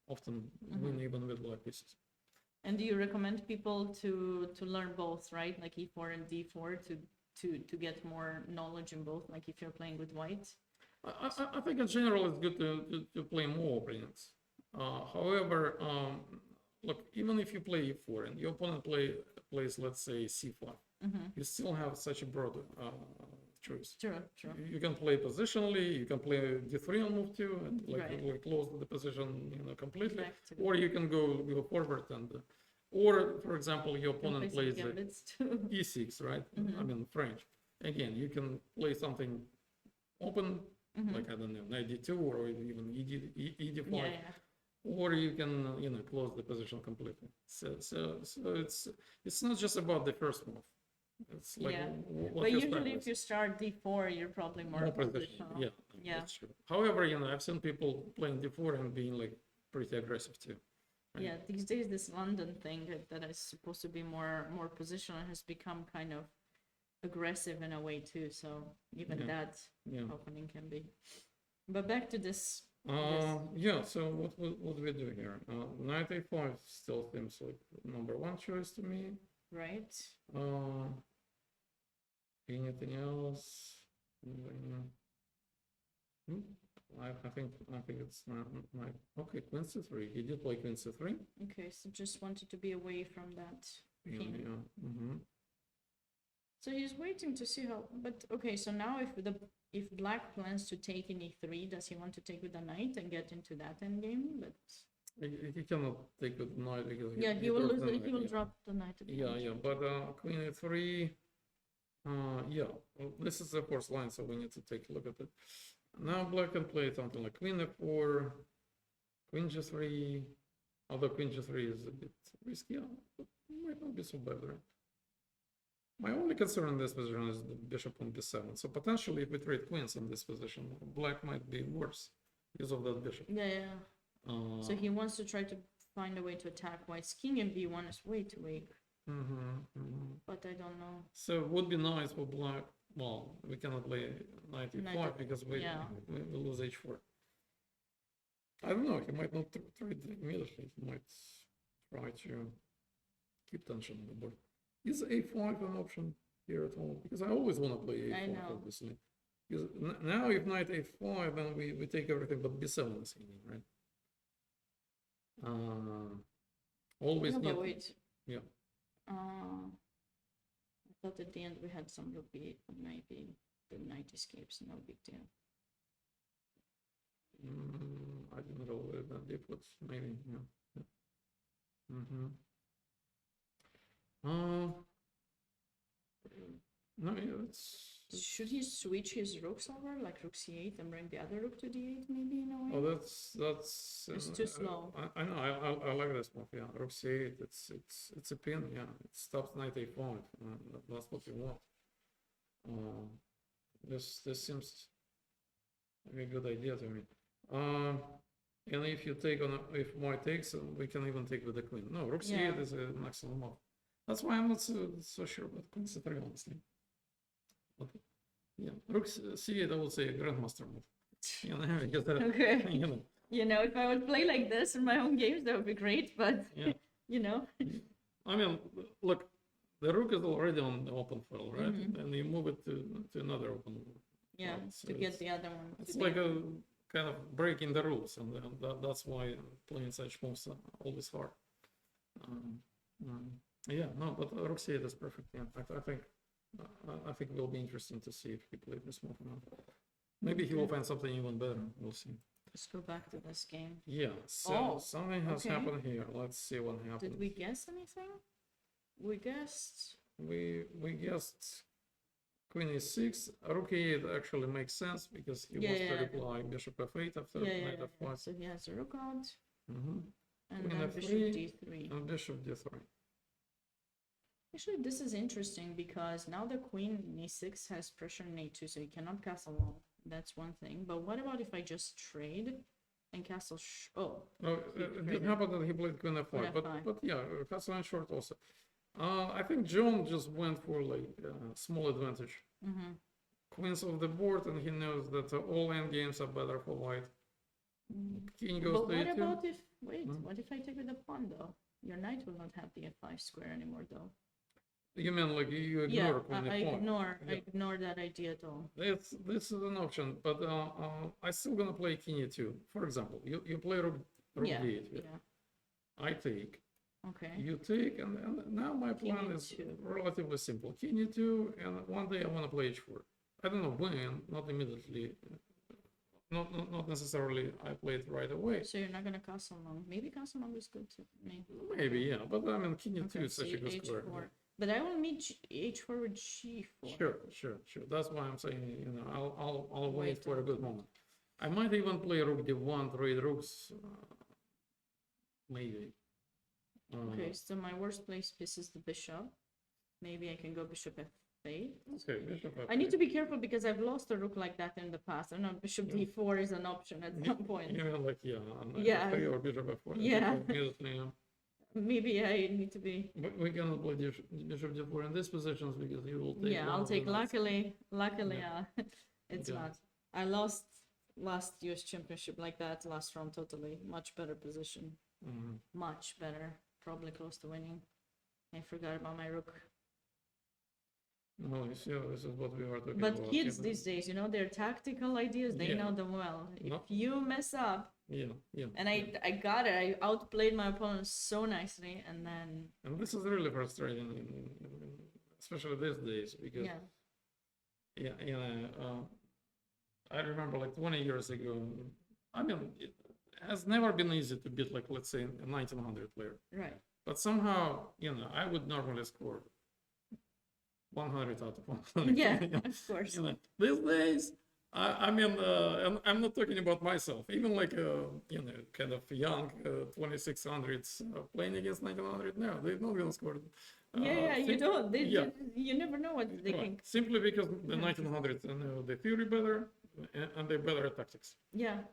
often win even with black pieces. and do you recommend people to learn both, right? Like e4 and d4 to get more knowledge in both, like if you're playing with white? I think in general it's good to play more openings. However, look, even if you play e4 and your opponent plays, let's say, c5, you still have such a broad choice. True, true. You can play positionally, you can play d3 on move 2 and Right. like close the position, completely, Back to or you can go forward and, or for example, your can play opponent some plays gambits too. e6, right? Mm-hmm. I mean, French. Again, you can play something open, Mm-hmm. like, I don't know, knight d2 or even ed5, Yeah, yeah. or you can, close the position completely. So it's not just about the first move. It's like Yeah. what But your usually, style if is. you start d4, you're probably more More position. positional. Yeah, Yeah. that's true. However, I've seen people playing d4 and being like pretty aggressive too. Right. Yeah, these days this London thing that is supposed to be more positional has become kind of aggressive in a way too. So even Yeah. that Yeah. opening can be. But back to this. Yeah. So what do we do here? Knight a5 still seems like number one choice to me. Right. Anything else? I think it's not okay. Queen c3. He did play queen c3. Okay, so just wanted to be away from that. Yeah. King. Yeah. Mm-hmm. So he's waiting to see how. But okay, so now if black plans to take in e3, does he want to take with the knight and get into that endgame? But He cannot take with knight because yeah, he will dropped lose. the He knight, will yeah. drop the knight. At the Yeah, end. yeah, but queen e3, yeah, well, this is the first line, so we need to take a look at it. Now black can play something like queen f4, queen g3, although queen g3 is a bit risky, but might not be so bad, right? My only concern in this position is the bishop on b7, so potentially if we trade queens in this position, black might be worse because of that bishop. Yeah, yeah. So he wants to try to find a way to attack white's king, and b1 is way too weak. But I don't know. So it would be nice for black. Well, we cannot play knight Knight e5 F- because we yeah. lose h4. I don't know. He might not try it immediately. He might try to keep tension on the board. Is a5 an option here at all? Because I always want to play a4, I know. obviously. Because now if knight a5, then we take everything but b7 is hanging, right? Always No, need. but wait. Yeah. I thought at the end we had some rook b8, but maybe the knight escapes. No big deal. I didn't go with that deep, but maybe, yeah. No, yeah, it's Should he switch his rooks over, like rook c8, and bring the other rook to d8, maybe in a way? oh, that's It's too slow. I know, I like this move. Yeah, rook c8. It's a pin. Yeah, it stops knight a5. That's what you want. This seems like a good idea to me. And if you take on if white takes, we can even take with the queen. No, rook c8 Yeah. is an excellent move. That's why I'm not so sure about queen c3, honestly. But yeah, rook c8, I would say a grandmaster move. Because that, Okay. you know, If I would play like this in my own games, that would be great, but, yeah. I mean, look, the rook is already on the open file, right? And you move it to another open. yeah, file. So to get the other one. it's to like be- a kind of breaking the rules, and that's why playing such moves are always hard. Yeah, no, but rook c8 is perfect. Yeah, I think it will be interesting to see if he played this move or not. Maybe he will find something even better. We'll see. Let's go back to this game. Yeah, so Oh, something has okay. happened here. Let's see what happened. Did we guess anything? We guessed. We guessed queen e6. Rook e8 actually makes sense because he Yeah, wants to yeah. reply bishop f8 after Yeah, knight yeah. f5. So he has a rook out, Mhm. and Queen then f3, bishop d3. And bishop d3. Actually, this is interesting because now the queen in e6 has pressure in a2, so he cannot castle long. That's one thing. But what about if I just trade and castle? Oh, He it traded. did happen that he played queen f5, Queen but f5. yeah, castle and short also. I think John just went for like small advantage. Mm-hmm. Queen's off the board, and he knows that all end games are better for white. King goes But to what a2. about if, wait, Hmm? what if I take with the pawn though? Your knight will not have the f5 square anymore though. You mean like you Yeah, ignore queen I f5? ignore, Yeah. I ignore that idea at all. This is an option, but I still gonna play king e2. For example, you play rook Yeah, d8. yeah. I take. Okay. you take, and now my plan King is E2. relatively simple. King e2, and one day I want to play h4. I don't know when, not immediately, not necessarily I play it right away. So you're not gonna castle long. Maybe castle long is good to me. Maybe, yeah, but I mean, king e2 Okay, is such a so good square. h4. But I will meet h4 with g4. Sure. That's why I'm saying, you know, I'll wait Wait for a till- good moment. I might even play rook d1, trade rooks, maybe. Okay, so my worst place piece is the bishop. Maybe I can go bishop f8. Okay, bishop I need f8. to be careful because I've lost a rook like that in the past. I know bishop Yeah. d4 is an option at some point. You mean like, yeah, on Yeah. f3 or bishop f4. Yeah. Immediately, yeah. Maybe I need to be. But we cannot play bishop d4 in these positions because you will take. Yeah, one I'll of the take. knights. Luckily, Yeah. it's Yeah. not. I lost last US championship like that last round totally. Much better position. Mhm. Much better. Probably close to winning. I forgot about my rook. No, you see, this is what we were talking But about. kids you know. these days, you know, their tactical ideas, they Yeah. know them well. If No. you mess up, Yeah. and I got it, I outplayed my opponent so nicely, and then And this is really frustrating, especially these days, because yeah, I remember like 20 years ago. I mean, it has never been easy to beat, like, let's say, a 1900 player. right, But somehow, I would normally score 100 out of 100. yeah, of course, These days, and I'm not talking about myself. Even like, kind of young 2600s playing against 1900, no, they're not gonna score. yeah, you don't, yeah. you never know what they Right. can, Simply because the Yeah. 1900s know the theory better, and they're better at tactics. yeah.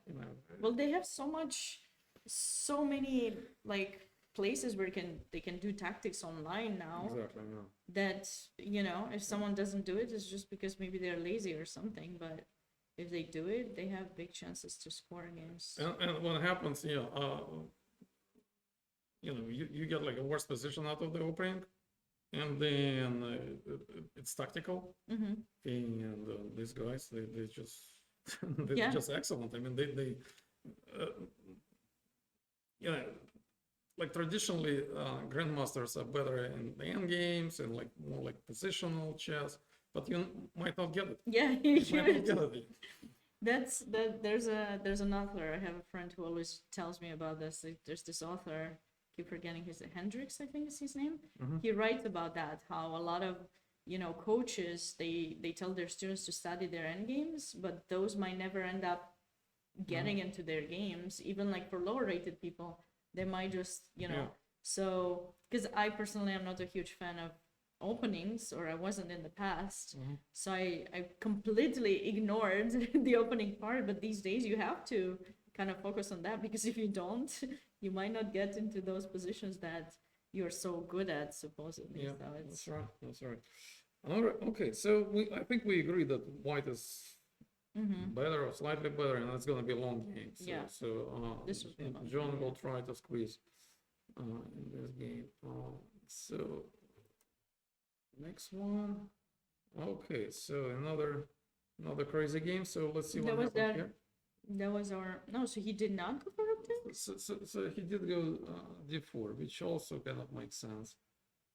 Well, they have so many like places where they can do tactics online now. Exactly. Yeah. That if someone doesn't do it, it's just because maybe they're lazy or something. But if they do it, they have big chances to score games. And what happens, you get like a worse position out of the opening, and then it's tactical, Mm-hmm. and these guys, they just they're Yeah. just excellent. I mean, they like traditionally, grandmasters are better in the end games and like more like positional chess, but you might not get it. Yeah, you You might not should. get it. There's an author. I have a friend who always tells me about this. Like, there's this author, keep forgetting his Hendrix, I think is his name. Mhm. He writes about that, how a lot of coaches they tell their students to study their end games, but those might never end up getting into their games. Even like for lower rated people, they might just Yeah. So because I personally am not a huge fan of openings, or I wasn't in the past. Mhm. So I completely ignored the opening part, but these days you have to kind of focus on that, because if you don't, you might not get into those positions that you're so good at, supposedly. Yeah, So it's that's right. That's right. All right. Okay. So I think we agree that white is Mhm. better or slightly better, and it's going to be a long game. So, Yeah. So This will be a long John game, will yeah. try to squeeze in this game. So next one. Okay. So another crazy game. So let's see what That was happens that- here. that was our no. So he did not go for rook two? So he did go d4, which also kind of makes sense,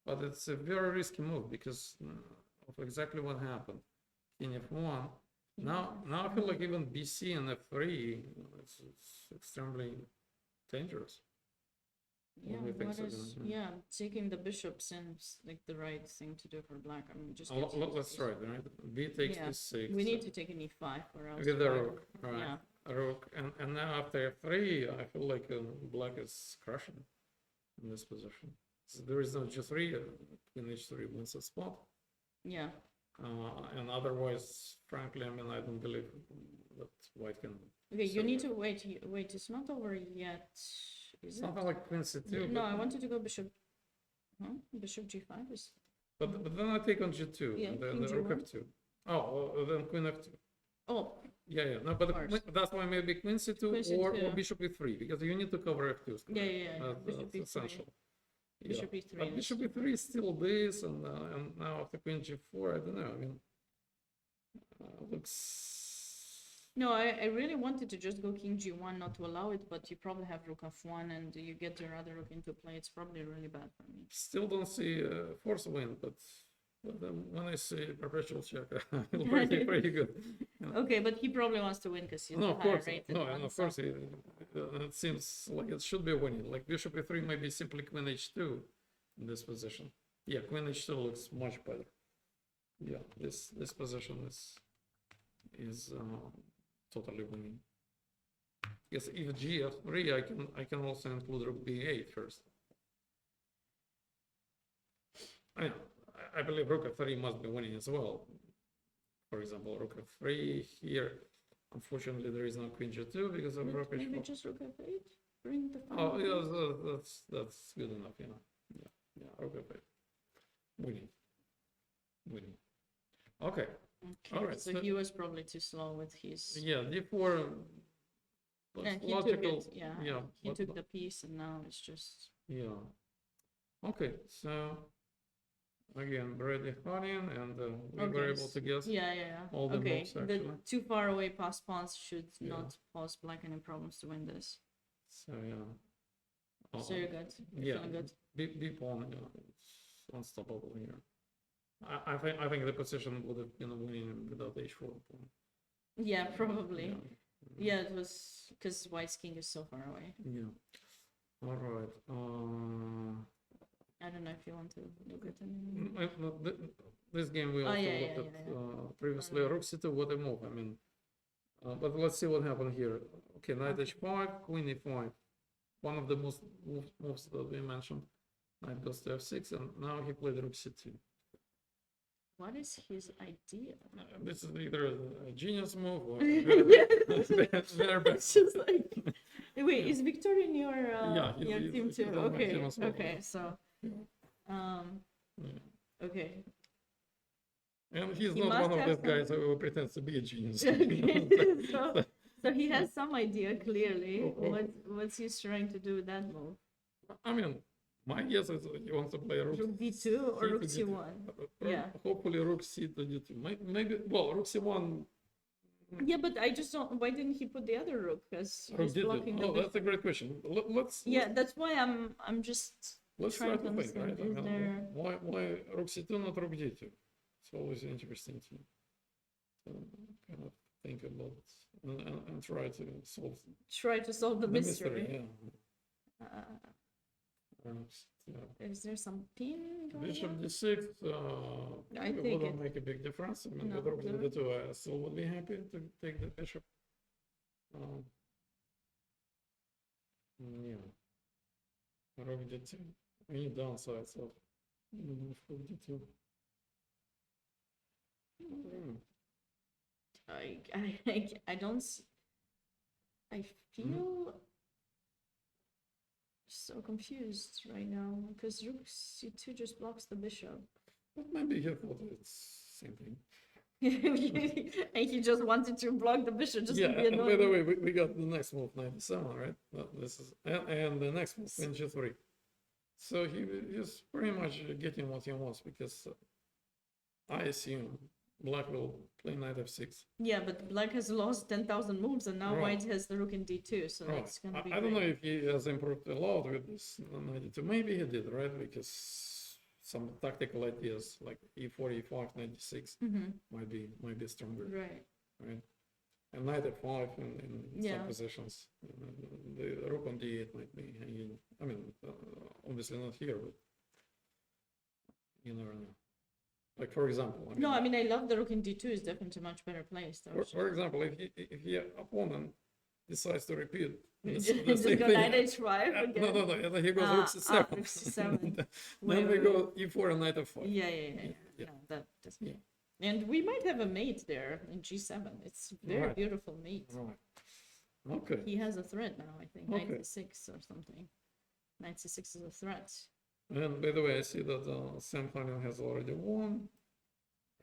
but it's a very risky move because of exactly what happened. King f1. Now I feel like even bc and f3, it's extremely dangerous. Yeah, What do you think, what Sabina? is taking the bishop seems like the right thing to do for black. I mean, just Let's try it, right? B takes Yeah, d6. we need to take an e5 or else. With the black- rook, right? Yeah. Rook, and now after f3, I feel like black is crushing in this position. So there is no g3, queen h3 wins a spot. Yeah. And otherwise, frankly, I mean, I don't believe that white can. Okay, you So- need to wait. Wait, it's not over yet. Is it? Something like queen c2. No, but- I wanted to go bishop. Huh? Bishop g5 is. But then I take on g2, Yeah, and then king the rook g1. f2. Oh, then queen f2. Oh, Yeah. No, but course. that's why maybe queen c2, Queen or c2. bishop e3, because you need to cover f2. yeah. That's Bishop e3. essential. Bishop e3 But is- bishop e3 is still this, and now after queen g4, I don't know. I mean, looks No, I really wanted to just go king g1, not to allow it, but you probably have rook f1 and you get your other rook into play. It's probably really bad for me. Still don't see force win, but then when I see perpetual check, pretty pretty good. You know. Okay, but he probably wants to win because he's No, the of higher course, rated no, one. and of so- course, it seems like it should be winning. Like bishop e3 might be simply queen h2 in this position. Yeah, queen h2 looks much better. Yeah, this position is totally winning. Yes, if gf3, I can also include rook b8 first. I believe rook f3 must be winning as well. For example, rook f3 here. Unfortunately, there is no queen g2 because of rook Maybe h4. just rook f8? Bring the Oh, file yeah, up. that's good enough, yeah, rook f8. Winning. Okay, Okay, alright, so so- he was probably too slow with his. yeah, d4 was Yeah, he logical. took it. Yeah, yeah, he but- took the piece, and now it's just. Yeah. Okay, so again, Brady Harding, and we were Okay, able to guess. Yeah, yeah, yeah. all the Okay, moves, the actually. too far away pass pawns should Yeah. not cause black any problems to win this. So yeah. So you're good. You're Yeah. feeling good. B pawn, it's unstoppable here. I think the position would have been winning without h4 pawn. Yeah, probably. Yeah. Yeah, it was because white's king is so far away. Yeah. All right. I don't know if you want to look at it. No, this game we Oh, also yeah, looked yeah, at yeah, previously. Rook c2, what a move. I mean, but let's see what happened here. Okay, knight h5, queen e5. One of the most moves that we mentioned. Knight goes to f6, and now he played rook c2. What is his idea? This is either a genius move or Yeah. very bad. It's just like, wait, is Victor in your Yeah, he's- your he's- team he's too? on my Okay, team as well. okay, so, Yeah. okay. And he's He not must one of have those guys who pretends to be a genius. Okay, so he has some idea clearly. Oh. What's he trying to do with that move? I mean, my guess is he wants to play rook Rook d2 or C rook to d2. c1? Yeah. Hopefully rook c to d2. Maybe, well, rook c1, Yeah, but I just don't. Why didn't he put the other rook? Because rook he's blocking d2. the. Oh, that's a great question. Let's Yeah, that's why I'm just let's trying try to to think, right? understand. Is there? Why rook c2, not rook d2? It's always interesting to kind of think about and try to solve Try to solve the mystery. Yeah. Is there some pin going Bishop on? d6 I it think wouldn't it- make a big difference. I mean, No, with rook the- d2, I still would be happy to take the bishop. Yeah. Rook d2. Any downsides of rook d2? I don't. I feel so confused right now because rook c2 just blocks the bishop. But maybe he thought it's same thing. And he just wanted to block the bishop just Yeah, to be and by annoying. the way, we got the next move, knight d7, right? This is and the next move, queen g3. So he's pretty much getting what he wants because I assume black will play knight f6. Yeah, but black has lost 10,000 moves, and now Right. white has the rook in d2, so Right. that's gonna be I don't know great. if he has improved a lot with this knight d2. Maybe he did, right? Because some tactical ideas like e4, e5, knight d6 Mhm, might be stronger, right. right? And knight f5 in Yeah. some positions. The rook on d8 might be hanging. I mean, obviously not here, but you never know. Like for example, No, I mean, I love the rook in d2 is definitely much better placed. for example, if your opponent decides to repeat the Just same go thing, knight h5 again. no, and then he goes rook c7. Rook c7. Then Wait, we wait, go e4 and knight f5. Yeah. Yeah. No, that doesn't. Yeah. And we might have a mate there in g7. It's very Right. beautiful mate. Right. Okay. He has a threat now, I think. Knight Okay. c6 or something. Knight c6 is a threat. And by the way, I see that Sam Hannon has already won.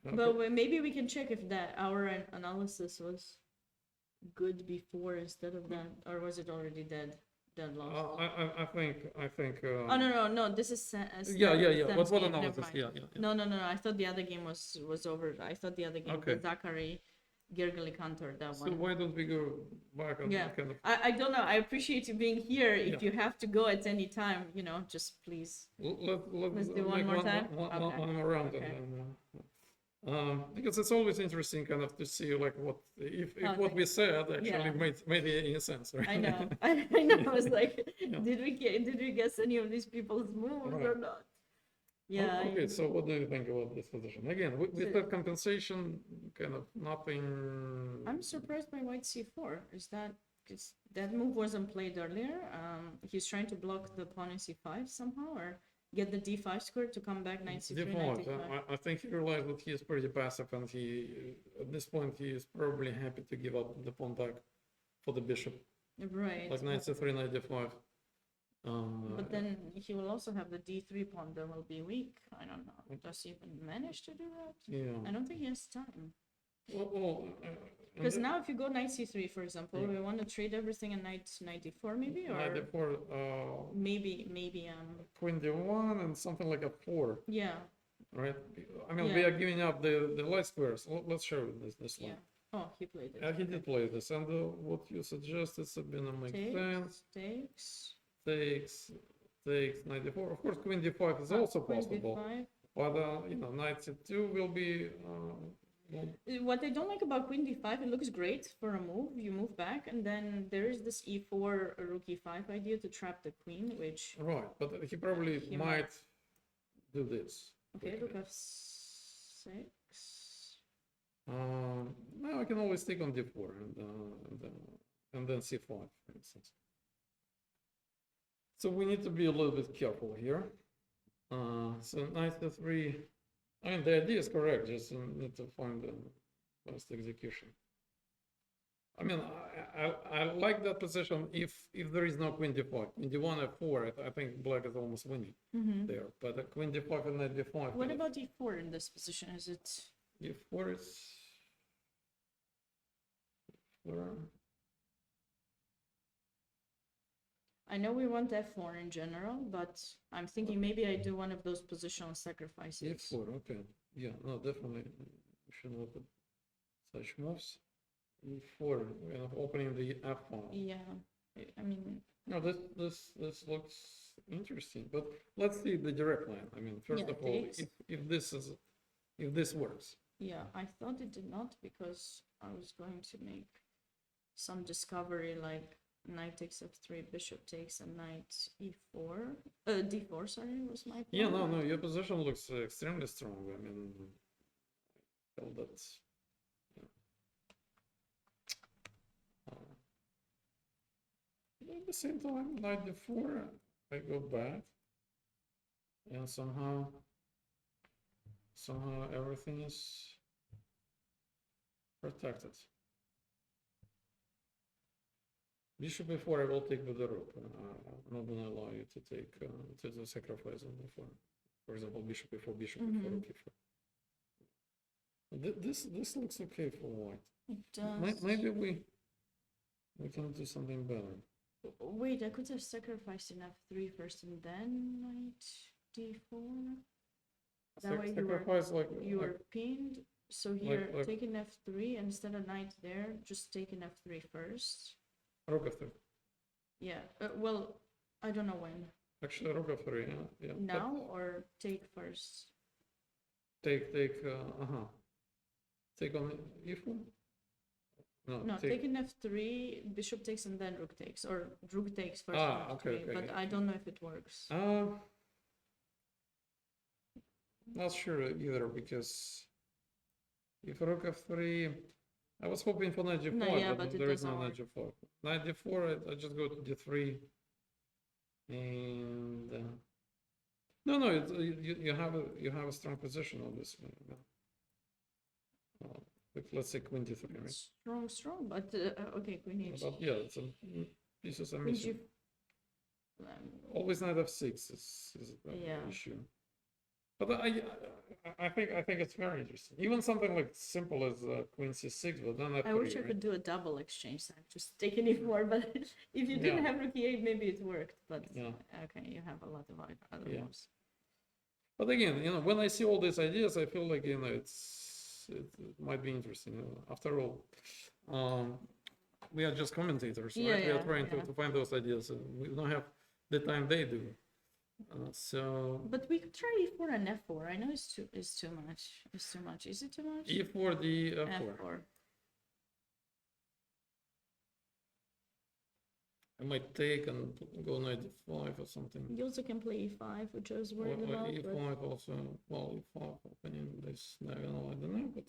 But maybe we can check if that our analysis was good before instead of that, or was it already dead lost? I think. Oh no! This is Yeah. Sam's What game, never analysis? mind. Yeah. No. I thought the other game was over. I thought the other game Okay. with Zachary Gergely Cantor, that So one. why don't we go back and Yeah. kind of I don't know. I appreciate you being here. If Yeah. you have to go at any time, just please. let's Let's do one make more time? Okay. one more round, Okay. and then, because it's always interesting kind of to see like what if what Okay. we said actually Yeah. made any sense, right? I know. I know. I was like, Yeah. did we guess any of these people's moves or Right. not? Yeah. Okay, so what do you think about this position? Again, with So- that compensation, kind of nothing. I'm surprised by white c4. Is that because that move wasn't played earlier? He's trying to block the pawn in c5 somehow, or get the d5 square to come back knight c3, knight Default. d5. I think he realized that he is pretty passive, and at this point he is probably happy to give up the pawn back for the bishop, Right. like knight c3, knight d5. But then he will also have the d3 pawn that will be weak. I don't know. Does he even manage to do that? Yeah. I don't think he has time. Well, Because and now if you go knight c3, for example, Yeah. we want to trade everything and knight d4 maybe, knight or d4, maybe queen d1, and something like a 4, yeah, right? I mean, we Yeah. are giving up the light squares. Let's show this yeah. one. Oh, he played it. He did play this, and what you suggested, Sabina, makes sense. Takes. Takes knight d4. Of course, queen d5 is also Queen possible, d5. but knight c2 will be. Well, What I don't like about queen d5, it looks great for a move. You move back, and then there is this e4 rook e5 idea to trap the queen, which right, but he probably He might do this. okay, quickly. rook f6. Now I can always take on d4 and then c5, for instance. So we need to be a little bit careful here. So knight c3. I mean, the idea is correct. Just need to find the best execution. I mean, I like that position if there is no queen d5. Queen d1 f4, I think black is almost winning there. But queen d5 and knight d5. What about e4 in this position? Is it e4 is I know we want f4 in general, but I'm thinking maybe I do one of those positional sacrifices. e4. Okay, yeah, no, definitely we should look at such moves. e4, kind of opening the f file. Yeah, I mean, No, this looks interesting, but let's see the direct line. I mean, first Yeah, of all, takes. if this works. yeah, I thought it did not because I was going to make some discovery like knight takes f3, bishop takes, and knight e4. D4, sorry, was my Yeah, plan. no, your position looks extremely strong. I mean, well, that's. At the same time, knight d4, I go back, and somehow everything is protected. Bishop e4, I will take with the rook. I'm not gonna allow you to take to sacrifice on the 4. For example, bishop e4, bishop e4, rook e4. This looks okay for white. It does. Maybe we can do something better. Wait, I could have sacrificed in f3 first and then knight d4. That way Sacrifice you were pinned. So here, like- taking f3 instead of knight there, just taking f3 first. rook f3. Yeah. Well, I don't know when. Actually, rook f3. Yeah. but Now or take first. Take Take on e4. No, taking f3, bishop takes, and then rook takes, or rook takes first. Ah, and okay, f3, okay, But yeah. I don't know if it works. Not sure either, because if rook f3, I was hoping for knight g4, No, yeah, but it there is no doesn't knight g4. Knight d4, I just go to d3, and no, you have a strong position on this one. Let's say queen d3, right? Strong, but okay, queen h. But yeah, it's pieces are Queen missing. g. Always knight f6 is the Yeah. issue. But I think it's very interesting. Even something like simple as queen c6, but then I wish I right? could do a double exchange, so I've just taken e4, but if you didn't Yeah. have rook e8, maybe it worked. But Yeah. okay, you have a lot of other Yeah. moves. But again, when I see all these ideas, I feel like it's it might be interesting. After all, um, we are just commentators, Yeah, right? We are yeah, trying yeah. to find those ideas, and we don't have the time they do. So But we could try e4 and f4. I know it's too much. It's too much. Is it too much? e4, d f4. f4. I might take and go knight d5 or something. You also can play e5, which I was Or worried about. But e5 also. Well, e5 opening this diagonal, I don't know, but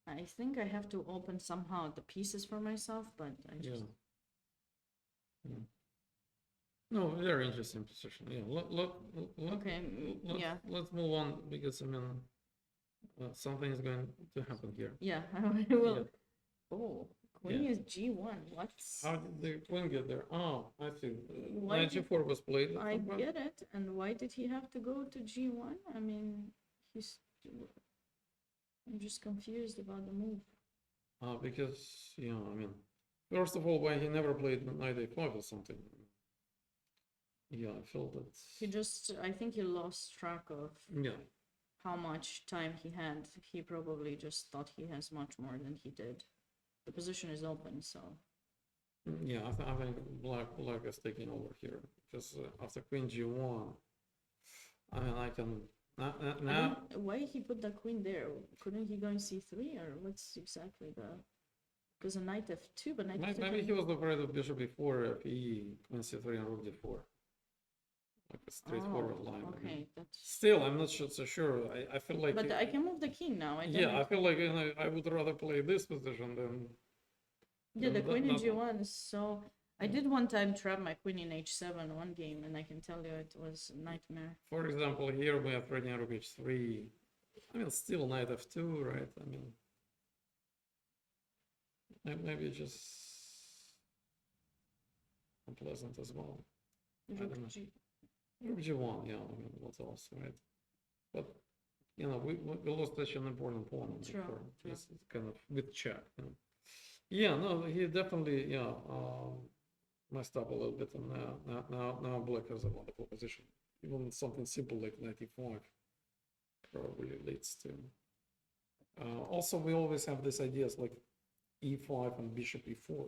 I think I have to open somehow the pieces for myself. But I yeah. just Yeah. No, very interesting position. Yeah, okay. Yeah, let's move on because I mean something is going to happen here. yeah. I will. Yeah. Oh, queen Yeah. is g1. What? How did the queen get there? Oh, I see. Why Knight did- g4 was played. I get it. And why did he have to go to g1? I mean, he's. I'm just confused about the move. Because yeah, I mean, first of all, why he never played knight a5 or something. Yeah, I feel that. He just. I think he lost track of Yeah, how much time he had. He probably just thought he has much more than he did. The position is open, so. yeah. I think black is taking over here because after queen g1, I mean, I can now. Why he put the queen there? Couldn't he go in c3 or what's exactly the? Because a knight f2, but knight f2. Maybe he was afraid of bishop before e queen c3 and rook d4. Like a straightforward line. I mean. Okay, that's. Still, I'm not so sure. I feel like. But I can move the king now. I don't Yeah, I like- feel like I would rather play this position than. Yeah, the than queen in that one. g1 is so. I did one time trap my queen in h7 one game, and I can tell you it was a nightmare. For example, here we are threatening rook h3. I mean, still knight f2, right? I mean, maybe just unpleasant as well. Rook don't know. g. Rook g1, yeah. I mean, what else, right? But you know, we lost such an important pawn. True, before. true. It's kind of with check. You know. Yeah, no, he definitely messed up a little bit, and now black has a wonderful position. Even something simple like 95 probably leads to. Also, we always have these ideas like e5 and bishop e4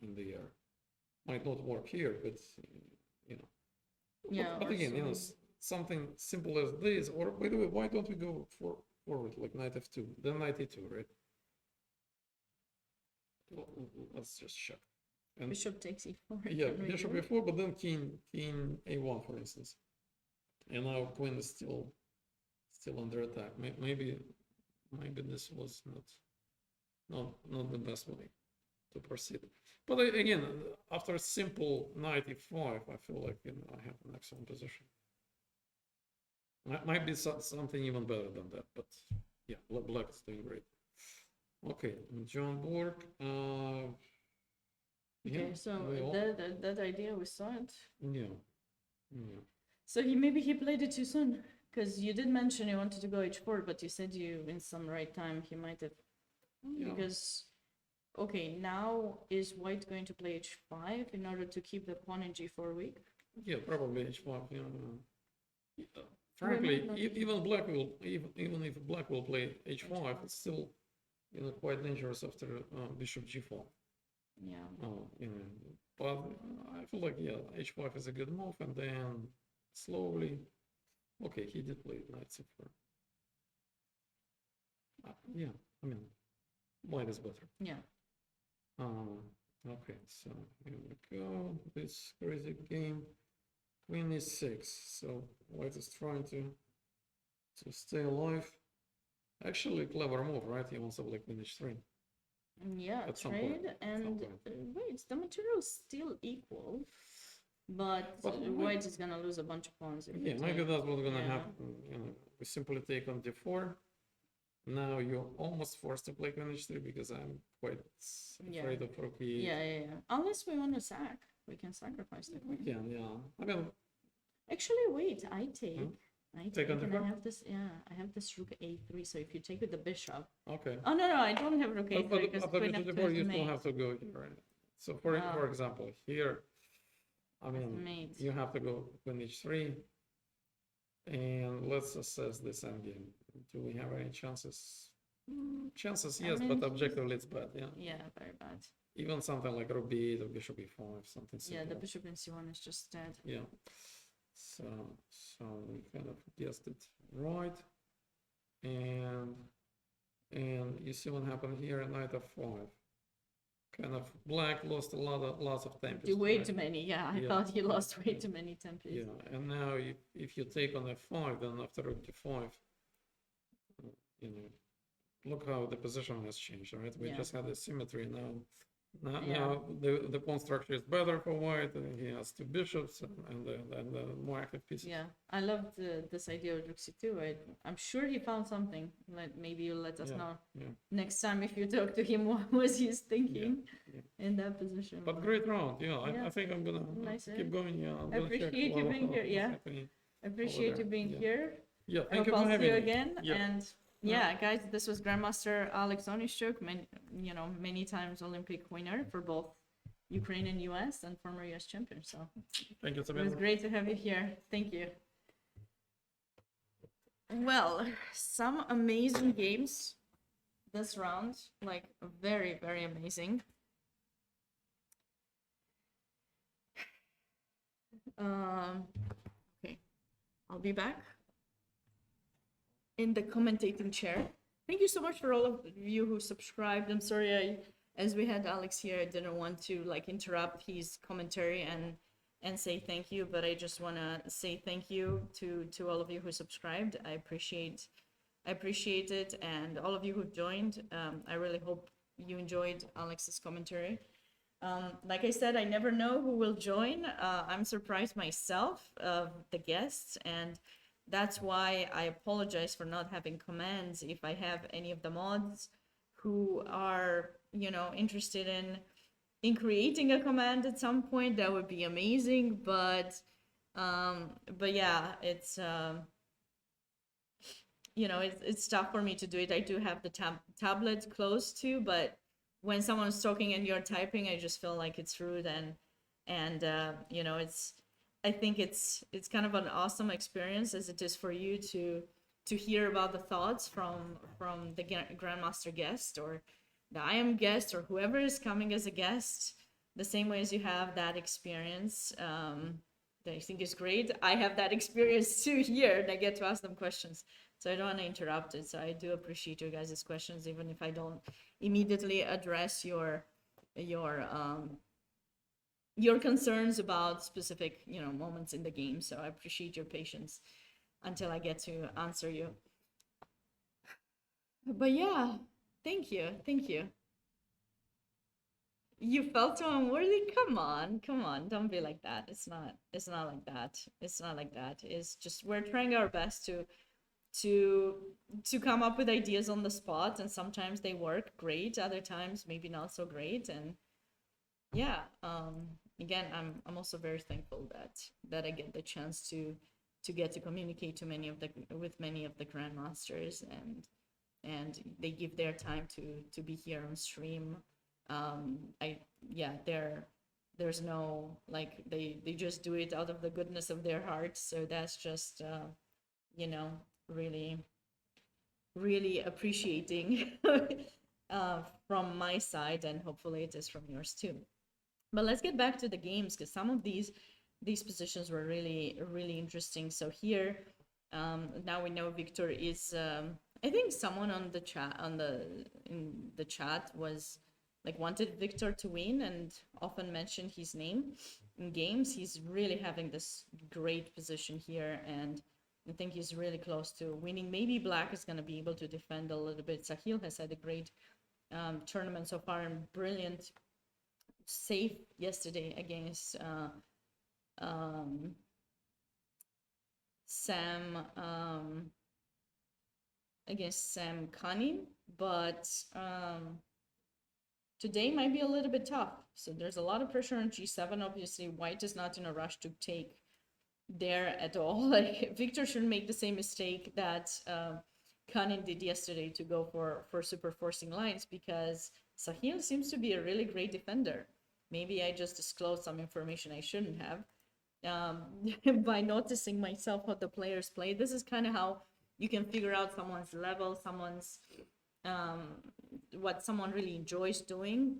in the air. Might not work here, but you know. Yeah, But or again, you know, some- something simple as this, or by the way, why don't we go forward like knight f2, then knight e2, right? Let's just check. And Bishop takes e4. yeah, can we bishop do it? e4, but then king a1, for instance. And now queen is still under attack. Maybe this was not the best way to proceed. But again, after a simple knight e5, I feel like I have an excellent position. Might be something even better than that, but yeah, black is doing great. Okay, John Borg. Okay, Yeah, so we all- that idea we saw it. yeah. So maybe he played it too soon, because you did mention you wanted to go h4, but you said you in some right time he might have. Yeah. Because, okay, now is white going to play h5 in order to keep the pawn in g4 weak? Yeah, probably h5. Yeah. Frankly, not even black will even if black will play h5, it's still quite dangerous after bishop g4. Yeah. But I feel like yeah, h5 is a good move, and then slowly, okay, he did play knight c4. Yeah, I mean, white is better. Yeah. Okay, so here we go. This crazy game. Queen e6. So white is trying to stay alive. Actually, clever move, right? He wants to play queen h3. Yeah, At some point, trade and point. wait, the material is still equal, but But white is gonna lose a bunch of pawns. If Yeah, we maybe take. that's what's gonna Yeah. happen. We simply take on d4. Now you're almost forced to play queen h3 because I'm quite Yeah. afraid of rook e8. Yeah. Unless we want to sack, we can sacrifice the queen. Yeah. I mean, Actually, wait, I take. Hmm? I Take on and the I front? have this. Yeah, I have this rook a3. So if you take with the bishop. okay. Oh no, I don't have rook a3 But because after queen bishop f2 d4, is you mate. still have to go here, right? So for Ah. example, here, I mean, Mate. you have to go queen h3. And let's assess this endgame. Do we have any chances? Chances, I yes, mean, but he's- objectively it's bad, yeah. Yeah, very bad. Even something like rook b8 or bishop e5, something Yeah, the simple. bishop in c1 is just dead. Yeah. So we kind of guessed it right. And you see what happened here, knight f5. Kind of black lost lots of tempest. Way right? too many, yeah. I Yeah. thought he lost way too many tempest. Yeah, and now if you take on f5, then after rook d5, you know, look how the position has changed, right? We Yeah. just had a symmetry now. Yeah. Now the pawn structure is better for white, and he has two bishops and the more active pieces. Yeah, I loved this idea of rook c2. I'm sure he found something. Maybe you'll let us Yeah, know yeah. next time if you talk to him what was he thinking yeah. in that position. But great round, yeah. Yeah. I think I'm gonna Nice, keep going. Yeah, I'm gonna check appreciate you being here, what's yeah. happening. I appreciate you there, being yeah. here. Yeah, I thank hope you for I'll see having you me. again. Yeah. And yeah, guys, this was Grandmaster Alex Onyshchuk, many times Olympic winner for both Ukraine and US and former US champion. So Thank you, it was Sabina. great to have you here. Thank you. Well, some amazing games this round, like very, very amazing. Okay, I'll be back in the commentating chair. Thank you so much for all of you who subscribed. I'm sorry, as we had Alex here, I didn't want to like interrupt his commentary and say thank you, but I just want to say thank you to all of you who subscribed. I appreciate it, and all of you who joined. I really hope you enjoyed Alex's commentary. Like I said, I never know who will join. I'm surprised myself of the guests, and that's why I apologize for not having commands. If I have any of the mods who are, interested in creating a command at some point, that would be amazing. But yeah, it's it's tough for me to do it. I do have the tablet close to, but when someone's talking and you're typing, I just feel like it's rude, and I think it's kind of an awesome experience as it is for you to hear about the thoughts from the Grandmaster guest or the I am guest or whoever is coming as a guest, the same way as you have that experience. That I think is great. I have that experience too here, and I get to ask them questions. So I don't want to interrupt it. So I do appreciate your guys' questions, even if I don't immediately address your concerns about specific, moments in the game. So I appreciate your patience until I get to answer you. But yeah, thank you. You felt so unworthy? Come on, don't be like that. It's not like that. It's just we're trying our best to come up with ideas on the spot, and sometimes they work great, other times maybe not so great. And yeah, again, I'm also very thankful that I get the chance to get to communicate with many of the grandmasters, and they give their time to be here on stream. There's no like they just do it out of the goodness of their heart. So that's just really appreciating from my side, and hopefully it is from yours too. But let's get back to the games, because some of these positions were really interesting. So here, now we know Victor is I think someone on the chat in the chat was like wanted Victor to win and often mentioned his name in games. He's really having this great position here, and I think he's really close to winning. Maybe Black is going to be able to defend a little bit. Sahil has had a great tournament so far, and brilliant save yesterday against Sam Kani, but today might be a little bit tough. So there's a lot of pressure on G7. Obviously, White is not in a rush to take there at all. Like Victor shouldn't make the same mistake that Kanin did yesterday to go for super forcing lines, because Sahil seems to be a really great defender. Maybe I just disclosed some information I shouldn't have. by noticing myself how the players play. This is kind of how you can figure out someone's level, someone's what someone really enjoys doing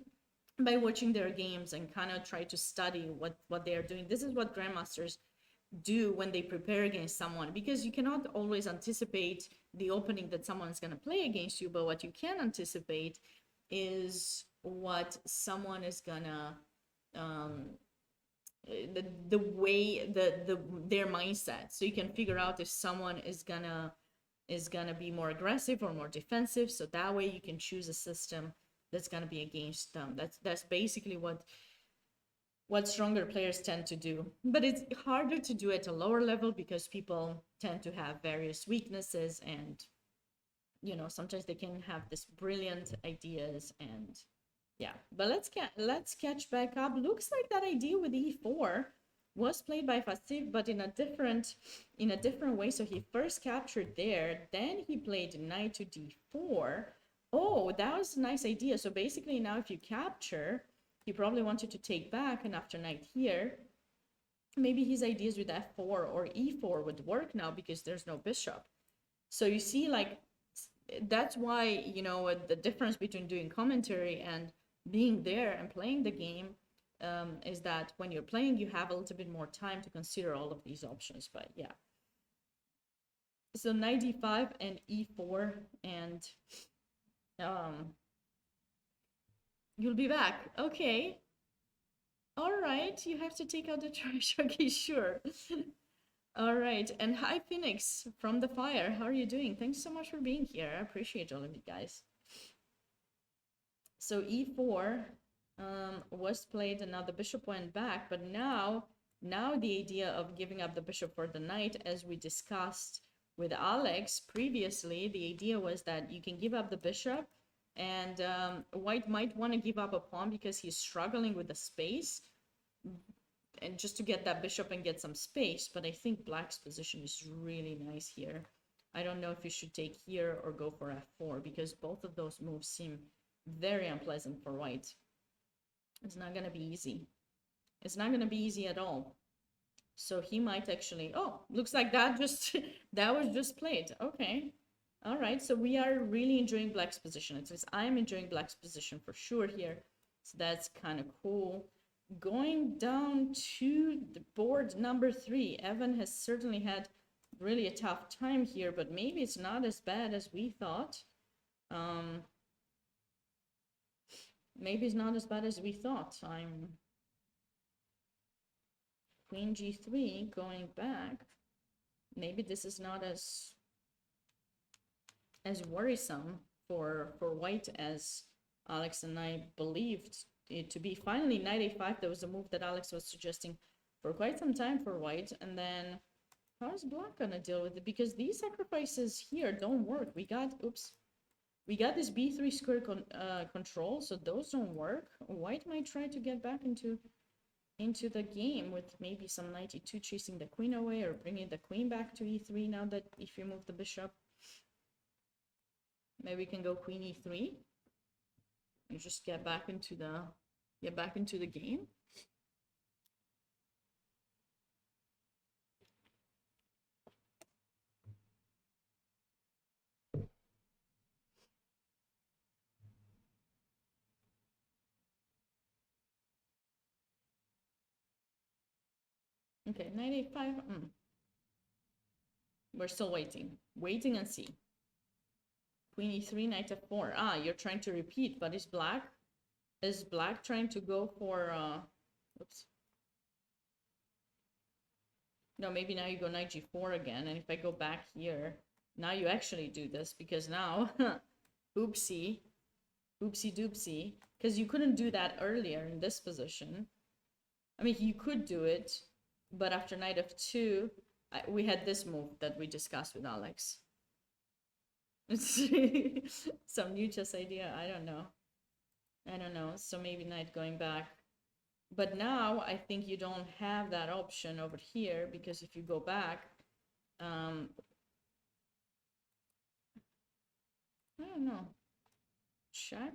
by watching their games and kind of try to study what they are doing. This is what grandmasters do when they prepare against someone, because you cannot always anticipate the opening that someone is going to play against you, but what you can anticipate is what someone is gonna the way their mindset, so you can figure out if someone is gonna be more aggressive or more defensive, so that way you can choose a system that's gonna be against them. That's basically what stronger players tend to do. But it's harder to do at a lower level because people tend to have various weaknesses, and sometimes they can have this brilliant ideas. And yeah, but let's catch back up. Looks like that idea with e4 was played by Fastiv, but in a different way. So he first captured there, then he played knight to d4. Oh, that was a nice idea. So basically now if you capture, he probably wanted to take back, and after knight here, maybe his ideas with f4 or e4 would work now because there's no bishop. So you see, like, that's why, the difference between doing commentary and being there and playing the game is that when you're playing, you have a little bit more time to consider all of these options. But yeah. So knight d5 and e4, and you'll be back. Okay. All right. You have to take out the trash. Okay, sure. All right. And hi, Phoenix from the Fire. How are you doing? Thanks so much for being here. I appreciate all of you guys. So e4 was played, and now the bishop went back. But now the idea of giving up the bishop for the knight, as we discussed with Alex previously, the idea was that you can give up the bishop, and white might want to give up a pawn because he's struggling with the space, and just to get that bishop and get some space. But I think black's position is really nice here. I don't know if you should take here or go for f4, because both of those moves seem very unpleasant for white. It's not going to be easy. It's not going to be easy at all. So he might actually, oh, looks like that just that was just played. Okay. All right. So we are really enjoying black's position. At least I'm enjoying black's position for sure here. So that's kind of cool. Going down to the board number 3, Evan has certainly had really a tough time here, but maybe it's not as bad as we thought. Maybe it's not as bad as we thought. I'm queen g3 going back. Maybe this is not as worrisome for white as Alex and I believed it to be. Finally, knight a5, that was a move that Alex was suggesting for quite some time for white. And then how is black gonna deal with it? Because these sacrifices here don't work. We got this b3 square control, so those don't work. White might try to get back into the game with maybe some knight e2 chasing the queen away, or bringing the queen back to e3 now that if you move the bishop. Maybe we can go queen e3 and just get back into the game. Okay, knight a5. We're still waiting and see. Queen e3, knight f4. Ah, you're trying to repeat, but is black trying to go for oops. No, maybe now you go knight g4 again, and if I go back here, now you actually do this, because now oopsie doopsie, because you couldn't do that earlier in this position. I mean, you could do it, but after knight f2, we had this move that we discussed with Alex. Some new chess idea. I don't know. So maybe knight going back. But now I think you don't have that option over here, because if you go back, I don't know. Check.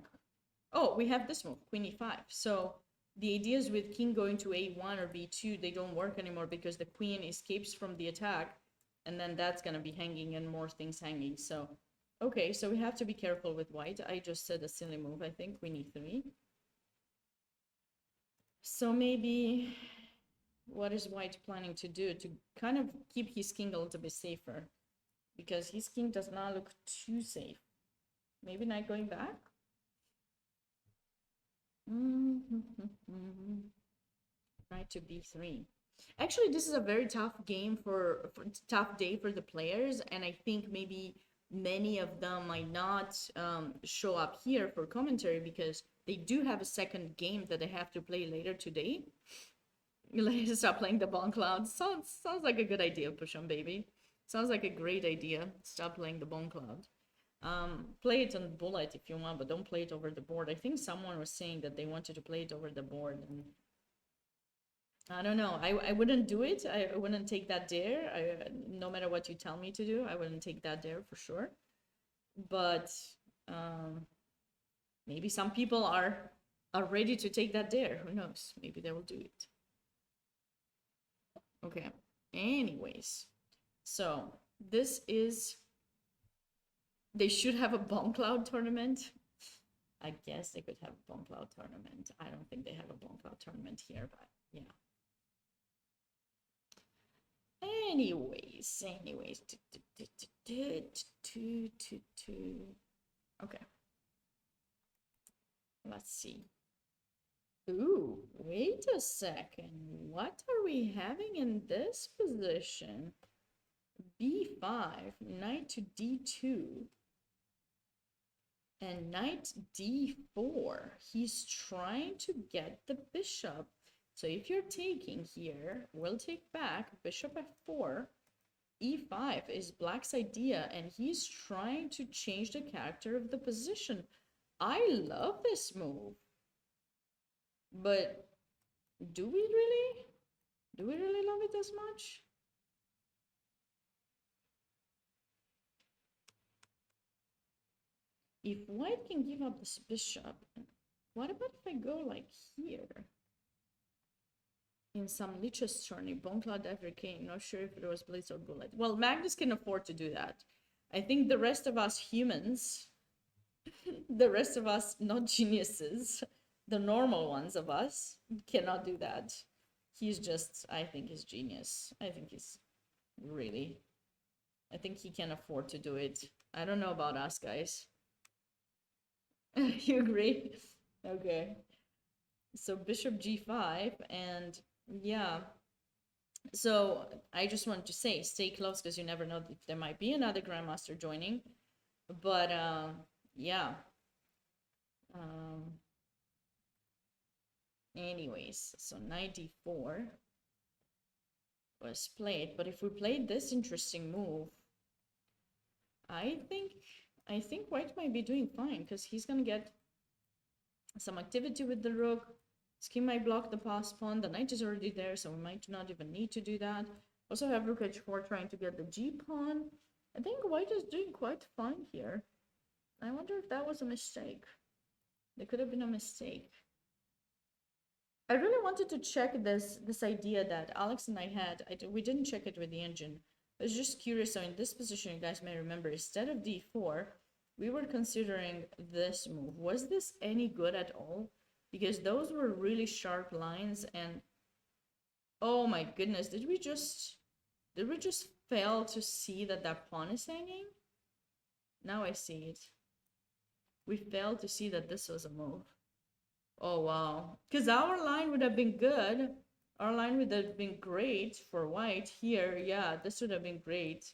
Oh, we have this move, queen e5. So the ideas with king going to a1 or b2, they don't work anymore because the queen escapes from the attack, and then that's gonna be hanging and more things hanging. So, okay, so we have to be careful with white. I just said a silly move. I think we need 3. So maybe what is white planning to do to kind of keep his king a little bit safer? Because his king does not look too safe. Maybe knight going back? Knight to b3. Actually, this is a very tough game for tough day for the players, and I think maybe many of them might not show up here for commentary because they do have a second game that they have to play later today. Let's stop playing the Bomb Cloud. Sounds like a good idea, Push On Baby. Sounds like a great idea. Stop playing the Bomb Cloud. Play it on bullet if you want, but don't play it over the board. I think someone was saying that they wanted to play it over the board, and I don't know. I wouldn't do it. I wouldn't take that dare. No matter what you tell me to do, I wouldn't take that dare for sure. But maybe some people are ready to take that dare. Who knows? Maybe they will do it. Okay. Anyways, so this is. They should have a Bomb Cloud tournament. I guess they could have a Bomb Cloud tournament. I don't think they have a Bomb Cloud tournament here, but yeah. Anyways. Okay. Let's see. Ooh, wait a second. What are we having in this position? b5, knight to d2, and knight d4. He's trying to get the bishop. So if you're taking here, we'll take back bishop f4. e5 is black's idea, and he's trying to change the character of the position. I love this move. But do we really? Do we really love it as much? If white can give up this bishop, what about if I go like here? In some Lichess tourney, Bomb Cloud ever came. Not sure if it was Blitz or Bullet. Well, Magnus can afford to do that. I think the rest of us humans, the rest of us not geniuses, the normal ones of us, cannot do that. He's just, I think he's genius. I think he's really, I think he can afford to do it. I don't know about us, guys. You agree? Okay. So bishop g5, and yeah. So I just wanted to say, stay close because you never know if there might be another grandmaster joining. But yeah. Anyways, so knight d4 was played, but if we played this interesting move, I think white might be doing fine because he's gonna get some activity with the rook. His king might block the pass pawn. The knight is already there, so we might not even need to do that. Also have rook h4 trying to get the g pawn. I think white is doing quite fine here. I wonder if that was a mistake. There could have been a mistake. I really wanted to check this idea that Alex and I had. We didn't check it with the engine. I was just curious. So in this position, you guys may remember, instead of d4, we were considering this move. Was this any good at all? Because those were really sharp lines, and oh my goodness, did we just fail to see that that pawn is hanging? Now I see it. We failed to see that this was a move. Oh wow, because our line would have been good. Our line would have been great for white here. Yeah, this would have been great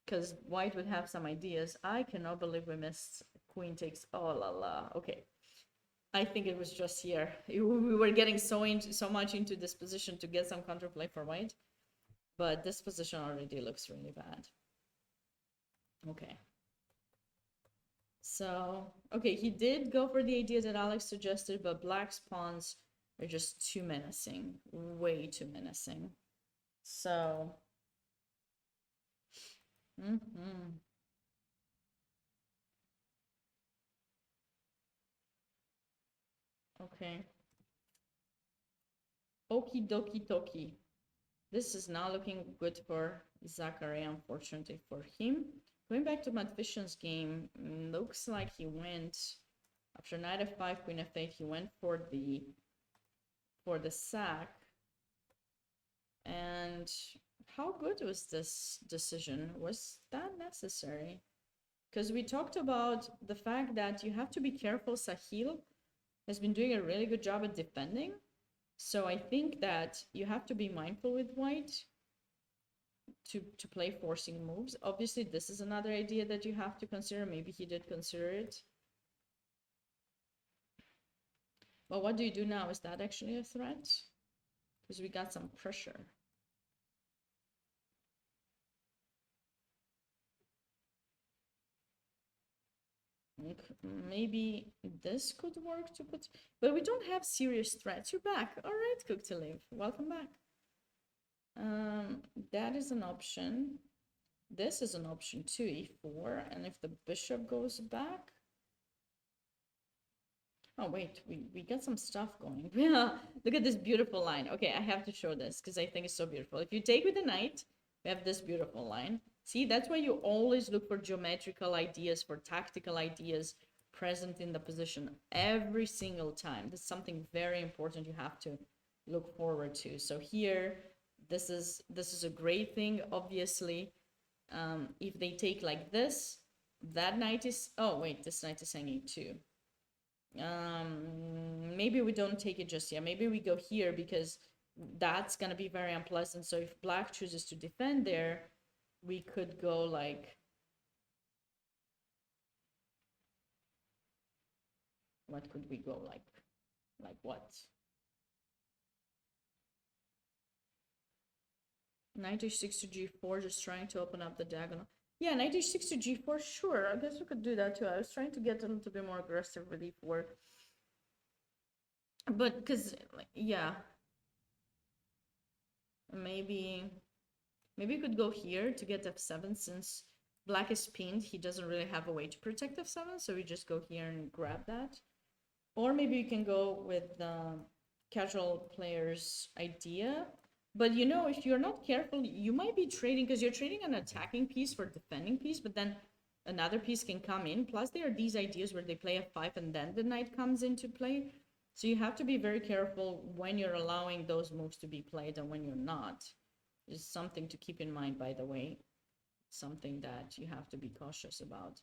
because white would have some ideas. I cannot believe we missed queen takes. Oh la la. Okay, I think it was just here. We were getting so much into this position to get some counterplay for white, but this position already looks really bad. Okay. So, okay, he did go for the idea that Alex suggested, but black's pawns are just too menacing, way too menacing. So, okay. Okie dokie dokie. This is not looking good for Zachary, unfortunately for him. Going back to Matvishin's game, looks like he went after knight f5, queen f8. He went for the sack. And how good was this decision? Was that necessary? Because we talked about the fact that you have to be careful. Sahil has been doing a really good job at defending. So I think that you have to be mindful with white to play forcing moves. Obviously, this is another idea that you have to consider. Maybe he did consider it. But what do you do now? Is that actually a threat? Because we got some pressure. Maybe this could work to put, but we don't have serious threats. You're back. All right, Cook to Live. Welcome back. That is an option. This is an option too, e4. And if the bishop goes back. Oh, wait, we got some stuff going. Yeah, look at this beautiful line. Okay, I have to show this because I think it's so beautiful. If you take with the knight, we have this beautiful line. See, that's why you always look for geometrical ideas, for tactical ideas present in the position every single time. This is something very important you have to look forward to. So here, this is a great thing, obviously. If they take like this, that knight is, oh wait, this knight is hanging too. Maybe we don't take it just yet. Maybe we go here because that's gonna be very unpleasant. So if black chooses to defend there, we could go like, what could we go like what? Knight h6 to g4, just trying to open up the diagonal. Yeah, knight h6 to g4, sure. I guess we could do that too. I was trying to get a little bit more aggressive with e4. But because, yeah. Maybe we could go here to get f7 since black is pinned. He doesn't really have a way to protect f7, so we just go here and grab that. Or maybe you can go with the casual player's idea. But you know, if you're not careful, you might be trading, because you're trading an attacking piece for defending piece, but then another piece can come in. Plus, there are these ideas where they play f5 and then the knight comes into play. So you have to be very careful when you're allowing those moves to be played and when you're not. Is something to keep in mind, by the way. Something that you have to be cautious about.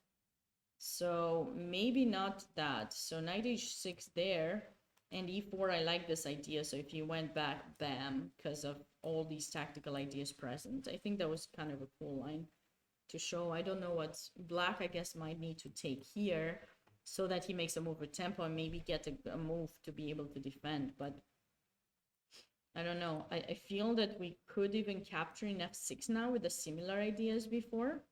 So maybe not that. So knight h6 there. And e4, I like this idea. So if you went back, bam, because of all these tactical ideas present. I think that was kind of a cool line to show. I don't know what black, I guess, might need to take here so that he makes a move with tempo and maybe get a move to be able to defend. But I don't know. I feel that we could even capture in f6 now with the similar ideas before.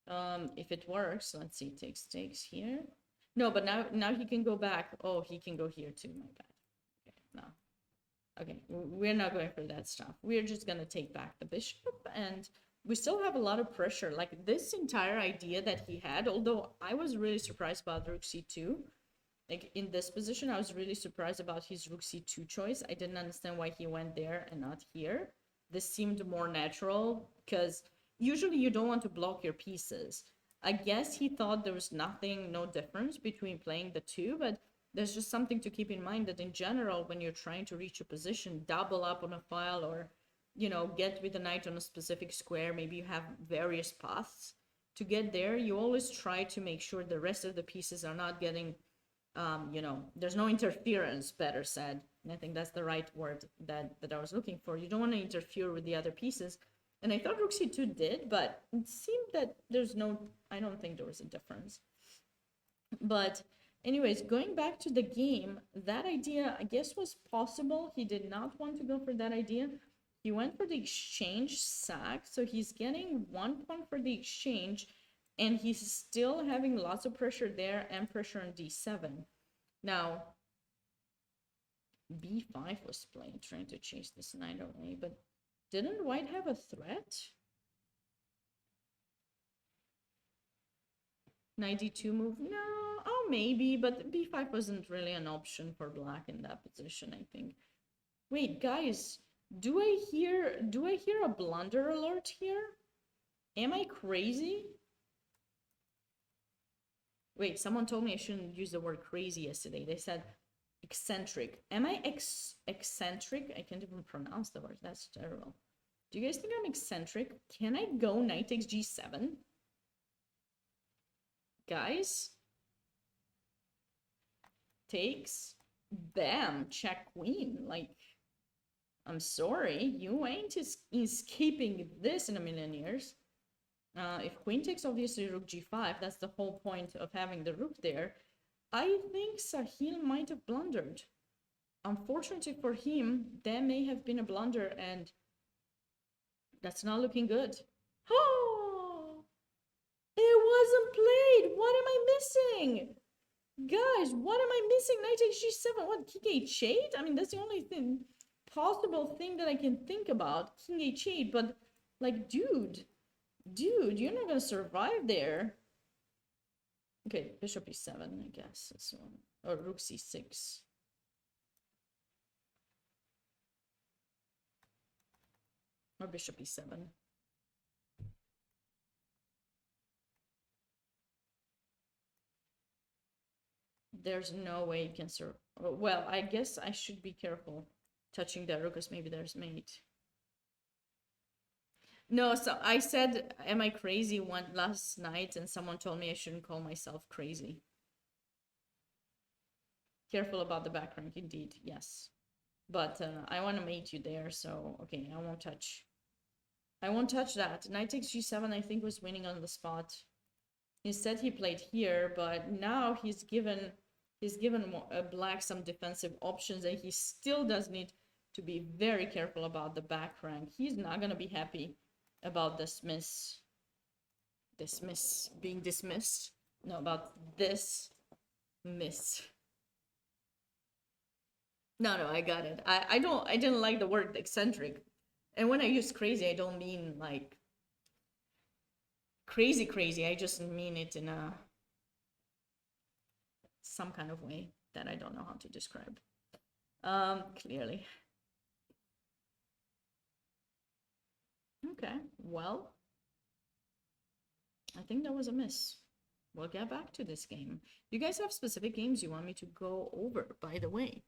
If it works, let's see, takes here. No, but now he can go back. Oh, he can go here too, my bad. Okay, no. Okay, we're not going for that stuff. We're just gonna take back the bishop, and we still have a lot of pressure. Like this entire idea that he had, although I was really surprised about rook c2. Like in this position, I was really surprised about his rook c2 choice. I didn't understand why he went there and not here. This seemed more natural because usually you don't want to block your pieces. I guess he thought there was nothing, no difference between playing the two, but there's just something to keep in mind that in general, when you're trying to reach a position, double up on a file or, you know, get with the knight on a specific square, maybe you have various paths to get there. You always try to make sure the rest of the pieces are not getting, you know, there's no interference, better said. And I think that's the right word that I was looking for. You don't want to interfere with the other pieces. And I thought rook c2 did, but it seemed that there's no, I don't think there was a difference. But anyways, going back to the game, that idea, I guess, was possible. He did not want to go for that idea. He went for the exchange sack, so he's getting 1 point for the exchange, and he's still having lots of pressure there and pressure on d7. Now, b5 was playing, trying to chase this knight away, but didn't white have a threat? Knight d2 move? No, oh maybe, but b5 wasn't really an option for black in that position, I think. Wait, guys, do I hear a blunder alert here? Am I crazy? Wait, someone told me I shouldn't use the word crazy yesterday. They said eccentric. Am I eccentric? I can't even pronounce the word. That's terrible. Do you guys think I'm eccentric? Can I go knight takes g7? Guys? Takes. Bam. Check queen. Like, I'm sorry. You ain't escaping this in a million years. If queen takes, obviously rook g5. That's the whole point of having the rook there. I think Sahil might have blundered. Unfortunately for him, there may have been a blunder, and that's not looking good. Oh! It wasn't played! What am I missing? Guys, what am I missing? Knight takes g7. What, king h8? I mean, that's the only possible thing that I can think about. King h8, but, like, dude, you're not gonna survive there. Okay, bishop e7, I guess. That's one. Or rook c6. Or bishop e7. There's no way you can survive. Well, I guess I should be careful touching the rook, because maybe there's mate. No, so I said, am I crazy one last night, and someone told me I shouldn't call myself crazy. Careful about the back rank, indeed, yes. But I want to mate you there, so okay, I won't touch. I won't touch that. Knight takes g7, I think, was winning on the spot. Instead, he played here, but now he's given black some defensive options, and he still does need to be very careful about the back rank. He's not gonna be happy about being dismissed. No, about this miss. No, I got it. I didn't like the word eccentric. And when I use crazy, I don't mean like crazy. I just mean it in some kind of way that I don't know how to describe. Clearly. Okay, well, I think that was a miss. We'll get back to this game. Do you guys have specific games you want me to go over, by the way?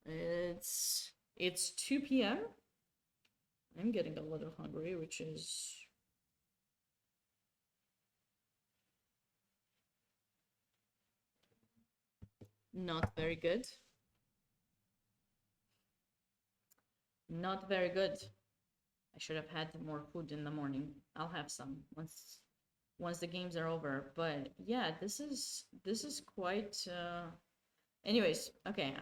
It's 2 p.m. I'm getting a little hungry, which is not very good. Not very good. I should have had more food in the morning. I'll have some once the games are over. But yeah, this is quite anyways, okay,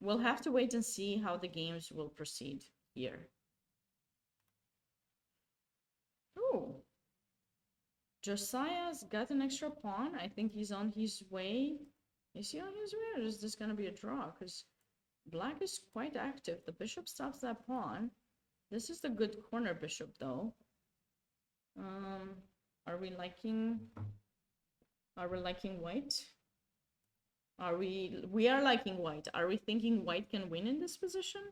we'll have to wait and see how the games will proceed here. Oh, Josiah's got an extra pawn. I think he's on his way. Is he on his way, or is this gonna be a draw? Because black is quite active. The bishop stops that pawn. This is the good corner bishop, though. Are we liking white? We are liking white. Are we thinking white can win in this position?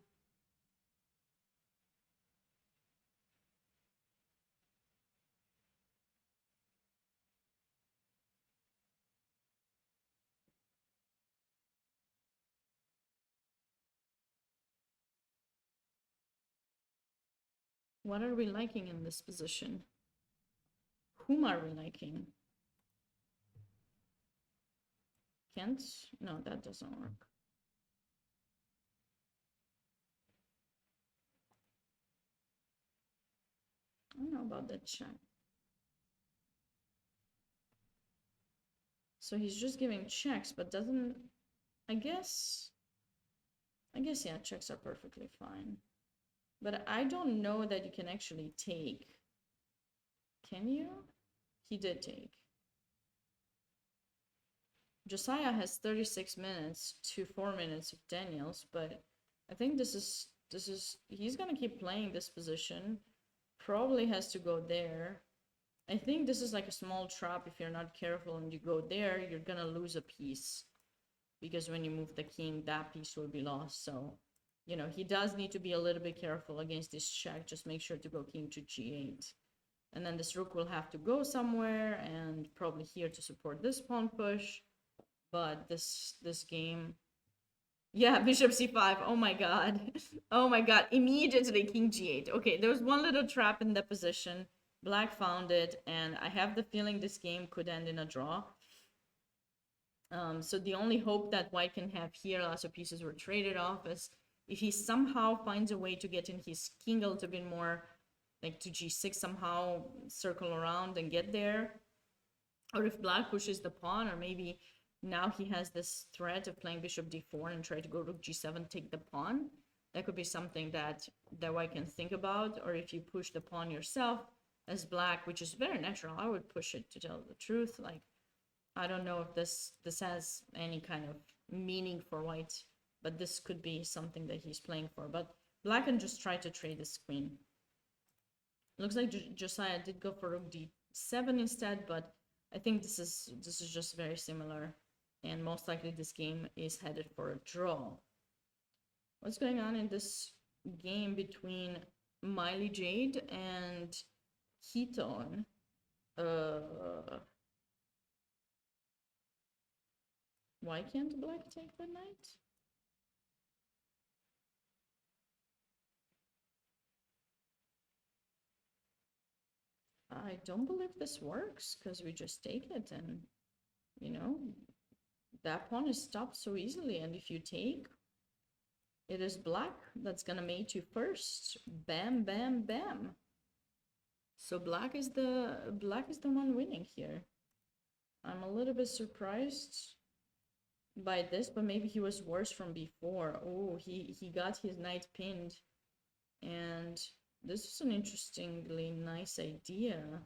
What are we liking in this position? Whom are we liking? Kent? No, that doesn't work. I don't know about that check. So he's just giving checks, but doesn't... I guess, yeah, checks are perfectly fine. But I don't know that you can actually take. Can you? He did take. Josiah has 36 minutes to 4 minutes of Daniels, but I think this is he's gonna keep playing this position. Probably has to go there. I think this is like a small trap. If you're not careful and you go there, you're gonna lose a piece. because when you move the king, that piece will be lost. So, you know, he does need to be a little bit careful against this check. Just make sure to go king to g8. And then this rook will have to go somewhere, and probably here to support this pawn push. But this game, yeah, bishop c5. Oh my god. Oh my god. Immediately king g8. Okay, there was one little trap in the position. Black found it, and I have the feeling this game could end in a draw. So the only hope that white can have here, lots of pieces were traded off, is if he somehow finds a way to get in his king a little bit more, like to g6, somehow circle around and get there. Or if black pushes the pawn, or maybe now he has this threat of playing bishop d4 and try to go rook g7, take the pawn. That could be something that white can think about. Or if you push the pawn yourself as black, which is very natural, I would push it, to tell the truth. Like, I don't know if this has any kind of meaning for white, but this could be something that he's playing for. But black can just try to trade this queen. Looks like Josiah did go for rook d7 instead, but I think this is just very similar, and most likely this game is headed for a draw. What's going on in this game between Miley Jade and Keaton? Why can't black take the knight? I don't believe this works, because we just take it, and, you know, that pawn is stopped so easily, and if you take, it is black that's gonna mate you first. Bam, bam, bam. So black is the one winning here. I'm a little bit surprised by this, but maybe he was worse from before. Oh, he got his knight pinned, and this is an interestingly nice idea.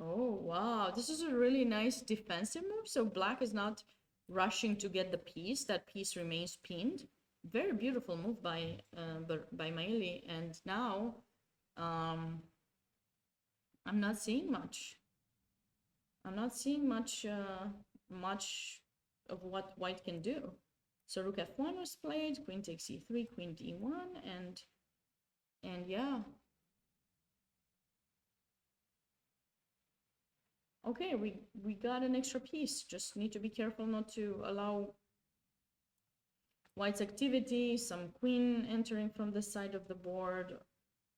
Oh, wow. This is a really nice defensive move. So black is not rushing to get the piece. That piece remains pinned. Very beautiful move by Maili. And now I'm not seeing much. I'm not seeing much of what white can do. So rook f1 was played, queen takes e3, queen d1, and yeah. Okay, we got an extra piece. Just need to be careful not to allow white's activity, some queen entering from the side of the board,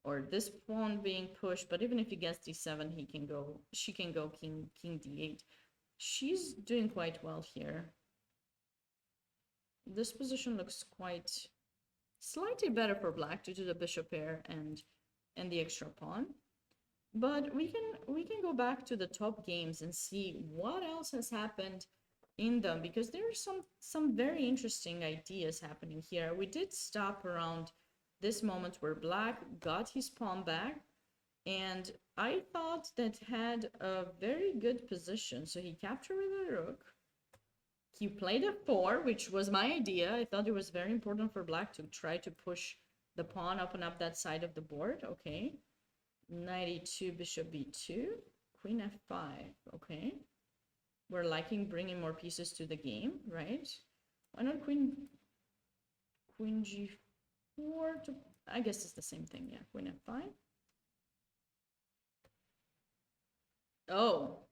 or this pawn being pushed. But even if he gets d7, she can go king d8. She's doing quite well here. This position looks quite slightly better for black due to the bishop pair and the extra pawn. But we can go back to the top games and see what else has happened in them, because there are some very interesting ideas happening here. We did stop around this moment where black got his pawn back, and I thought that had a very good position. So he captured with a rook. He played a 4, which was my idea. I thought it was very important for black to try to push the pawn up and up that side of the board. Okay. Knight e2, bishop b2, queen f5. Okay. We're liking bringing more pieces to the game, right? Why not queen g4 to, I guess it's the same thing. Yeah, queen f5. Oh.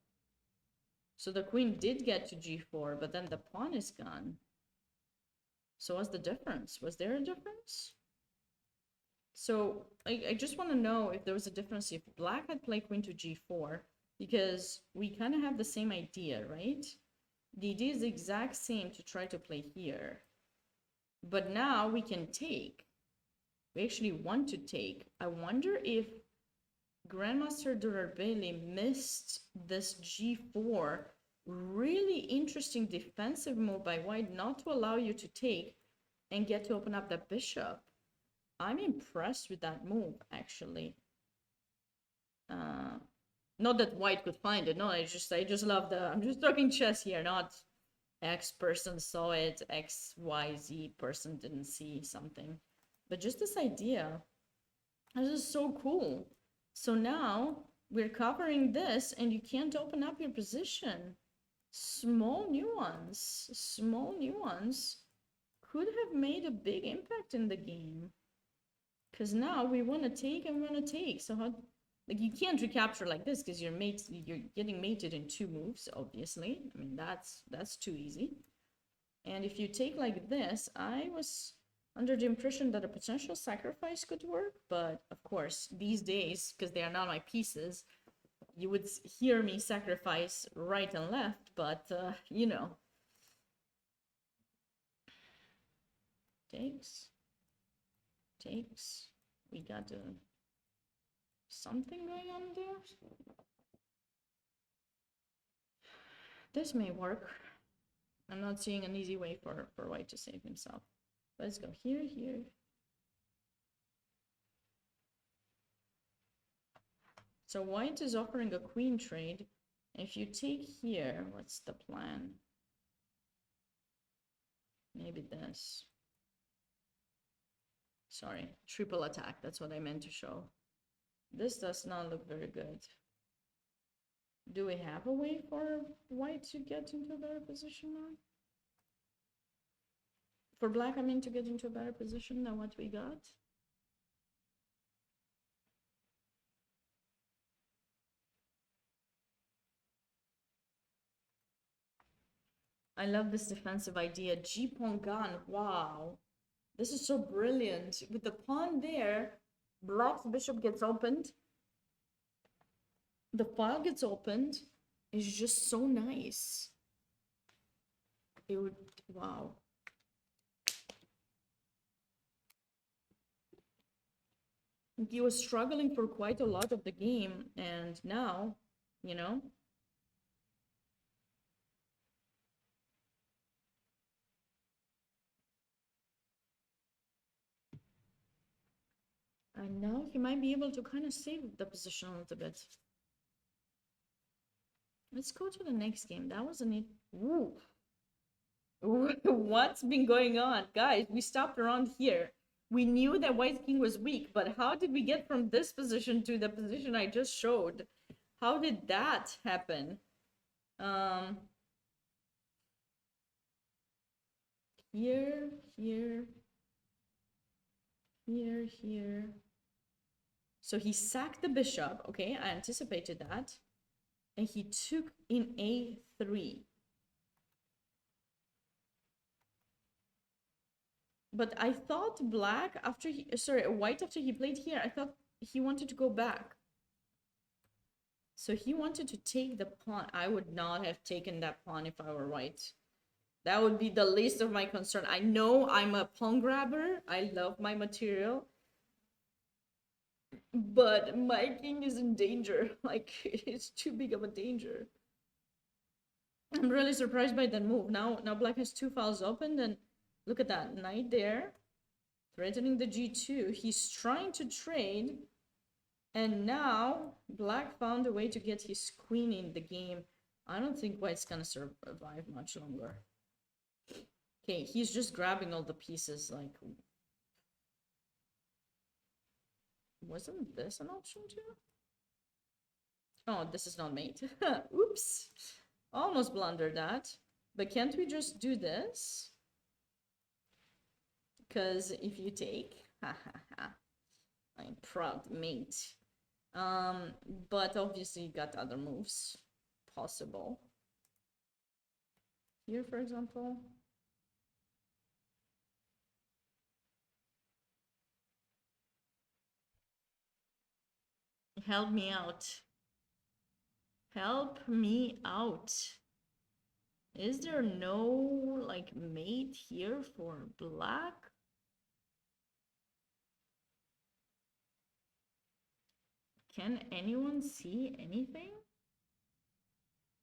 So the queen did get to g4, but then the pawn is gone. So what's the difference? Was there a difference? So I just want to know if there was a difference if black had played queen to g4, because we kind of have the same idea, right? The idea is the exact same to try to play here. But now we can take. We actually want to take. I wonder if Grandmaster Durarbeli missed this g4 really interesting defensive move by white, not to allow you to take and get to open up the bishop. I'm impressed with that move, actually. Not that white could find it. No, I just love I'm just talking chess here, not X person saw it, XYZ person didn't see something. But just this idea. This is so cool. So now we're covering this, and you can't open up your position. Small nuance could have made a big impact in the game. Because now we want to take and we want to take. So how, like, you can't recapture like this because you're getting mated in 2 moves, obviously. I mean, that's too easy. And if you take like this, I was under the impression that a potential sacrifice could work, but of course, these days, because they are not my pieces, you would hear me sacrifice right and left, but, you know. Takes. We got something going on there. This may work. I'm not seeing an easy way for white to save himself. Let's go here. So white is offering a queen trade. If you take here, what's the plan? Maybe this. Sorry, triple attack. That's what I meant to show. This does not look very good. Do we have a way for white to get into a better position now? For black, I mean, to get into a better position than what we got. I love this defensive idea. G-pawn gone. Wow. This is so brilliant. With the pawn there, black's bishop gets opened. The file gets opened. It's just so nice. It would, wow. He was struggling for quite a lot of the game, and now, you know. And now he might be able to kind of save the position a little bit. Let's go to the next game. That was a neat. Ooh. What's been going on? Guys, we stopped around here. We knew that white king was weak, but how did we get from this position to the position I just showed? How did that happen? Here. So he sacked the bishop. Okay, I anticipated that. And he took in a3. But I thought black after he, sorry, white after he played here, I thought he wanted to go back. So he wanted to take the pawn. I would not have taken that pawn if I were white. That would be the least of my concern. I know I'm a pawn grabber. I love my material. But my king is in danger. Like, it's too big of a danger. I'm really surprised by that move. Now black has 2 files open, and look at that. Knight there. Threatening the g2. He's trying to trade. And now black found a way to get his queen in the game. I don't think white's gonna survive much longer. Okay, he's just grabbing all the pieces, like... Wasn't this an option too? Oh, this is not mate. Oops. Almost blundered that. But can't we just do this? Because if you take... Ha ha ha. I'm proud mate. But obviously you got other moves possible. Here, for example. Help me out. Help me out. Is there no, like, mate here for black? Can anyone see anything?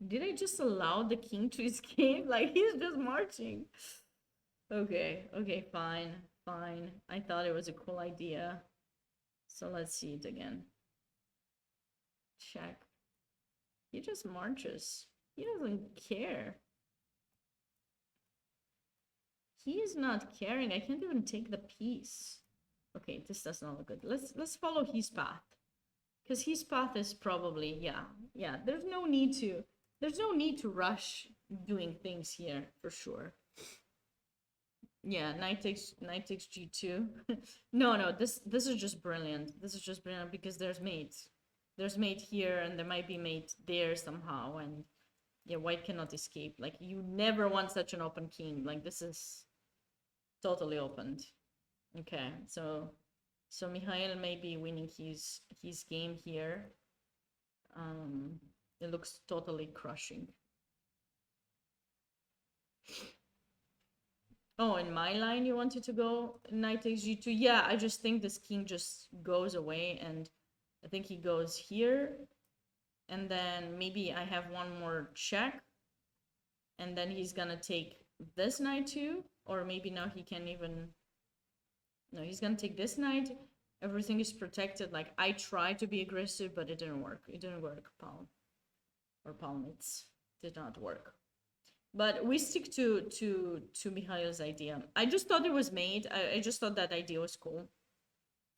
Did I just allow the king to escape? Like, he's just marching. Okay, fine. I thought it was a cool idea. So let's see it again. Check. He just marches. He doesn't care. He is not caring. I can't even take the piece. Okay, this does not look good. Let's follow his path. Because his path is probably, yeah. There's no need to rush doing things here for sure. Yeah, knight takes g2. No, this is just brilliant. This is just brilliant because there's mate. There's mate here and there might be mate there somehow, and yeah, white cannot escape. Like, you never want such an open king. Like, this is totally opened. Okay, so Mikhail may be winning his game here. It looks totally crushing. Oh, in my line you wanted to go knight takes g2. Yeah, I just think this king just goes away, and I think he goes here, and then maybe I have one more check, and then he's gonna take this knight too, or maybe now he can even... No, he's gonna take this knight. Everything is protected. Like, I tried to be aggressive, but it didn't work. It didn't work, Palm. Or Palmits. Did not work. But we stick to Mikhail's idea. I just thought it was made. I just thought that idea was cool.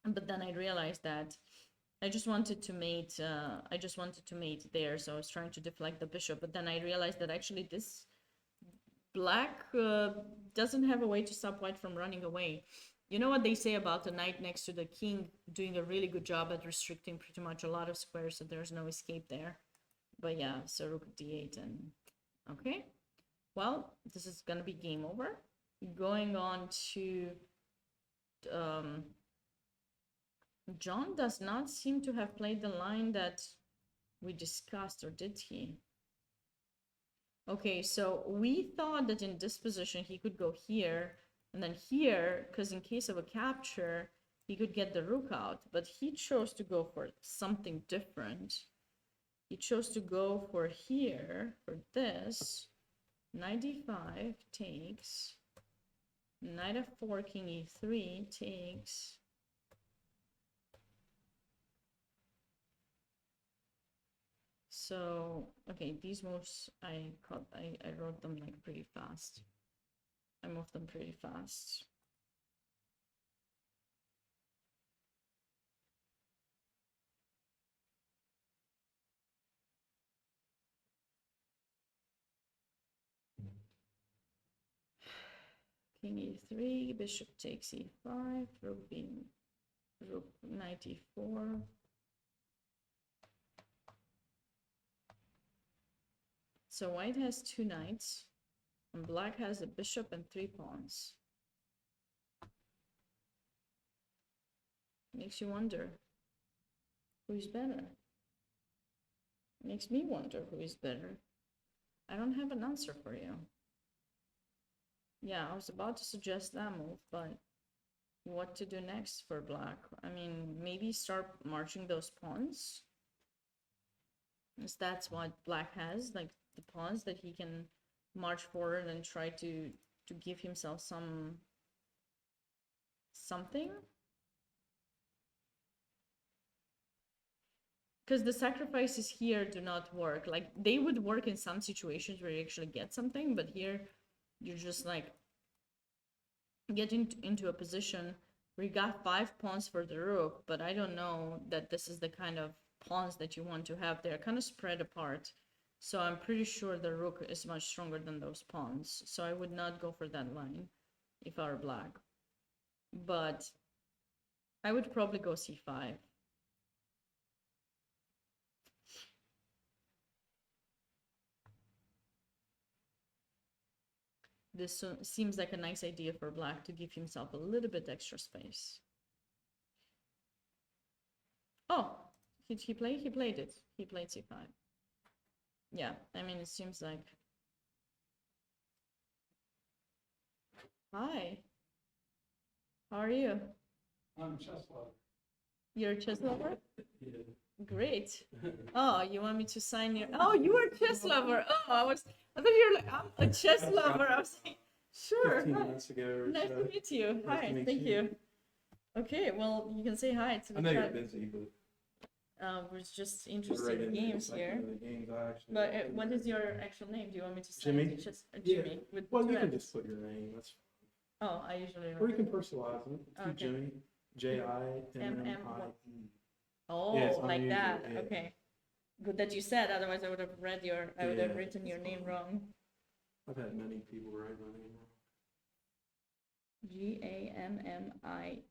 But then I realized that I just wanted to mate there, so I was trying to deflect the bishop, but then I realized that actually this black doesn't have a way to stop white from running away. You know what they say about the knight next to the king doing a really good job at restricting pretty much a lot of squares, so there's no escape there. But yeah, so rook d8 and... Okay. Well, this is gonna be game over. Going on to... John does not seem to have played the line that we discussed, or did he? Okay, so we thought that in this position he could go here and then here, because in case of a capture, he could get the rook out, but he chose to go for something different. He chose to go for here, for this. Knight d5 takes. Knight f4, king e3 takes. So, okay, these moves, I wrote them like pretty fast. I moved them pretty fast. King e3, bishop takes e5, rook knight e4. So white has two knights, and black has a bishop and three pawns. Makes you wonder who's better. Makes me wonder who is better. I don't have an answer for you. Yeah, I was about to suggest that move, but what to do next for black? I mean, maybe start marching those pawns. Because that's what black has, like the pawns that he can march forward and try to give himself something. Because the sacrifices here do not work. Like, they would work in some situations where you actually get something, but here you're just like getting into a position where you got 5 pawns for the rook, but I don't know that this is the kind of pawns that you want to have. They're kind of spread apart, so I'm pretty sure the rook is much stronger than those pawns, so I would not go for that line if I were black. But I would probably go c5. This seems like a nice idea for black to give himself a little bit extra space. Oh, he played it. He played c5. Yeah, I mean, it seems like... Hi. How are you? I'm chess lover. You're a chess lover? Yeah. Great. Oh, you want me to sign your... Oh, you are a chess lover. Oh, I thought you were like, I'm a chess lover. I was like, sure. 15 Hi. minutes ago. Or Nice so. to meet you. Nice to Hi, meet thank you. you. Okay, well, you can say hi to the I know you're chat. busy, but We're just we're interested right in into games like, here. the games I actually But like. what is your actual name? Do you want me to sign Jimmy? it? Just Yeah. Jimmy with Well, two you can M's. just put your name. That's Oh, I usually or you write can personalize it. Okay. Jimmy, Jimmi. Oh, Yeah, it's like unusual, that. yeah. Okay. Good that you said. Otherwise, I would have read I would have Yeah, written your it's name fine. wrong. I've had many people write my name wrong.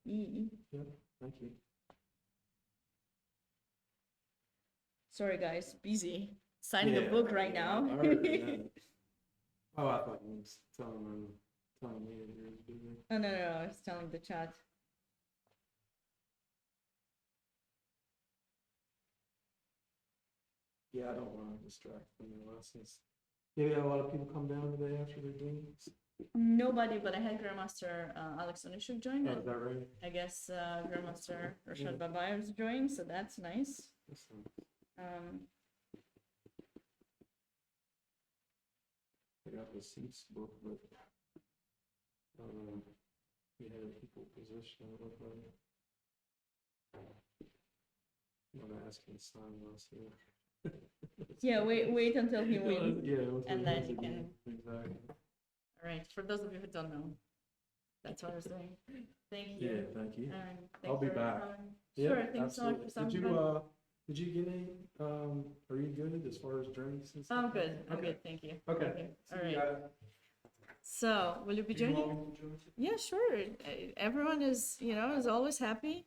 Gammie. Yep, thank you. Sorry, guys, busy signing a Yeah, book right yeah, now. I already had it. Oh, I thought you was telling me that you were busy. Oh, no, I was telling the chat. Yeah, I don't want to distract from your lessons. Yeah, we had a lot of people come down today after their games. Nobody, but I had Grandmaster Alex Onishuk join, Oh, and is that right? I guess Grandmaster Rashad Yeah. Babayev joined, so that's nice. That's nice. I got the seats booked, but we had a people position. It looked like. I'm gonna ask him to sign last year. Yeah, wait until he wins. Yeah, it was and it then was you a can- game. Exactly. All right, for those of you who don't know, that's what I was doing. Thank Yeah, you. thank you. And I'll thanks be for back. coming. Yeah, Sure, thanks so much for absolutely. stopping Did by. did you get any, are you good as far as drinks and stuff? I'm good. I'm Okay. good. Thank you. Okay. Thank you. See All you right. guys. So, will you be Do you joining? want me to join you? Yeah, sure. Everyone is, is always happy.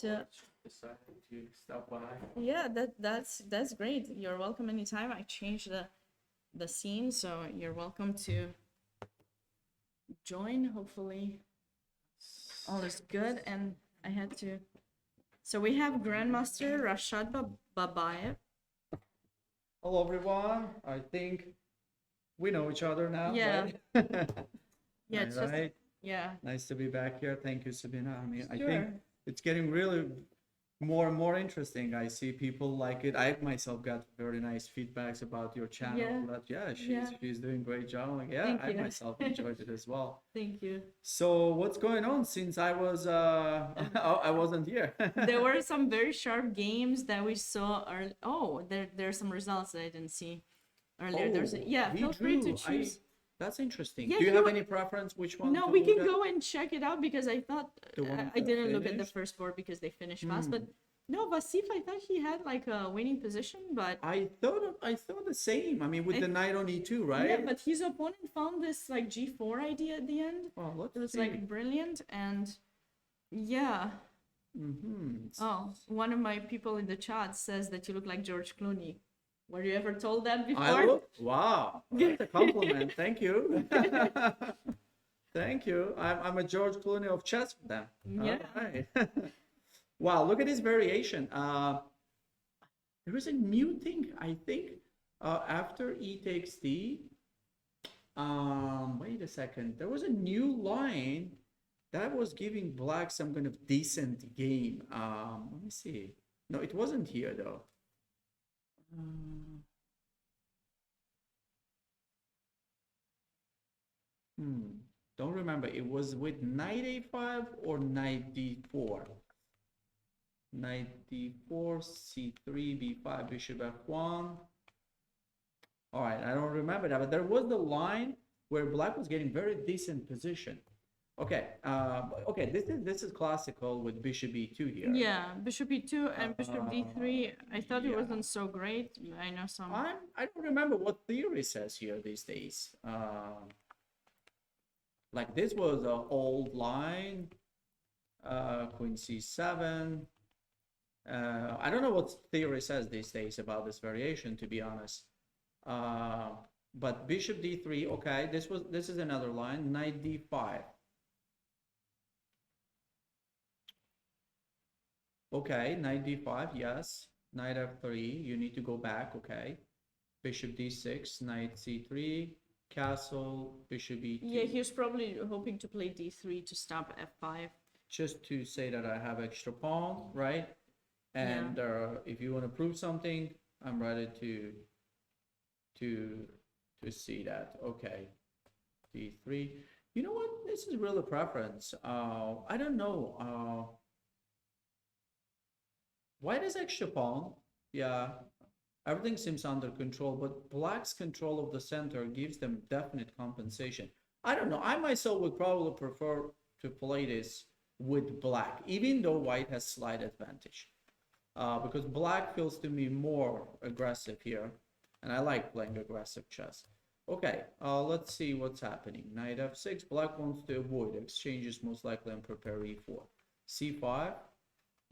To- Decided to stop by. Yeah, that's great. You're welcome anytime. I changed the scene, so you're welcome to join. Hopefully, all is good. And I had to. So we have Grandmaster Rashad Babayev. Hello, everyone. I think we know each other now. Yeah. Right? Yeah, it's just Alright. yeah. Nice to be back here. Thank you, Sabina. I mean, I Sure. think it's getting really more and more interesting. I see people like it. I myself got very nice feedbacks about your channel. Yeah. That Yeah. she's doing a great job. I'm like, yeah, Thank I you. myself enjoyed it as well. Thank you. So what's going on since I was I wasn't here? There were some very sharp games that we saw. Oh, there's some results that I didn't see earlier. Oh, he Feel free to drew. choose. That's interesting. Yeah, Do you he have wa- any preference which one? No, to we look can at? go and check it out because I thought The one I that didn't look at the finished? first board because they finished fast. Hmm. But no, Vasif, I thought he had like a winning position, but I thought the same. I mean, with I- the knight on e2, right? yeah, but his opponent found this like G4 idea at the end. Oh, let's It was see. like brilliant, and yeah. Mm-hmm. Oh, one of my people in the chat says that you look like George Clooney. Were you ever told that before? I look. Wow, that's a compliment. Thank you. Thank you. I'm a George Clooney of chess for them. Yeah. All right. Wow, look at this variation. There is a new thing, I think, after e takes d. Wait a second. There was a new line that was giving black some kind of decent game. Let me see. No, it wasn't here though. Don't remember. It was with knight a5 or knight d4. Knight d4, c3, b5, bishop f1. All right, I don't remember that, but there was the line where black was getting very decent position. Okay, okay, this is classical with bishop e2 here. Yeah, bishop e2 and bishop d3. I thought it yeah. wasn't so great. I know some. I don't remember what theory says here these days. Like this was an old line, queen c7. I don't know what theory says these days about this variation, to be honest. But bishop d3, okay, this is another line, knight d5. Okay, knight d5, yes. Knight f3, you need to go back, okay. Bishop d6, knight c3, castle, bishop e2. Yeah, he was probably hoping to play d3 to stop f5. Just to say that I have extra pawn, right? And if you want to prove something, I'm ready to see that. Okay, d3. You know what? This is really preference. I don't know. White is extra pawn. Yeah, everything seems under control, but black's control of the center gives them definite compensation. I don't know. I myself would probably prefer to play this with black, even though white has slight advantage. Because black feels to me more aggressive here, and I like playing aggressive chess. Okay, let's see what's happening. Knight f6, black wants to avoid exchanges most likely and prepare e4. c5,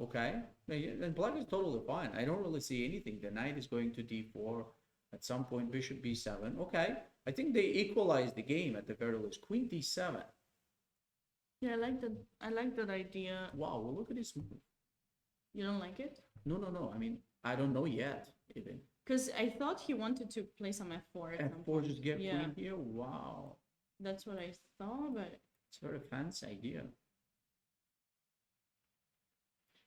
okay, and black is totally fine. I don't really see anything. The knight is going to d4. At some point, bishop b7. Okay, I think they equalize the game at the very least. Queen d7. Yeah, I like that idea. Wow, well, look at this move. You don't like it? No. I mean, I don't know yet, even. Because I thought he wanted to play some f4 at some F4 point. just get Yeah, queen here. Wow, that's what I thought, but it's a very fancy idea.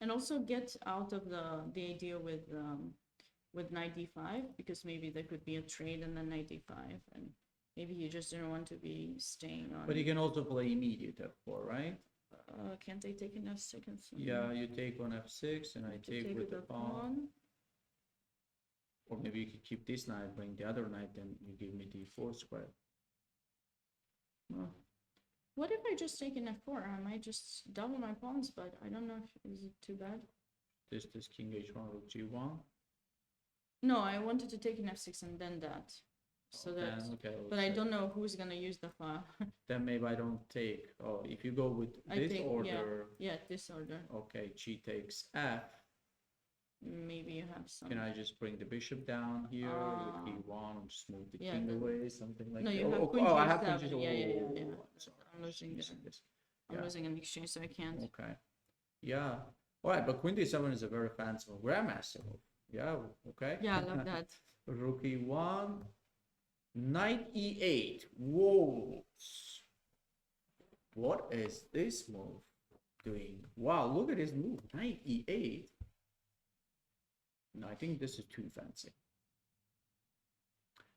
and also get out of the idea with knight d5, because maybe there could be a trade and then knight d5, and maybe you just didn't want to be staying on. But you can also play immediate F4, right? Can't I take enough seconds? Yeah, you take on F6 and I To take with the the pawn. Or maybe you could keep this knight, bring the other knight, then you give me d4 square. Well, What if I just take an f4? I might just double my pawns, but I don't know if is it too bad. this king h1 rook g1. No, I wanted to take an f6 and then that, so that. Then, okay, But I let's say- don't know who's gonna use the file. Then maybe I don't take. Oh, if you go with I this think, yeah. order, Yeah, this order. okay, g takes f. Maybe you have some. Can I just bring the bishop down here with Ah. e1 and just move the Yeah, king then- away, something like No, that? you have oh, queen oh, I have g7. queen Yeah, yeah, oh, yeah. sorry, I'm losing missing there. this. I'm Yeah. losing an exchange, so I can't. Okay. Yeah. All right, but queen d7 is a very fancy move. Grandmaster move. Yeah. Okay. Yeah, I love that. Rook e1. Knight e8. Whoa. What is this move doing? Wow, look at this move. Knight e8. No, I think this is too fancy.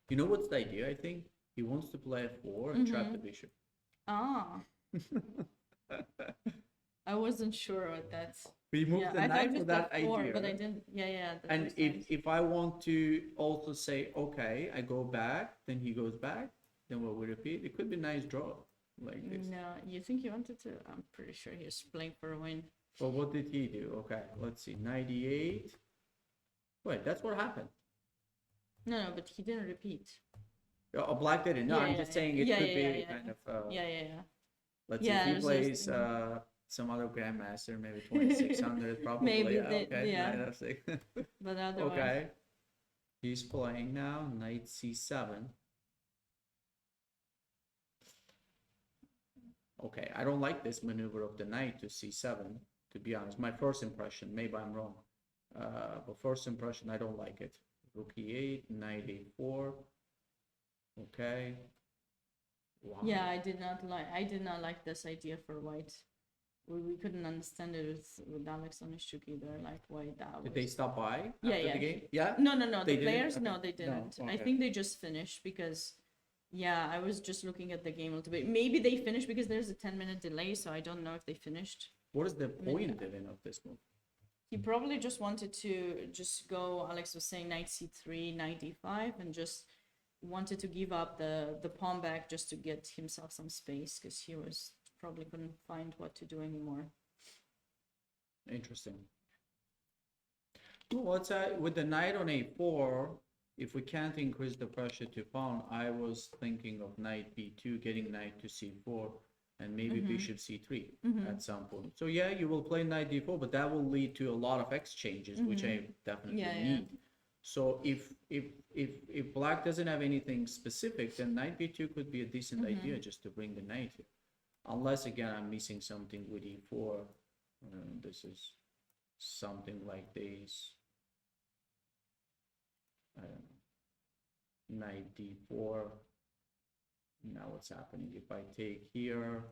You know what's the idea, I think? He wants to play f4 and trap the bishop. Ah. I wasn't sure what that's. We moved Yeah, the I thought knight for just that f4, idea. but I didn't. Yeah, yeah. that And was if nice. if I want to also say, okay, I go back, then he goes back, then what we repeat? It could be nice draw like this. No, you think he wanted to? I'm pretty sure he was playing for a win. But what did he do? Okay, let's see. 98. Wait, that's what happened. No, but he didn't repeat. Oh, black didn't. No, Yeah, I'm yeah, just saying it yeah, could yeah, be yeah, kind of. Yeah, yeah, yeah. Let's Yeah, see it if he was plays just- some other grandmaster, maybe 2600, probably. Maybe yeah, they- okay. yeah. Knight f6. But otherwise, Okay. He's playing now. Knight c7. Okay, I don't like this maneuver of the knight to c7, to be honest. My first impression, maybe I'm wrong. But first impression, I don't like it. Rook e8, knight a4. Okay. Wow. yeah, I did not like this idea for white. We couldn't understand it with Alex Onishuk either, like why that was. Did they stop by Yeah, after yeah. the game? Yeah? No, no, no. They The didn't? players, no, Okay. they No, didn't. I okay. think they just finished because, yeah, I was just looking at the game a little bit. Maybe they finished because there's a 10-minute delay, so I don't know if they finished. What is the mean, point even of this move? He probably just wanted to just go, Alex was saying knight c3, knight d5, and just wanted to give up the pawn back just to get himself some space because he was probably couldn't find what to do anymore. Interesting. Well, with the knight on a4, if we can't increase the pressure to pawn, I was thinking of knight b2, getting knight to c4, and maybe bishop c3 at some point. So yeah, you will play knight d4, but that will lead to a lot of exchanges, which I definitely Yeah, yeah. need. So if black doesn't have anything specific, then knight b2 could be a decent idea just to bring the knight here. Unless again I'm missing something with e4. This is something like this. I don't know. Knight d4. Now what's happening? If I take here,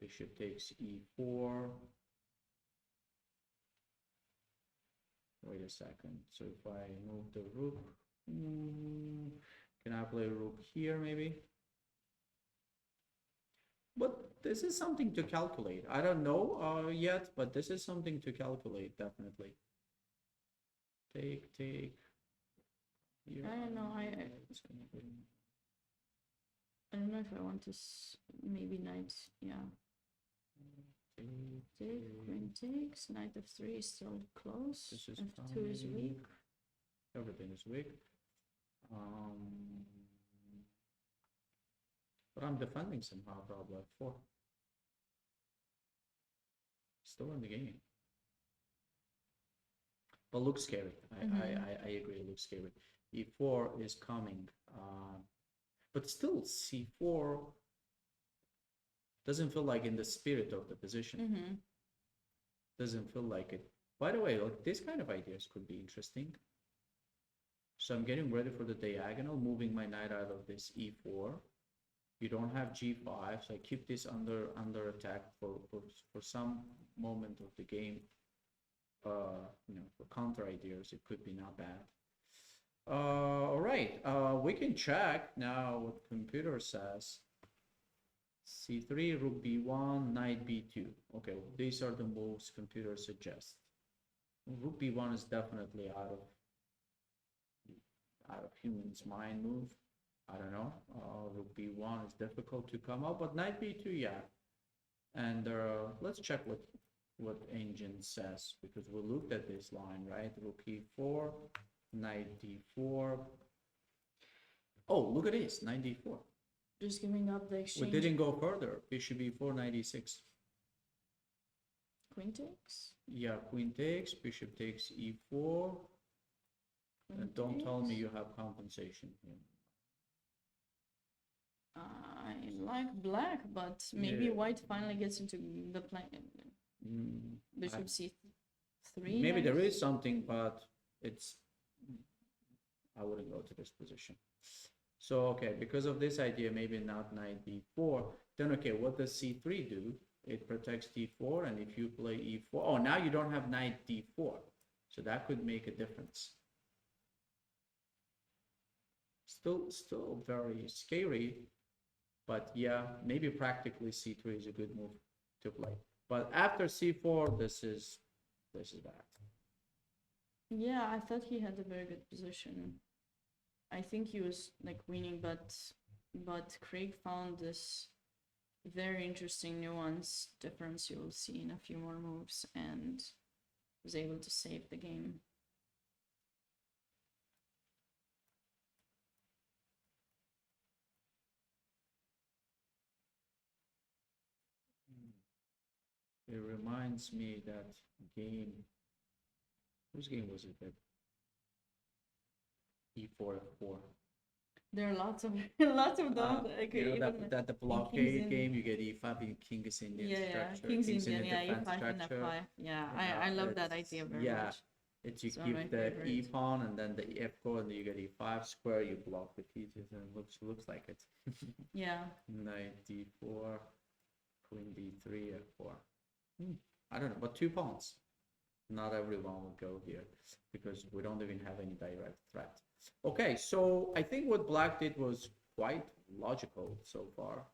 bishop takes e4. Wait a second. So if I move the rook, can I play rook here maybe? But this is something to calculate. I don't know yet, but this is something to calculate, definitely. Take. Here, I don't know, it's gonna be... I don't know if I want to maybe knight, yeah. Take, queen takes, knight f3 is still close, This is f2 is fine. weak. Everything is weak. But I'm defending somehow, probably like 4. Still in the game. But looks scary. I agree, it looks scary. E4 is coming. But still, C4 doesn't feel like in the spirit of the position. Mm-hmm. Doesn't feel like it. By the way, like this kind of ideas could be interesting. So I'm getting ready for the diagonal, moving my knight out of this E4. You don't have G5, so I keep this under attack for some moment of the game. You know, for counter ideas, it could be not bad. All right, we can check now what computer says. C3, rook B1, knight B2. Okay, well, these are the moves computer suggests. Rook B1 is definitely out of human's mind move. I don't know. Rook B1 is difficult to come up, but knight B2, yeah. And let's check what engine says, because we looked at this line, right? Rook E4, knight D4. Oh, look at this, knight D4. Just giving up the We exchange. didn't go further. Bishop E4, knight E6. Queen takes. Yeah, queen takes, bishop takes E4. And don't tell me you have compensation here. I like black, but maybe Yeah. white finally gets into the plan. Bishop C3. Maybe there is something, but it's, I wouldn't go to this position. So, okay, because of this idea, maybe not knight D4. Then, okay, what does C3 do? It protects D4, and if you play E4, oh, now you don't have knight D4. So that could make a difference. Still very scary, but yeah, maybe practically C3 is a good move to play. But after C4, this is bad. Yeah, I thought he had a very good position. I think he was like winning, but Craig found this very interesting nuance difference you will see in a few more moves and was able to save the game. It reminds me that game. Whose game was it? That E4 F4. There are lots of lots of them. Like, You know even that the King's blockade in- game, you get E5 in King is Indian yeah, structure. King's King's Indian, yeah, defense E5 and structure. F5. Yeah, Yeah, I love that it's- idea very yeah. much. It's you It's one of my keep the E favorites. pawn and then the F go and then you get E5 square, you block the pieces and it looks like it. Yeah. Knight D4, Queen D3, F4. I don't know, but 2 pawns. Not everyone will go here because we don't even have any direct threat. Okay, so I think what Black did was quite logical so far.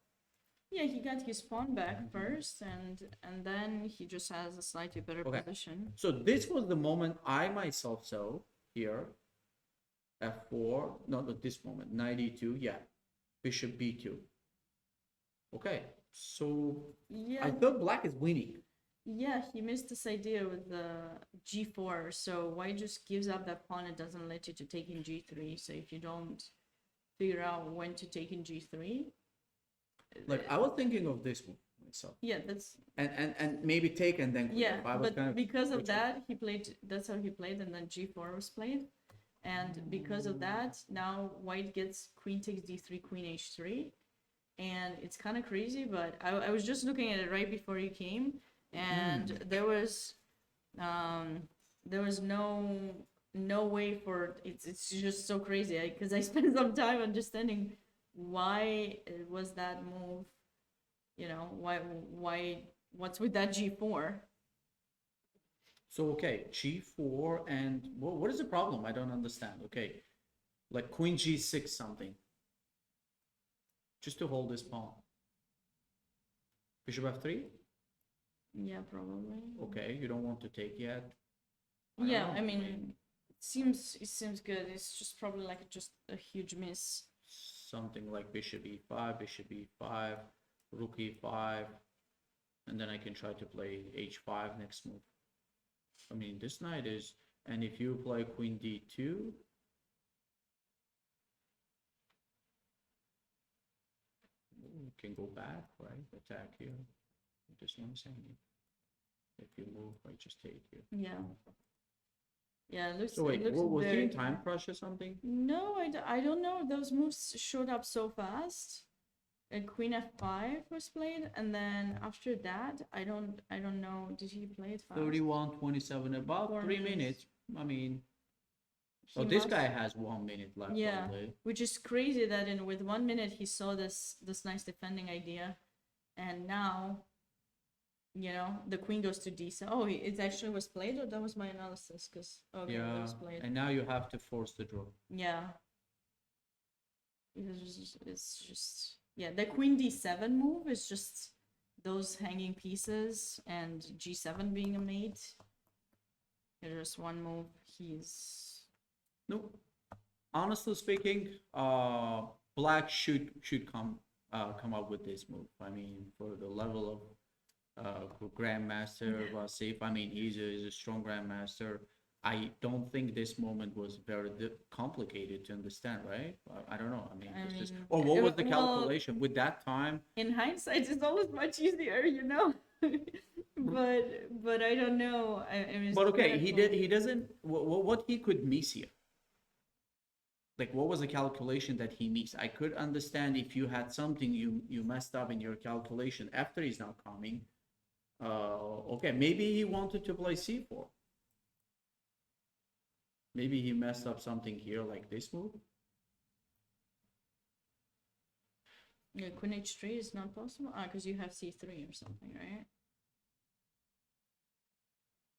Yeah, he got his pawn back first, and then he just has a slightly better Okay. position. So this was the moment I myself saw here. F4, no, not this moment, knight E2, yeah. Bishop B2. Okay, so Yeah, I thought Black is winning. yeah, he missed this idea with the G4. So white just gives up that pawn and doesn't let you to take in G3. So if you don't figure out when to take in G3, Like I was thinking of this move myself. yeah, that's And maybe take and then queen yeah. F5 was But kind of because of which- that, he played. That's how he played, and then G4 was played. And because of that, now white gets queen takes D3, queen H3, and it's kind of crazy. But I was just looking at it right before you came, and there was no way for it's just so crazy because I spent some time understanding why it was that move, you know, why what's with that G4. So okay, G4 and what is the problem? I don't understand. Okay, like Queen G6 something, just to hold this pawn. Bishop F3. Yeah, probably. Okay, you don't want to take yet. I don't Yeah, know, I mean, it seems good. It's just probably like just a huge miss. something like Bishop E5, Bishop E5, Rook E5, and then I can try to play H5 next move. I mean, this knight is, and if you play Queen D2, can go back, right? Attack here. Just one second. If you move, I just take here. Yeah. Yeah, it looks. So wait, it looks was he very in time crush or something? No, I don't know. Those moves showed up so fast. Queen f5 was played, and then after that, I don't know. Did he play it fast? 31, 27, about 4 3 minutes. minutes. I mean, He oh, this must- guy has 1 minute left. Yeah. Only. Which is crazy that in with 1 minute he saw this nice defending idea, and now, you know, the queen goes to d7. Oh, it actually was played, or that was my analysis? Because okay, it Yeah, was played. and now you have to force the draw. Yeah. It's just yeah, the queen d7 move is just those hanging pieces and g7 being a mate. There's just one move. He's No, honestly speaking, black should come up with this move. I mean, for the level of grandmaster Vasif, I mean, he's a strong grandmaster. I don't think this moment was very complicated to understand, right? I don't know. I mean, I it's just, mean, or what was the well, calculation with that time? in hindsight, it's always much easier, you know. but I don't know. I mean, But it's okay, he difficult. did. He doesn't. What he could miss here? Like, what was the calculation that he missed? I could understand if you had something you messed up in your calculation after he's not coming. Okay, maybe he wanted to play c4. Maybe he messed up something here, like this move. Yeah, queen h3 is not possible. Because you have c3 or something, right?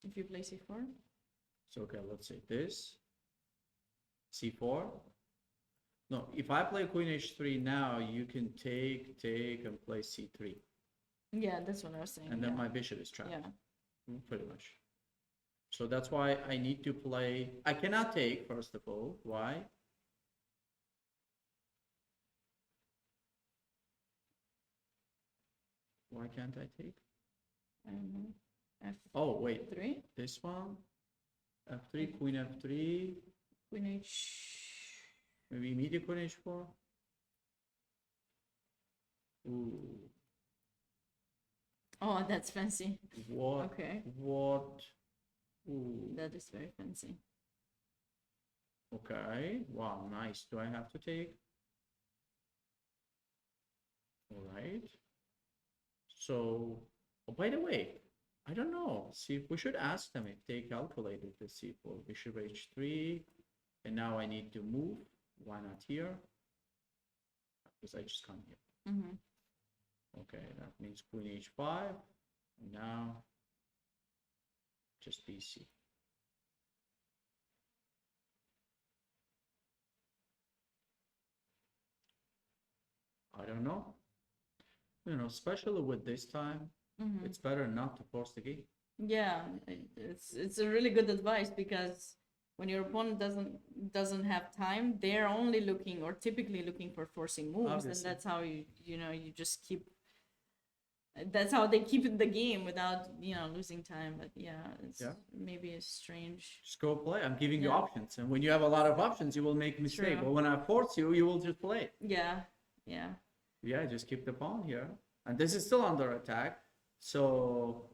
If you play c4. So okay, let's say this. c4. No, if I play queen h3 now, you can take and play c3, Yeah, that's what I was saying. and then yeah. my bishop is trapped. Yeah. Pretty much. So that's why I need to play. I cannot take, first of all. Why? Why can't I take? I don't know. F3. Oh, wait. This one? F3, queen F3. Queen h. Maybe immediate queen H4. Ooh. Oh, that's fancy. What? Okay. What? Ooh. That is very fancy. Okay. Wow, nice. Do I have to take? All right. So, oh, by the way, I don't know. See, we should ask them if they calculated the c4. Bishop h3, and now I need to move. Why not here? Because I just come here. Mm-hmm. Okay, that means queen h5. And now, just bc. I don't know. You know, especially with this time, Mm-hmm. it's better not to force the game. Yeah, it's a really good advice, because when your opponent doesn't have time, they're only looking, or typically looking, for forcing moves, Obviously. and that's how you just keep. That's how they keep in the game without losing time. But yeah, it's maybe it's strange. Just go play. I'm giving you Yeah. options, and when you have a lot of options, you will make a mistake. True. But when I force you, you will just play. Yeah, yeah. Yeah, just keep the pawn here, and this is still under attack. So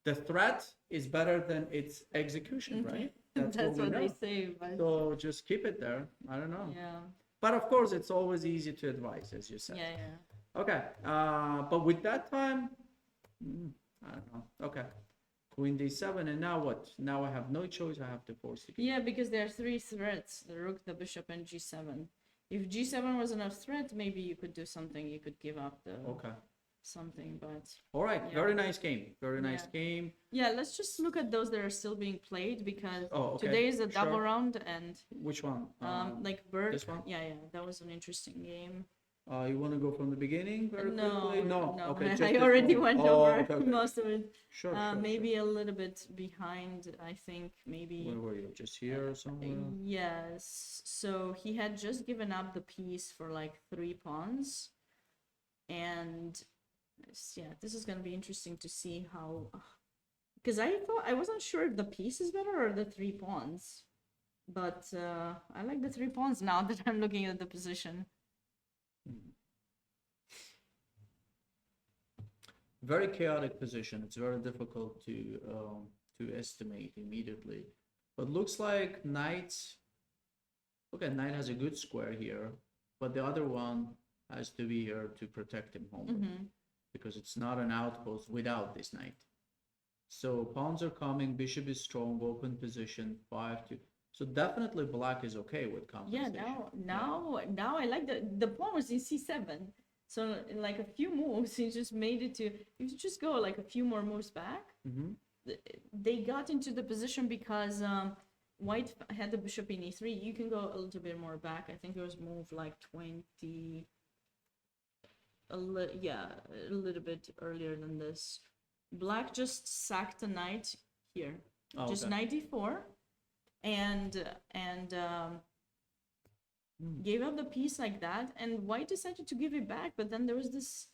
the threat is better than its execution, right? That's we what they know. say. But So just keep it there. I don't know. yeah, But of course, it's always easy to advise, as you said. yeah, yeah. Okay. But with that time, I don't know. Okay. Queen d7, and now what? Now I have no choice. I have to force the game. Yeah, because there are three threats: the rook, the bishop, and g7. If g7 was enough threat, maybe you could do something. You could give up the Okay. something, but All right. Yeah. Very nice game. Very nice Yeah. game. yeah, let's just look at those that are still being played, because Oh, okay. today is a double Sure. round, and Which one? like Berg. this one? Yeah, that was an interesting game. You want to go from the beginning very No, quickly? No. Okay. just I this already one. went Oh, over okay, okay. most of it. Sure, sure, Maybe a little bit behind, I think. Maybe. Where were you? Just here or somewhere? Yes. So he had just given up the piece for like 3 pawns. And yeah, this is going to be interesting to see how. Because I wasn't sure if the piece is better or the 3 pawns. But I like the 3 pawns now that I'm looking at the position. very chaotic position. It's very difficult to estimate immediately. But looks like knight. Okay, knight has a good square here, but the other one has to be here to protect him home Mm-hmm. because it's not an outpost without this knight. So pawns are coming, bishop is strong, open position, 5-2. So definitely black is okay with Yeah, compensation. now I like the pawn was in c7. So in like a few moves, he just made it to. If you just go like a few more moves back, Mm-hmm. they got into the position because white had the bishop in e3. You can go a little bit more back. I think it was move like 20. Yeah, a little bit earlier than this. Black just sacked a knight here, Oh, just okay. knight d4, and gave up the piece like that. And white decided to give it back, but then there was this.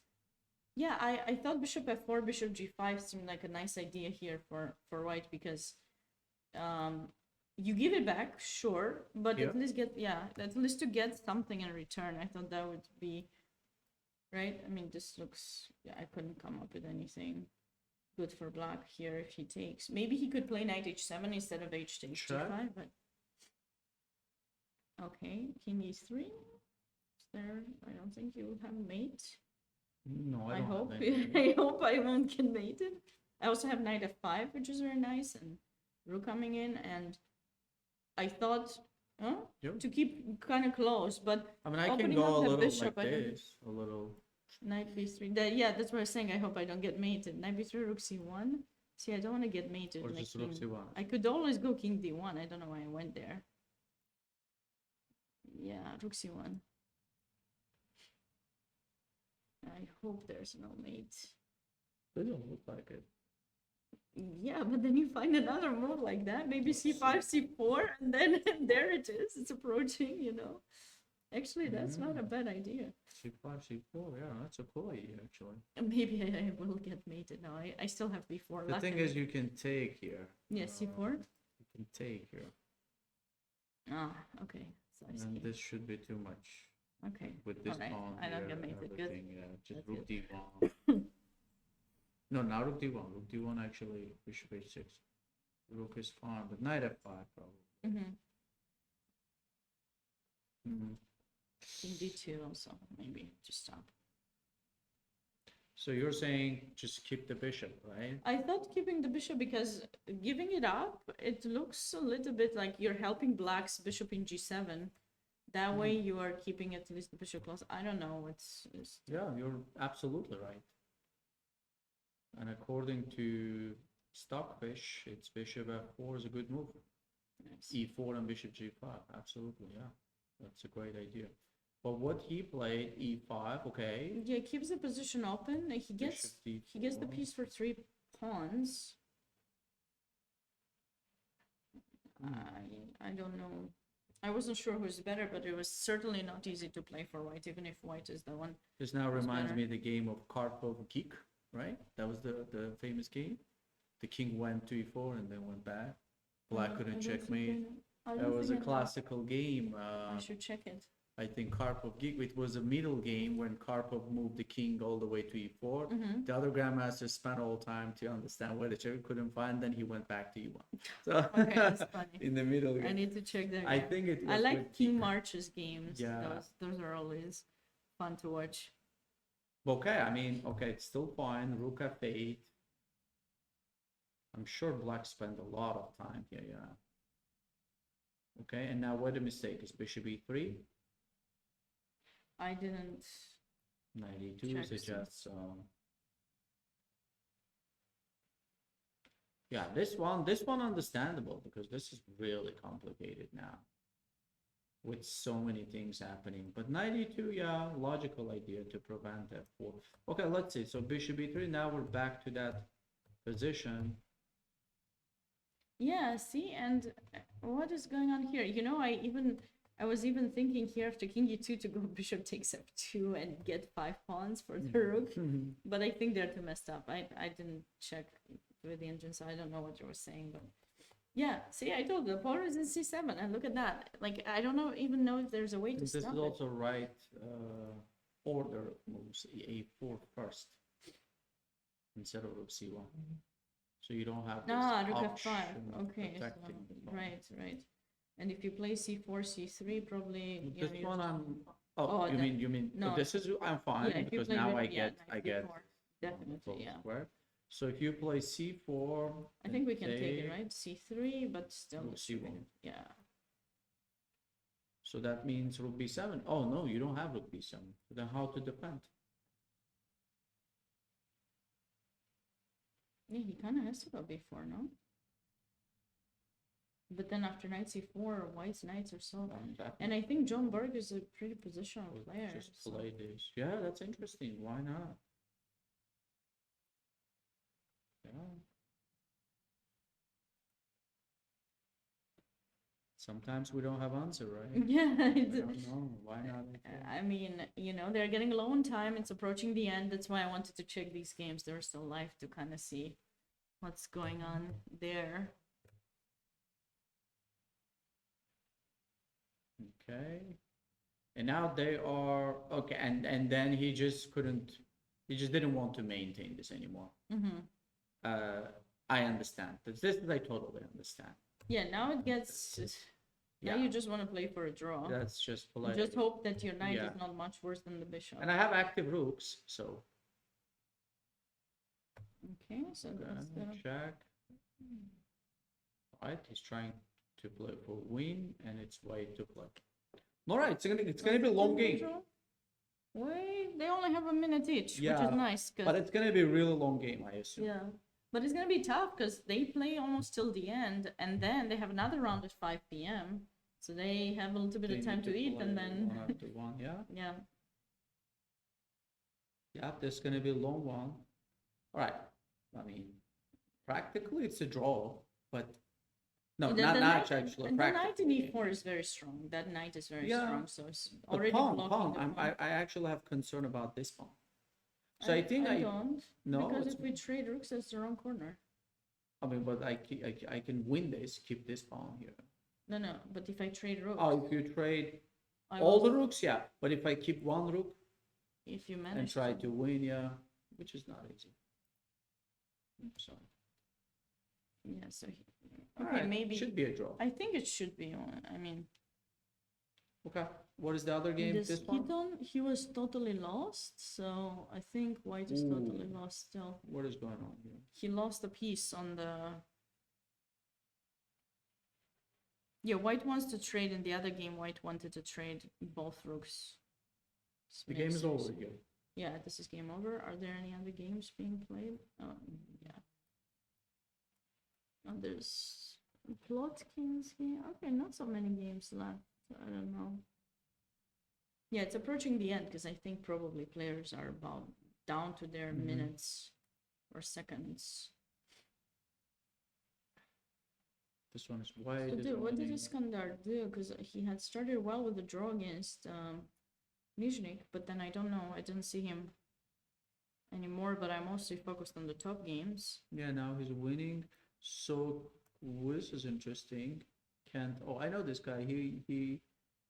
Yeah, I thought bishop f4, bishop g5 seemed like a nice idea here for white because you give it back, sure, but Yeah. at least at least to get something in return. I thought that would be right. I mean, this looks, yeah, I couldn't come up with anything good for black here if he takes. Maybe he could play knight h7 instead of h takes Sure. g5, but okay, king e3. Is there? I don't think he will have mate. No, I I don't hope. have any. I hope I won't get mated. I also have knight f5, which is very nice, and rook coming in, and I thought Yep. to keep kind of close, but I mean, I can opening go up a the little bishop, like I don't. this, a little. Knight b3. Yeah, that's what I was saying. I hope I don't get mated. Knight b3, rook c1. See, I don't want to get mated. Or like just rook king. c1. I could always go king d1. I don't know why I went there. Yeah, rook c1. I hope there's no mate. Doesn't look like it. Yeah, but then you find another move like that, maybe c5, c4, and then there it is. It's approaching, you know. Actually, that's not a bad idea. c5, c4, yeah, that's a cool idea, actually. Maybe I will get mated now. I still have b4. The thing luckily. is, you can take here. Yeah, c4. You can take here. Ah, okay. So I And see. this should be too much. Okay. With this Alright, pawn I don't here get and mated. Good. everything, yeah, just That's rook good. d1. No, not rook d1. Rook d1 actually, bishop h6. Rook is fine, but knight f5 probably. Mm-hmm. Mhm. King d2 also, maybe to stop. So you're saying just keep the bishop, right? I thought keeping the bishop because giving it up, it looks a little bit like you're helping black's bishop in g7. That way you are keeping at least the bishop close. I don't know. It's Yeah, you're absolutely right. And according to Stockfish, it's bishop f4 is a good move. nice. E4 and bishop g5, absolutely, yeah. That's a great idea. But what he played, e5, okay. Yeah, keeps the position open. He gets Bishop he gets the d4. piece for 3 pawns. I don't know. I wasn't sure who's better, but it was certainly not easy to play for white, even if white is the one. This now Who's reminds better? me of the game of Karpov Geek, right? That was the famous game. The king went to e4 and then went back. Black I couldn't don't checkmate. think I That don't was a think I know. classical game. I should check it. I think Karpov Geek. It was a middle game when Karpov moved the king all the way to e4. Mm-hmm. The other grandmaster spent all time to understand where the check couldn't find. Then he went back to e1. So Okay, that's funny. in the middle I game. need to check that. I yeah. think it was I like with King Geek. March's games. Yeah. Those are always fun to watch. Okay, I mean, okay, it's still fine. Rook f8. I'm sure black spent a lot of time here, yeah. Okay, and now what the mistake is bishop e3. I didn't. 92 Check suggests yeah, this one understandable because this is really complicated now with so many things happening. But 92, yeah, logical idea to prevent f4. Okay, let's see. So bishop e3. Now we're back to that position. Yeah, see, and what is going on here? You know, I was even thinking here after king e2 to go bishop takes f2 and get 5 pawns for the rook, but I think they're too messed up. I didn't check with the engine, so I don't know what you were saying, but yeah, see, I told you, the pawn is in c7, and look at that. Like, I don't even know if there's a way to This is stop it. also right order of moves. A4 first. instead of rook c1. So you don't have this Ah, rook f5. option of Okay, so, protecting the pawn. right. And if you play c4, c3, probably This you one just- I'm. Oh, Oh, you that- mean? no. This is I'm fine yeah, if you because play now with- I yeah, get knight b4, definitely, yeah. square. So if you play c4, I think we can take it, take right? c3, but still rook let's take c1. it. Yeah. So that means rook b7. Oh no, you don't have rook b7. So then how to defend? Yeah, he kind of has to go b4, no? But then after knight c4, white's knights are so. And I think John Berg is a pretty positional player. Just so- play this. Yeah, that's interesting. Why not? Yeah. Sometimes we don't have answer, right? Yeah, I it's, don't know. Why not? I mean, they're getting low on time. It's approaching the end. That's why I wanted to check these games. They're still live to kind of see what's going on there. Okay. And now they are okay, and then he just didn't want to maintain this anymore. Mm-hmm. I understand. This I totally understand. Yeah, now it gets. Now Yeah. you just want to play for a draw. That's just You polite. just hope that your knight Yeah. is not much worse than the bishop. And I have active rooks, so Okay, so that's the. check. Right, he's trying to play for win, and it's white to play. All right, it's gonna be a long game, Wait, they only have a minute each, which Yeah, is nice. but it's gonna be a really long game, I assume. Yeah, but it's gonna be tough because they play almost till the end, and then they have another round at 5 p.m. So they have a little bit They of time need to eat, play and then one after one, yeah. yeah. Yeah, there's gonna be a long one. All right. I mean, practically it's a draw, but no, The not knight- actually. and the knight in practically. e4 is very strong. That knight is very Yeah, strong, so it's But already pawn, blocking the pawn. pawn. I actually have concern about this pawn. So I think I don't no, because it's, if we trade rooks, that's the wrong corner. I mean, but I can win this, keep this pawn here. No, but if I trade rooks, Oh, if you trade I all will- the rooks, yeah. But if I keep one rook if you and manage try to win, yeah, which is not easy. So, yeah, so all okay, right, maybe should be a draw. I think it should be one. I mean, Okay, what is the other game? This one? he was totally lost, so I think white is totally Ooh. lost still. What is going on here? He lost a piece on the. Yeah, white wants to trade in the other game. White wanted to trade both rooks. The game is over here. Yeah, this is game over. Are there any other games being played? Yeah. Oh, there's Plotkins here. Okay, not so many games left. I don't know. Yeah, it's approaching the end because I think probably players are about down to their Mhm. minutes or seconds. This one is white. So is what did winning. Iskandar do? Because he had started well with the draw against Nizhnik, but then I don't know. I didn't see him anymore, but I mostly focused on the top games. Yeah, now he's winning. So this is interesting. Kent. Oh, I know this guy. He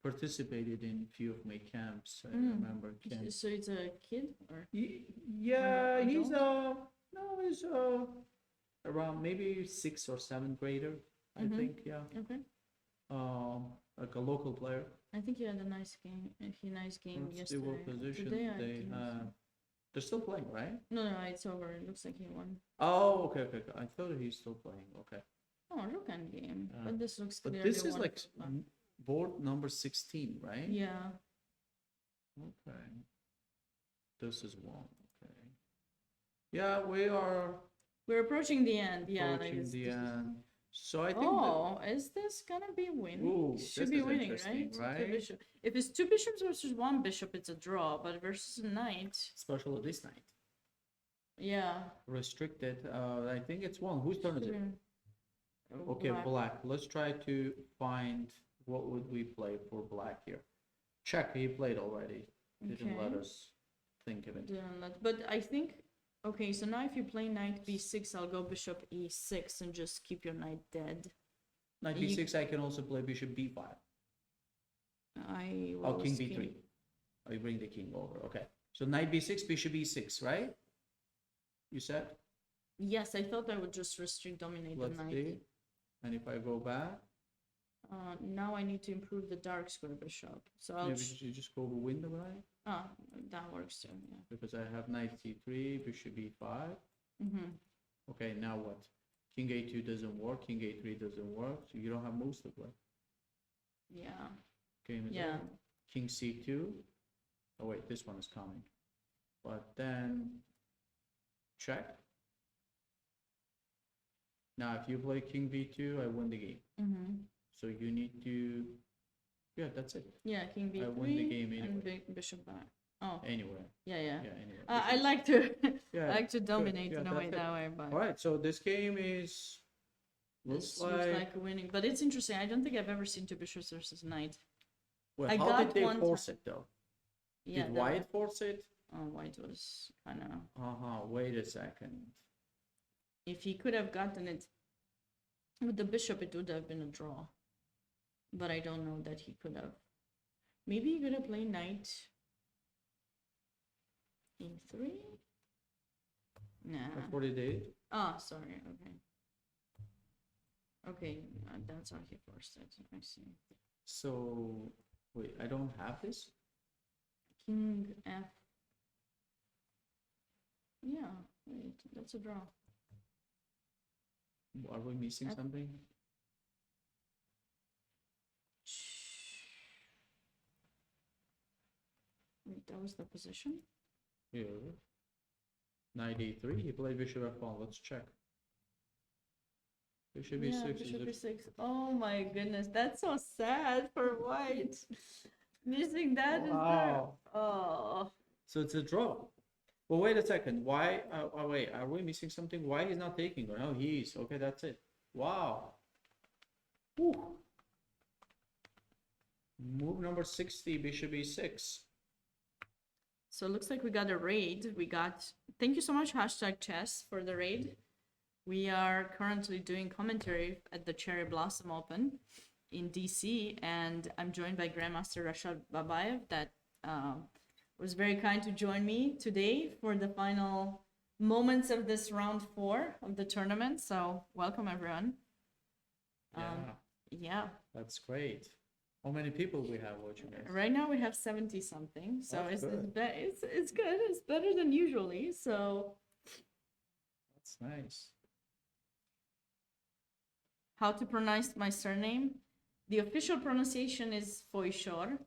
participated in few of my camps. I Mm. remember Kent. So it's a kid or Yeah, he's adult? no, he's around maybe 6th or 7th grader. I Mhm. think. Yeah. okay. Like a local player. I think he had a nice game. Nice game Let's see what yesterday. position Today I they think so. have. They're still playing, right? No, it's over. It looks like he won. Oh, okay. I thought he's still playing. Okay. Oh, rook end game. Uh, But this looks But clearly this is one like for black. board number 16, right? Yeah. Okay. This is one. Okay. Yeah, we are We're approaching the end. Yeah. like approaching this- the this is- end. So I think that Oh, is this gonna be winning? Ooh, Should this be is winning, interesting, right? right? If it's two bishops versus one bishop, it's a draw. But versus a knight, especially this night. yeah. Restricted. I think it's one. Whose turn is it? Okay, Black. black. Let's try to find what would we play for black here. Check, he played already. Didn't let Okay. us think of it. But I think okay. So now if you play knight b6, I'll go bishop e6 and just keep your knight dead. Knight You- b6, I can also play bishop b5. I Oh, will king skip- b3. Oh, you bring the king over. Okay. So knight b6, bishop e6, right? you said? Yes, I thought I would just restrict dominate the Let's knight. see. And if I go back, Now I need to improve the dark square bishop. So I'll. maybe you just go to window, right? Oh, that works too. Yeah. Because I have knight c3, bishop b5. Mm-hmm. Okay, now what? King a2 doesn't work, king a3 doesn't work, so you don't have moves to play. Yeah. Game is Yeah. over. King c2. Oh wait, this one is coming. But then check. Now if you play king b2, I win the game. Mm-hmm. So you need to, yeah, that's it. Yeah, king b3 I win the game anyway. and bishop back. Oh, Anyway, yeah, yeah. yeah, anyway. I bishop- like to yeah, like to dominate yeah, in a way that's it. that way, but All right, so this game is this looks looks like, like winning. But it's interesting. I don't think I've ever seen two bishops versus knight. well, I how got did they one force time. it though? Yeah, Did the- White force it? White was kind of. Wait a second. If he could have gotten it with the bishop, it would have been a draw. But I don't know that he could have. Maybe he could have played knight e3. Nah. That's what he did. Oh, sorry. Okay. Okay, that's how he forced it. I see. So, wait, I don't have this? King F. Yeah, wait, that's a draw. Are we missing That- something? Wait, that was the position? Yeah. Knight e3, he played bishop f1, let's check. Bishop Yeah, e6 bishop is e6. Oh my goodness, that's so sad for white. Missing that is there. Wow. Oh, so it's a draw. Well, wait a second. Why? Wait, are we missing something? Why he's not taking? Oh, he is. Okay, that's it. Wow. Whew. Move number 60, bishop e6. so it looks like we got a raid. Thank you so much, #chess, for the raid. We are currently doing commentary at the Cherry Blossom Open in DC, and I'm joined by Grandmaster Rashad Babayev that was very kind to join me today for the final moments of this round 4 of the tournament. So welcome everyone. Yeah, Yeah, that's great. How many people we have watching us? right now we have 70 something, so That's it's good. It's better than usually. So That's nice. how to pronounce my surname? The official pronunciation is Foishor.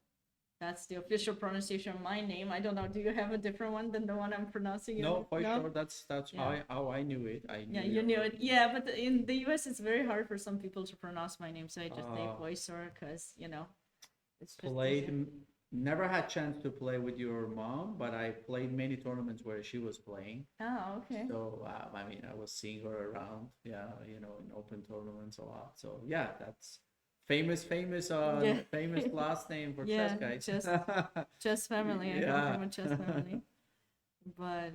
That's the official pronunciation of my name. I don't know. Do you have a different one than the one I'm pronouncing? No, it? for sure. That's Yeah. how I knew it. I Yeah, knew you knew your- it. Yeah, but in the US, it's very hard for some people to pronounce my name, so I just say Ah. Foishor because it's just Played, easier. never had chance to play with your mom, but I played many tournaments where she was playing. Oh, okay. So I mean, I was seeing her around, yeah, in open tournaments a lot. So yeah, that's famous, Yeah. famous last name for Yeah, chess guys. Chess family. I come Yeah. from a chess family. But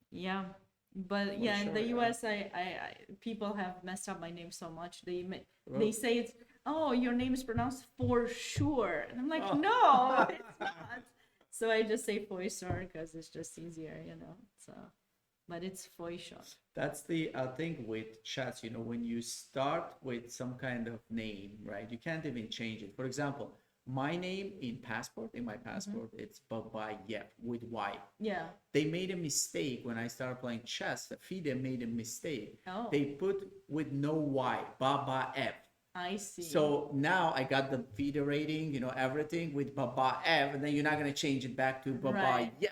yeah. But For yeah, in the sure, yeah. US, I people have messed up my name so much. They Well, say it's, oh, your name is pronounced for sure, and I'm like, Oh. no, it's not. So I just say Foishor because it's just easier, So, but it's Foishor. that's the thing with chess, when you start with some kind of name, right? You can't even change it. For example, my name in my passport, it's Babayev with Y. Yeah. They made a mistake when I started playing chess. The FIDE made a mistake. Oh, They put with no Y, Babayev. I see. So now I got the FIDE rating, everything with Babayev, and then you're not gonna change it back to Babayev. Right.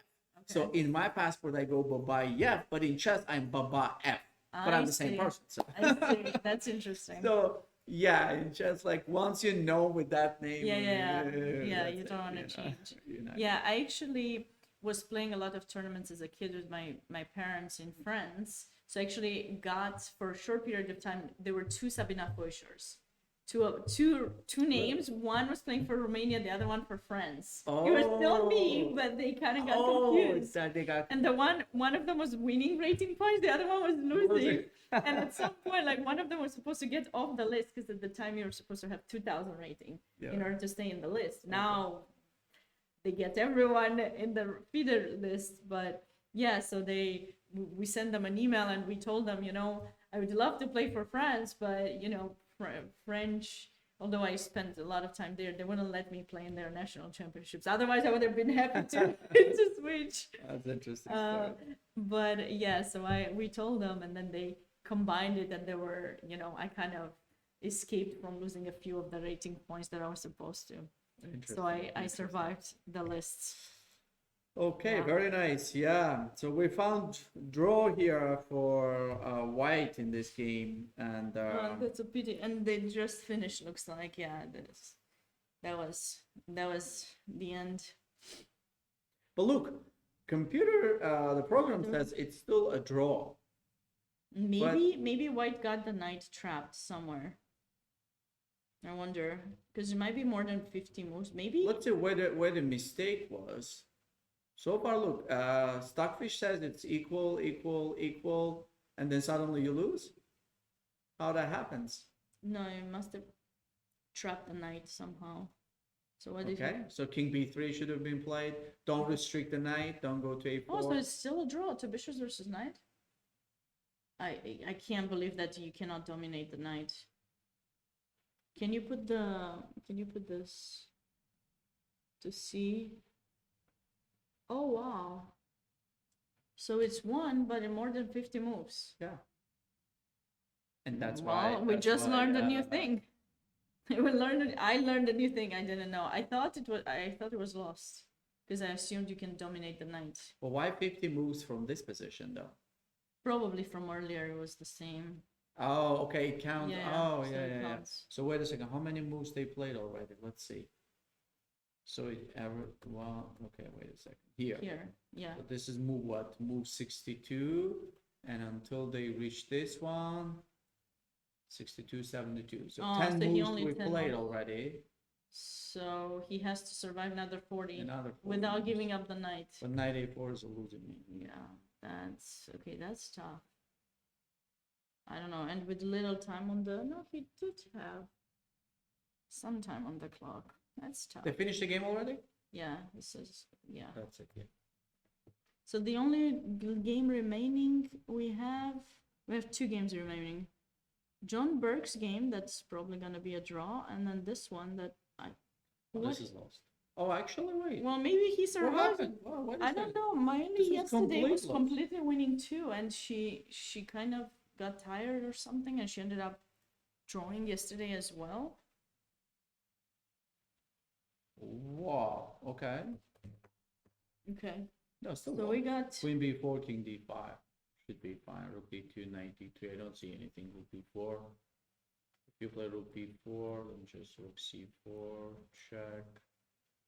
So Okay. in my passport I go Babayev, but in chess I'm Babayev. But I'm the same see. person. So. I see. That's interesting. So yeah, in chess, like once you know with that name, Yeah, that's you it, don't want to know, change. you're not- Yeah, I actually was playing a lot of tournaments as a kid with my parents and friends. So I actually got, for a short period of time, there were 2 Sabina Foishors. Two names. One was playing for Romania, the other one for France. It was still me, Oh. but they kind of got Oh, confused. it's that they got And the one of them was winning rating points, the other one was losing. Losing. And at some point, like one of them was supposed to get off the list because at the time you were supposed to have 2,000 rating in Yeah. order to stay in the list. Now they get everyone in the feeder list, but yeah, so they we sent them an email and we told them, you know, I would love to play for France, but you know, French. Although I spent a lot of time there, they wouldn't let me play in their national championships. Otherwise, I would have been happy to switch. That's interesting. But yeah, so we told them, and then they combined it, and they were, you know, I kind of escaped from losing a few of the rating points that I was supposed to. So I survived the lists. Okay, Yeah. very nice. Yeah. So we found draw here for white in this game, and That's a pity. And they just finished. Looks like, yeah, that was the end. but look, computer, the program says it's still a draw. Maybe white got the knight trapped somewhere. I wonder, because it might be more than 50 moves. Maybe. Let's see where the mistake was. So far, look, Stockfish says it's equal, and then suddenly you lose. How that happens? No, you must have trapped the knight somehow. So what did Okay, so King B3 should have been played. Don't restrict the knight. Don't go to A4. Oh, so it's still a draw to bishops versus knight. I can't believe that you cannot dominate the knight. Can you put this to C? Oh wow. So it's one, but in more than 50 moves. Yeah. And that's Well, why we that's just why, learned a new thing. I learned a new thing I didn't know. I thought it was lost because I assumed you can dominate the knight. Well, why 50 moves from this position though? Probably from earlier it was the same. Oh, okay, it counts. Yeah, Oh, so yeah, it yeah, yeah. counts. So wait a second. How many moves they played already? Let's see. So it ever well, okay, wait a second. Here. Yeah. So this is move what? Move 62, and until they reach this one, 62, 72. So Oh, 10 so he moves only we 10 played moves. already. So he has to survive another 40 Another 40 without moves. giving up the knight. But knight A4 is a losing move. Yeah, that's okay. That's tough. I don't know. And with little time on the no, he did have some time on the clock. That's tough. They finished the game already? Yeah, this is yeah. That's it, yeah. So the only game remaining we have two games remaining. John Burke's game that's probably gonna be a draw, and then this one that Oh, What? this is lost. Oh, actually, wait. well maybe he What survived. happened? Wow, wait a I don't second. know. Miley This was yesterday complete was loss. completely winning too, and she kind of got tired or something, and she ended up drawing yesterday as well. Wow, okay. Okay, No, still so lost. we got Queen B4, King D5. Should be fine. Rook D2, Knight D3. I don't see anything. Rook B4. If you play Rook B4, then just Rook C4, check.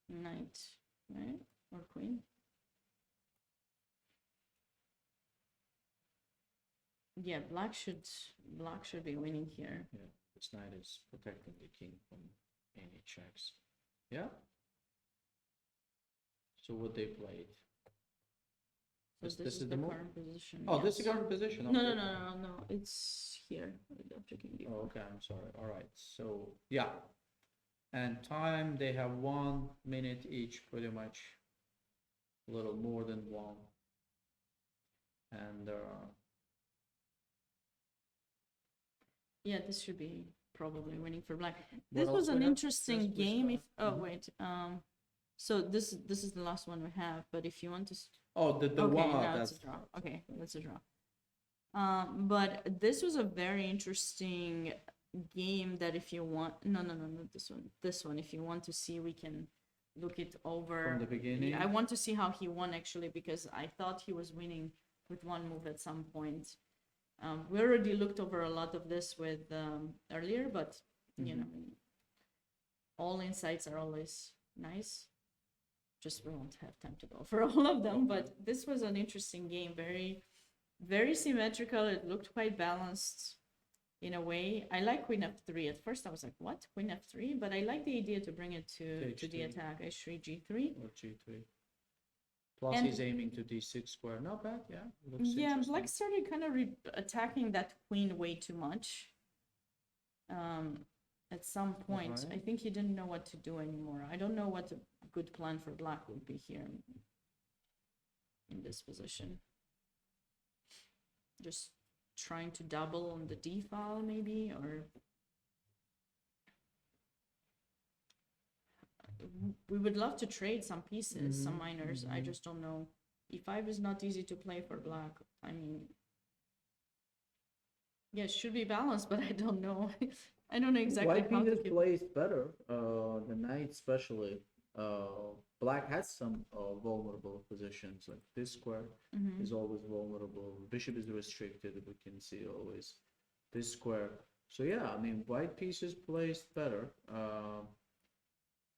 knight, right, or queen. Yeah, black should be winning here. Yeah, this knight is protecting the king from any checks. Yeah. So what they played? So This this is is the the move? current position. Oh, this is yes. current position. No, okay. no. It's here. After king d4. Oh, okay, I'm sorry. All right. So yeah, and time they have 1 minute each, pretty much. A little more than one. And Yeah, this should be probably winning for black. What This else was we an have? interesting Just game. that. If oh Mhm. wait, so this is the last one we have. But if you want to, oh, the okay, one now that's it's a draw. Okay, that's a draw. But this was a very interesting game. That if you want, no, not this one. This one, if you want to see, we can look it over. from the beginning. I want to see how he won actually, because I thought he was winning with one move at some point. We already looked over a lot of this with earlier, but you know, all insights are always nice. Just we won't have time to go for all of them, but this was an interesting game. Very, very symmetrical. It looked quite balanced in a way. I like Queen F3. At first, I was like, "What, Queen F3?" But I like the idea to bring it to the H3. attack. H3, G3. Or G3. Plus And- he's aiming to D6 square. Not bad, yeah. Looks Yeah, interesting. Black started kind of attacking that queen way too much. At some point, I Alright. think he didn't know what to do anymore. I don't know what a good plan for Black would be here in this position. Just trying to double on the d file maybe, or we would love to trade some pieces, some miners. I just don't know. E5 is not easy to play for black. I mean, yeah, it should be balanced, but I don't know. I don't know exactly White how to pieces keep. plays better, the knight especially. Black has some vulnerable positions, like this square Mhm. is always vulnerable. Bishop is restricted, we can see always this square. So yeah, I mean, white pieces plays better.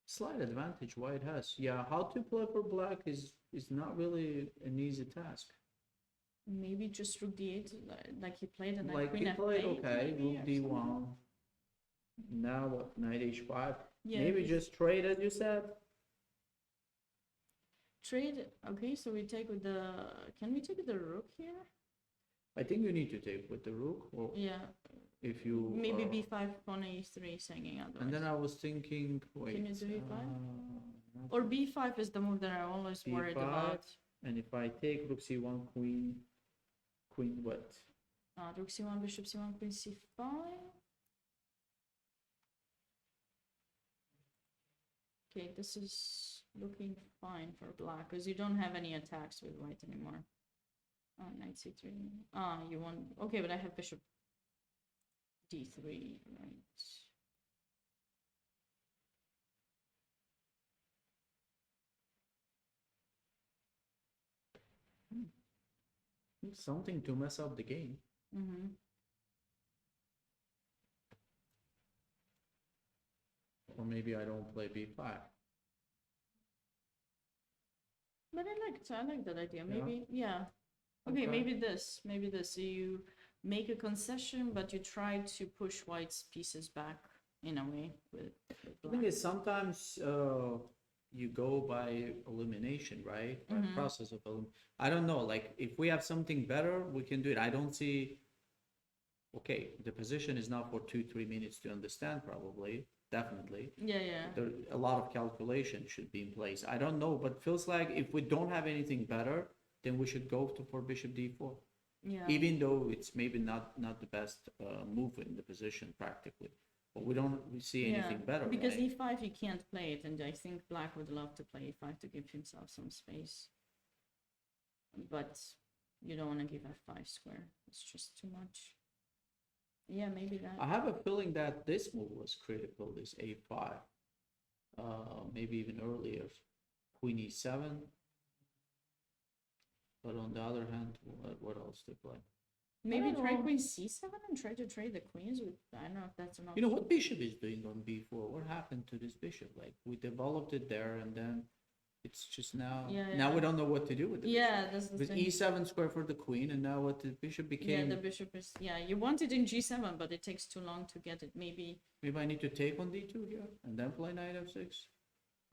Slight advantage white has. Yeah, how to play for black is not really an easy task. Maybe just rook d8, like he played, and then Like queen he played, f8. okay, maybe, rook or d1. something. Now what, knight h5? Yeah, Maybe he's- just trade as you said. trade. Okay, so we take with the. Can we take with the rook here? I think you need to take with the rook, or Yeah, if you maybe b5 pawn a3 is hanging otherwise. And then I was thinking, wait. you do e5? not Or b5 is the move that I always worried b5. about. And if I take rook c1, queen what? Rook c1, bishop c1, queen c5. Okay, this is looking fine for black because you don't have any attacks with white anymore. Knight c3. You want. Okay, but I have bishop d3, right? Something to mess up the game. Mm-hmm. Or maybe I don't play b5. But I like that idea. Yeah? Maybe, yeah. Okay, Okay. maybe this. So you make a concession, but you try to push white's pieces back in a way with The thing black. is, sometimes you go by elimination, right? By Mhm. process of I don't know. Like if we have something better, we can do it. I don't see. Okay, the position is not for 2-3 minutes to understand. Probably, definitely. Yeah. There a lot of calculation should be in place. I don't know, but feels like if we don't have anything better, then we should go for bishop d4. Yeah. Even though it's maybe not the best move in the position practically, but we don't see anything better, Because right? e5 you can't play it, and I think black would love to play e5 to give himself some space. But you don't want to give f5 square. It's just too much. Yeah, maybe that. I have a feeling that this move was critical, this a5. Maybe even earlier, queen e7. But on the other hand, what else to play? Maybe don't try know. queen c7 and try to trade the queens with. I don't know if that's an option. You know what bishop is doing on b4? What happened to this bishop? Like we developed it there, and then it's just now. Yeah, Now yeah. we don't know what to do with the Yeah, that's the bishop. With thing. e7 square for the queen, and now what the bishop Yeah, became. the bishop is. Yeah, you want it in g7, but it takes too long to get it. Maybe. Maybe I need to take on d2 here and then play knight f6.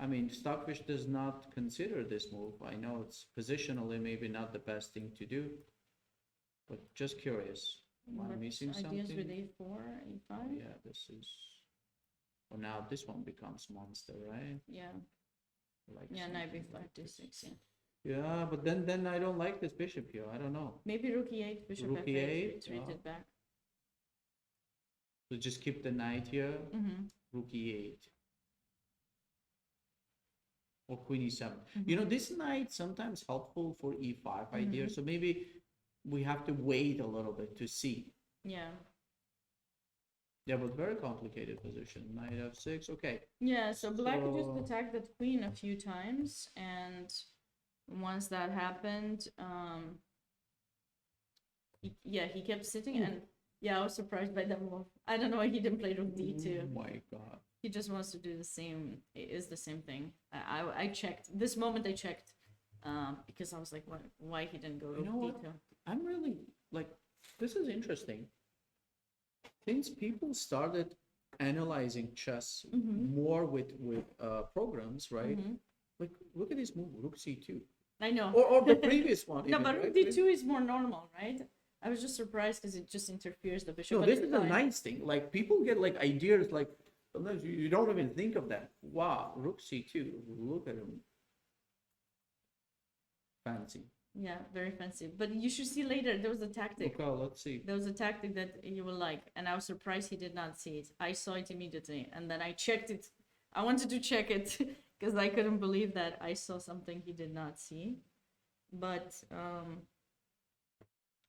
I mean, Stockfish does not consider this move. I know it's positionally maybe not the best thing to do, but just curious. Am I but missing ideas something? with a4, a5. Yeah, this is. Well, now this one becomes monster, right? Yeah. Like Yeah, knight something b5, like this. d6. Yeah. Yeah, but then I don't like this bishop here. I don't know. Maybe rook e8, bishop Rook f8, e8, retreat yeah. it back. So just keep the knight here. Mm-hmm. Rook e8. Or queen e7. You know, this knight sometimes helpful for e5 idea. So maybe we have to wait a little bit to see. Yeah. Yeah, but very complicated position. Knight f6. Okay. Yeah, so black just So- attacked that queen a few times, and once that happened, he kept sitting, and yeah, I was surprised by that move. I don't know why he didn't play rook d2. Oh my god. He just wants to do the same. It is the same thing. I checked this moment. I checked, because I was like, why he didn't go rook know what? d2? I'm really like, this is interesting. Since people started analyzing chess more with programs, right? Like, look at this move, rook c2, I know. or the previous one. No, even, but rook right? d2 is more normal, right? I was just surprised because it just interferes the bishop. No, but this it's is a fine. nice thing. Like people get like ideas like sometimes you don't even think of that. Wow, rook c2. Look at him. Fancy. Yeah, very fancy. But you should see later. There was a tactic. Okay, let's see. There was a tactic that you will like, and I was surprised he did not see it. I saw it immediately, and then I checked it. I wanted to check it because I couldn't believe that I saw something he did not see. But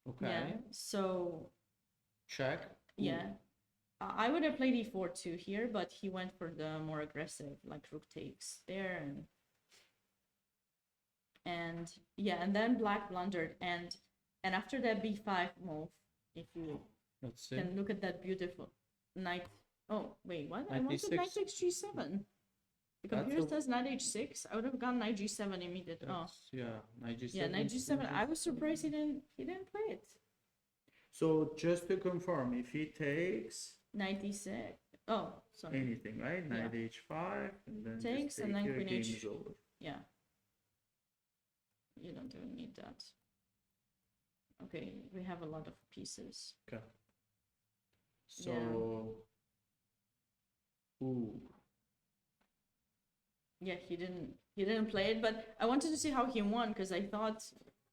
Okay, yeah, so check. yeah, I would have played e4 too here, but he went for the more aggressive, like rook takes there, and yeah, and then black blundered, and after that b5 move, if you Let's see. can look at that beautiful knight. Oh wait, what? I Knight wanted knight d6. takes g7. The That's computer a- says knight h6. I would have gone knight g7 immediate. Oh, That's- yeah, knight g7. yeah, knight g7. I was surprised he didn't play it. So just to confirm, if he takes Knight d6. Oh, sorry. anything, right? Knight h5, and then Takes, just and take then your queen game h. is over. Yeah. You don't even need that. Okay, we have a lot of pieces. Okay. So, ooh, Yeah, he didn't play it, but I wanted to see how he won because I thought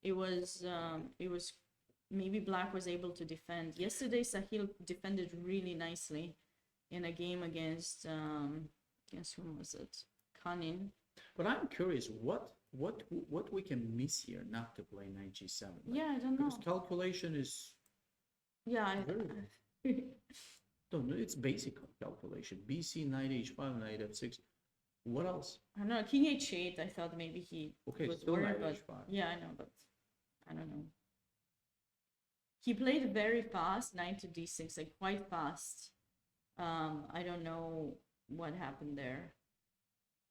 it was maybe black was able to defend. Yesterday Sahil defended really nicely in a game against whom was it? Kanin. but I'm curious, what we can miss here not to play knight g7? Like, Yeah, I don't know. because calculation is Yeah, no, it's basic calculation. BC knight h5, knight f6. What else? I don't know. King h8. I thought maybe he Okay, was still worried, knight but h5. yeah, I know, but I don't know. He played very fast, knight to d6, like quite fast. I don't know what happened there.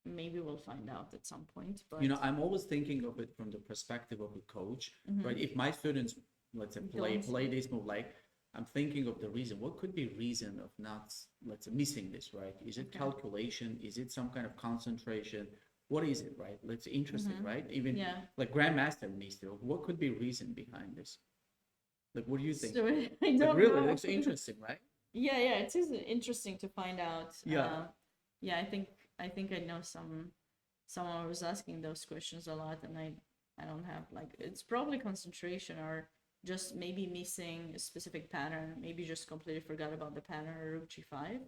Maybe we'll find out at some point. But You know, I'm always thinking of it from the perspective of a coach, right? If my students, let's say, Don't. play this move, like I'm thinking of the reason. What could be reason of not, let's say, missing this, right? Is it Okay. calculation? Is it some kind of concentration? What is it, right? It's interesting, right? Even yeah. like grandmaster needs to. What could be reason behind this? Like, what do you think? So I Like, don't really, know. looks interesting, right? Yeah, it is interesting to find out. Yeah. Yeah, I think I know someone was asking those questions a lot, and I don't have like it's probably concentration or just maybe missing a specific pattern. Maybe just completely forgot about the pattern or rook g5.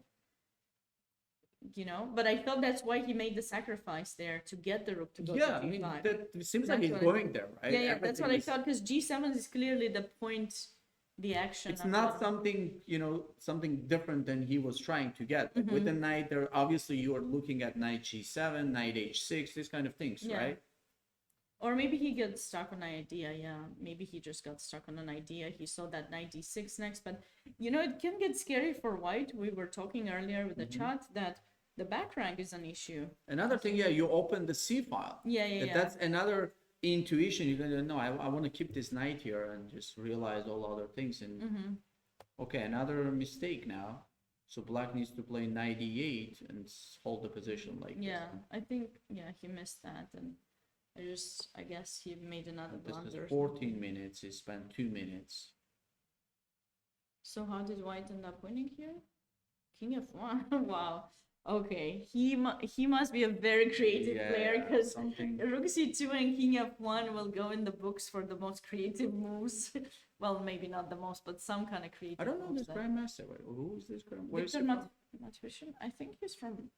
You know, but I thought that's why he made the sacrifice there to get the rook to go Yeah, to I mean, g5. that seems like That's he's what I- going there, right? Yeah, that's what Everything I is- thought because g7 is clearly the point, the action. It's of not the- something, something different than he was trying to get. Like, with the knight there, obviously you are looking at knight g7, knight h6, these kind of things, Yeah. right? Or maybe he got stuck on an idea, yeah. Maybe he just got stuck on an idea. He saw that knight d6 next, but it can get scary for white. We were talking earlier with the chat that the back rank is an issue. Another thing, yeah, you open the C file. Yeah. That's another intuition. You're gonna know, I want to keep this knight here and just realize all other things. And okay, another mistake now. So black needs to play knight e8 and hold the position like Yeah, I think, he missed that. And I guess he made another this. This blunder. is 14 minutes. He spent 2 minutes. So how did white end up winning here? King f1. Wow. Okay, he must be a very creative player Yeah, because something. Rook c2 and King f1 will go in the books for the most creative moves. Well, maybe not the most, but some kind of creative. I don't know moves this that- grandmaster. Wait, who is this grandmaster? Where's Victor he from? Matushin. I think he's from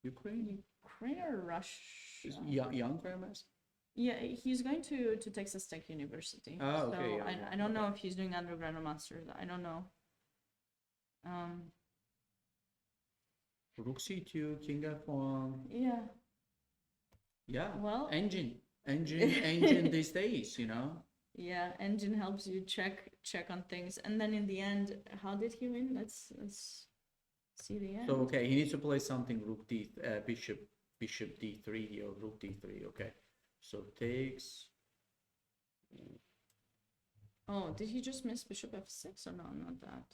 Ukraine? Ukraine or Russia. Is young grandmaster? Yeah, he's going to Texas Tech University. Oh, okay, So yeah, I don't know if he's doing undergrad or master's. I don't know. Rook c2, king f1. Yeah. Yeah. Well- engine these days, Yeah, engine helps you check on things, and then in the end, how did he win? Let's see the end. So okay, he needs to play something rook d bishop d3 here, rook d3. Okay, so takes. Oh, did he just miss bishop f6 or no? Not that.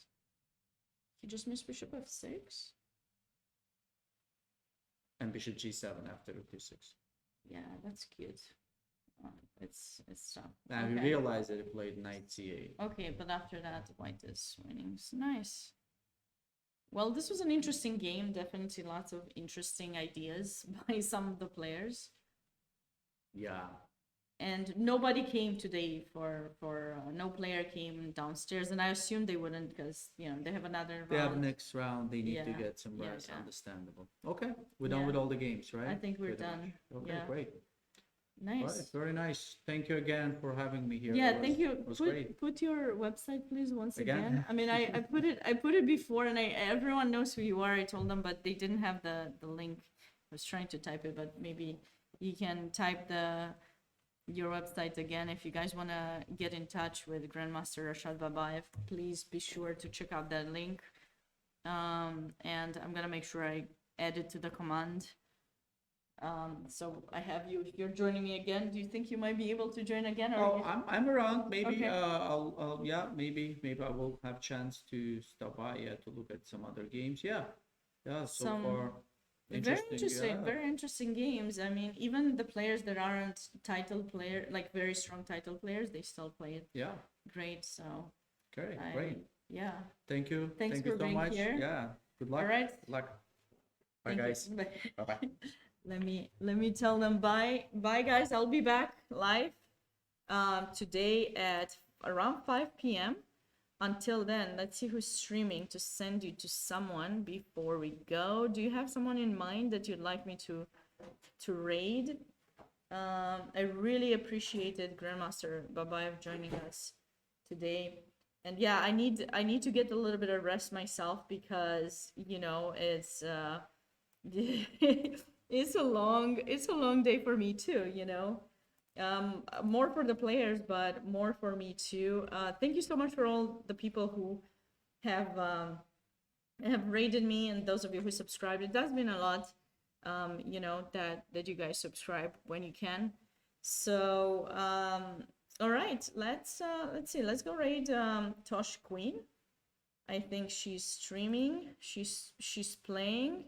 He just missed bishop f6. And bishop g7 after rook d6. Yeah, that's cute. It's tough. Now we Okay. realize that he played knight c8. Okay, but after that, white is winning. So nice. Well, this was an interesting game. Definitely lots of interesting ideas by some of the players. Yeah. and nobody came today for no player came downstairs, and I assumed they wouldn't because they have another They have round. next round, they need to Yeah, get some yeah, rest, yeah. understandable. Okay, we're done Yeah. with all the games, right? I think we're Pretty done. much. Okay, Yeah. great. Nice. Right, very nice. Thank you again for having me here. Yeah, It thank was- you. it was great. Put your website, please, once Again? again. I mean, I put it before, and everyone knows who you are. I told them, but they didn't have the link. I was trying to type it, but maybe you can type your website again if you guys want to get in touch with Grandmaster Rashad Babayev. Please be sure to check out that link. And I'm gonna make sure I add it to the command. So I have you. If you're joining me again, do you think you might be able to join again? Oh, I'm around. Maybe Okay. I'll yeah, maybe I will have chance to stop by, yeah, to look at some other games. Yeah. Yeah, so Some far Very interesting, yeah. very interesting games. I mean, even the players that aren't like very strong title players, they still play it Yeah. great. So Okay, I, great. yeah. Thank you. Thanks Thank you for so being much. here. Yeah. Good luck. All right. Good luck. Bye Thank you. guys. Bye bye. Let me tell them bye. Bye guys. I'll be back live today at around 5 p.m. Until then, let's see who's streaming to send you to someone before we go. Do you have someone in mind that you'd like me to raid? I really appreciated Grandmaster Babayev joining us today. And yeah, I need to get a little bit of rest myself because it's it's a long day for me too, more for the players, but more for me too. Thank you so much for all the people who have rated me, and those of you who subscribed. It does mean a lot, that you guys subscribe when you can. So all right, let's see, let's go raid Tosh Queen. I think she's streaming. She's playing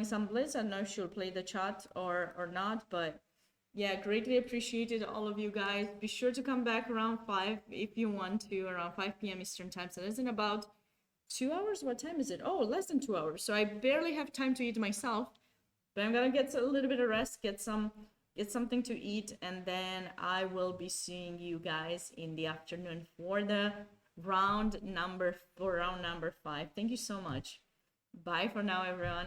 some Blitz. I don't know if she'll play the chat or not, but yeah, greatly appreciated all of you guys. Be sure to come back around 5 if you want to, around 5 p.m. Eastern time. So that's in about 2 hours. What time is it? Oh, less than 2 hours. So I barely have time to eat myself, but I'm gonna get a little bit of rest, get something to eat, and then I will be seeing you guys in the afternoon for the round number 5. Thank you so much. Bye for now, everyone.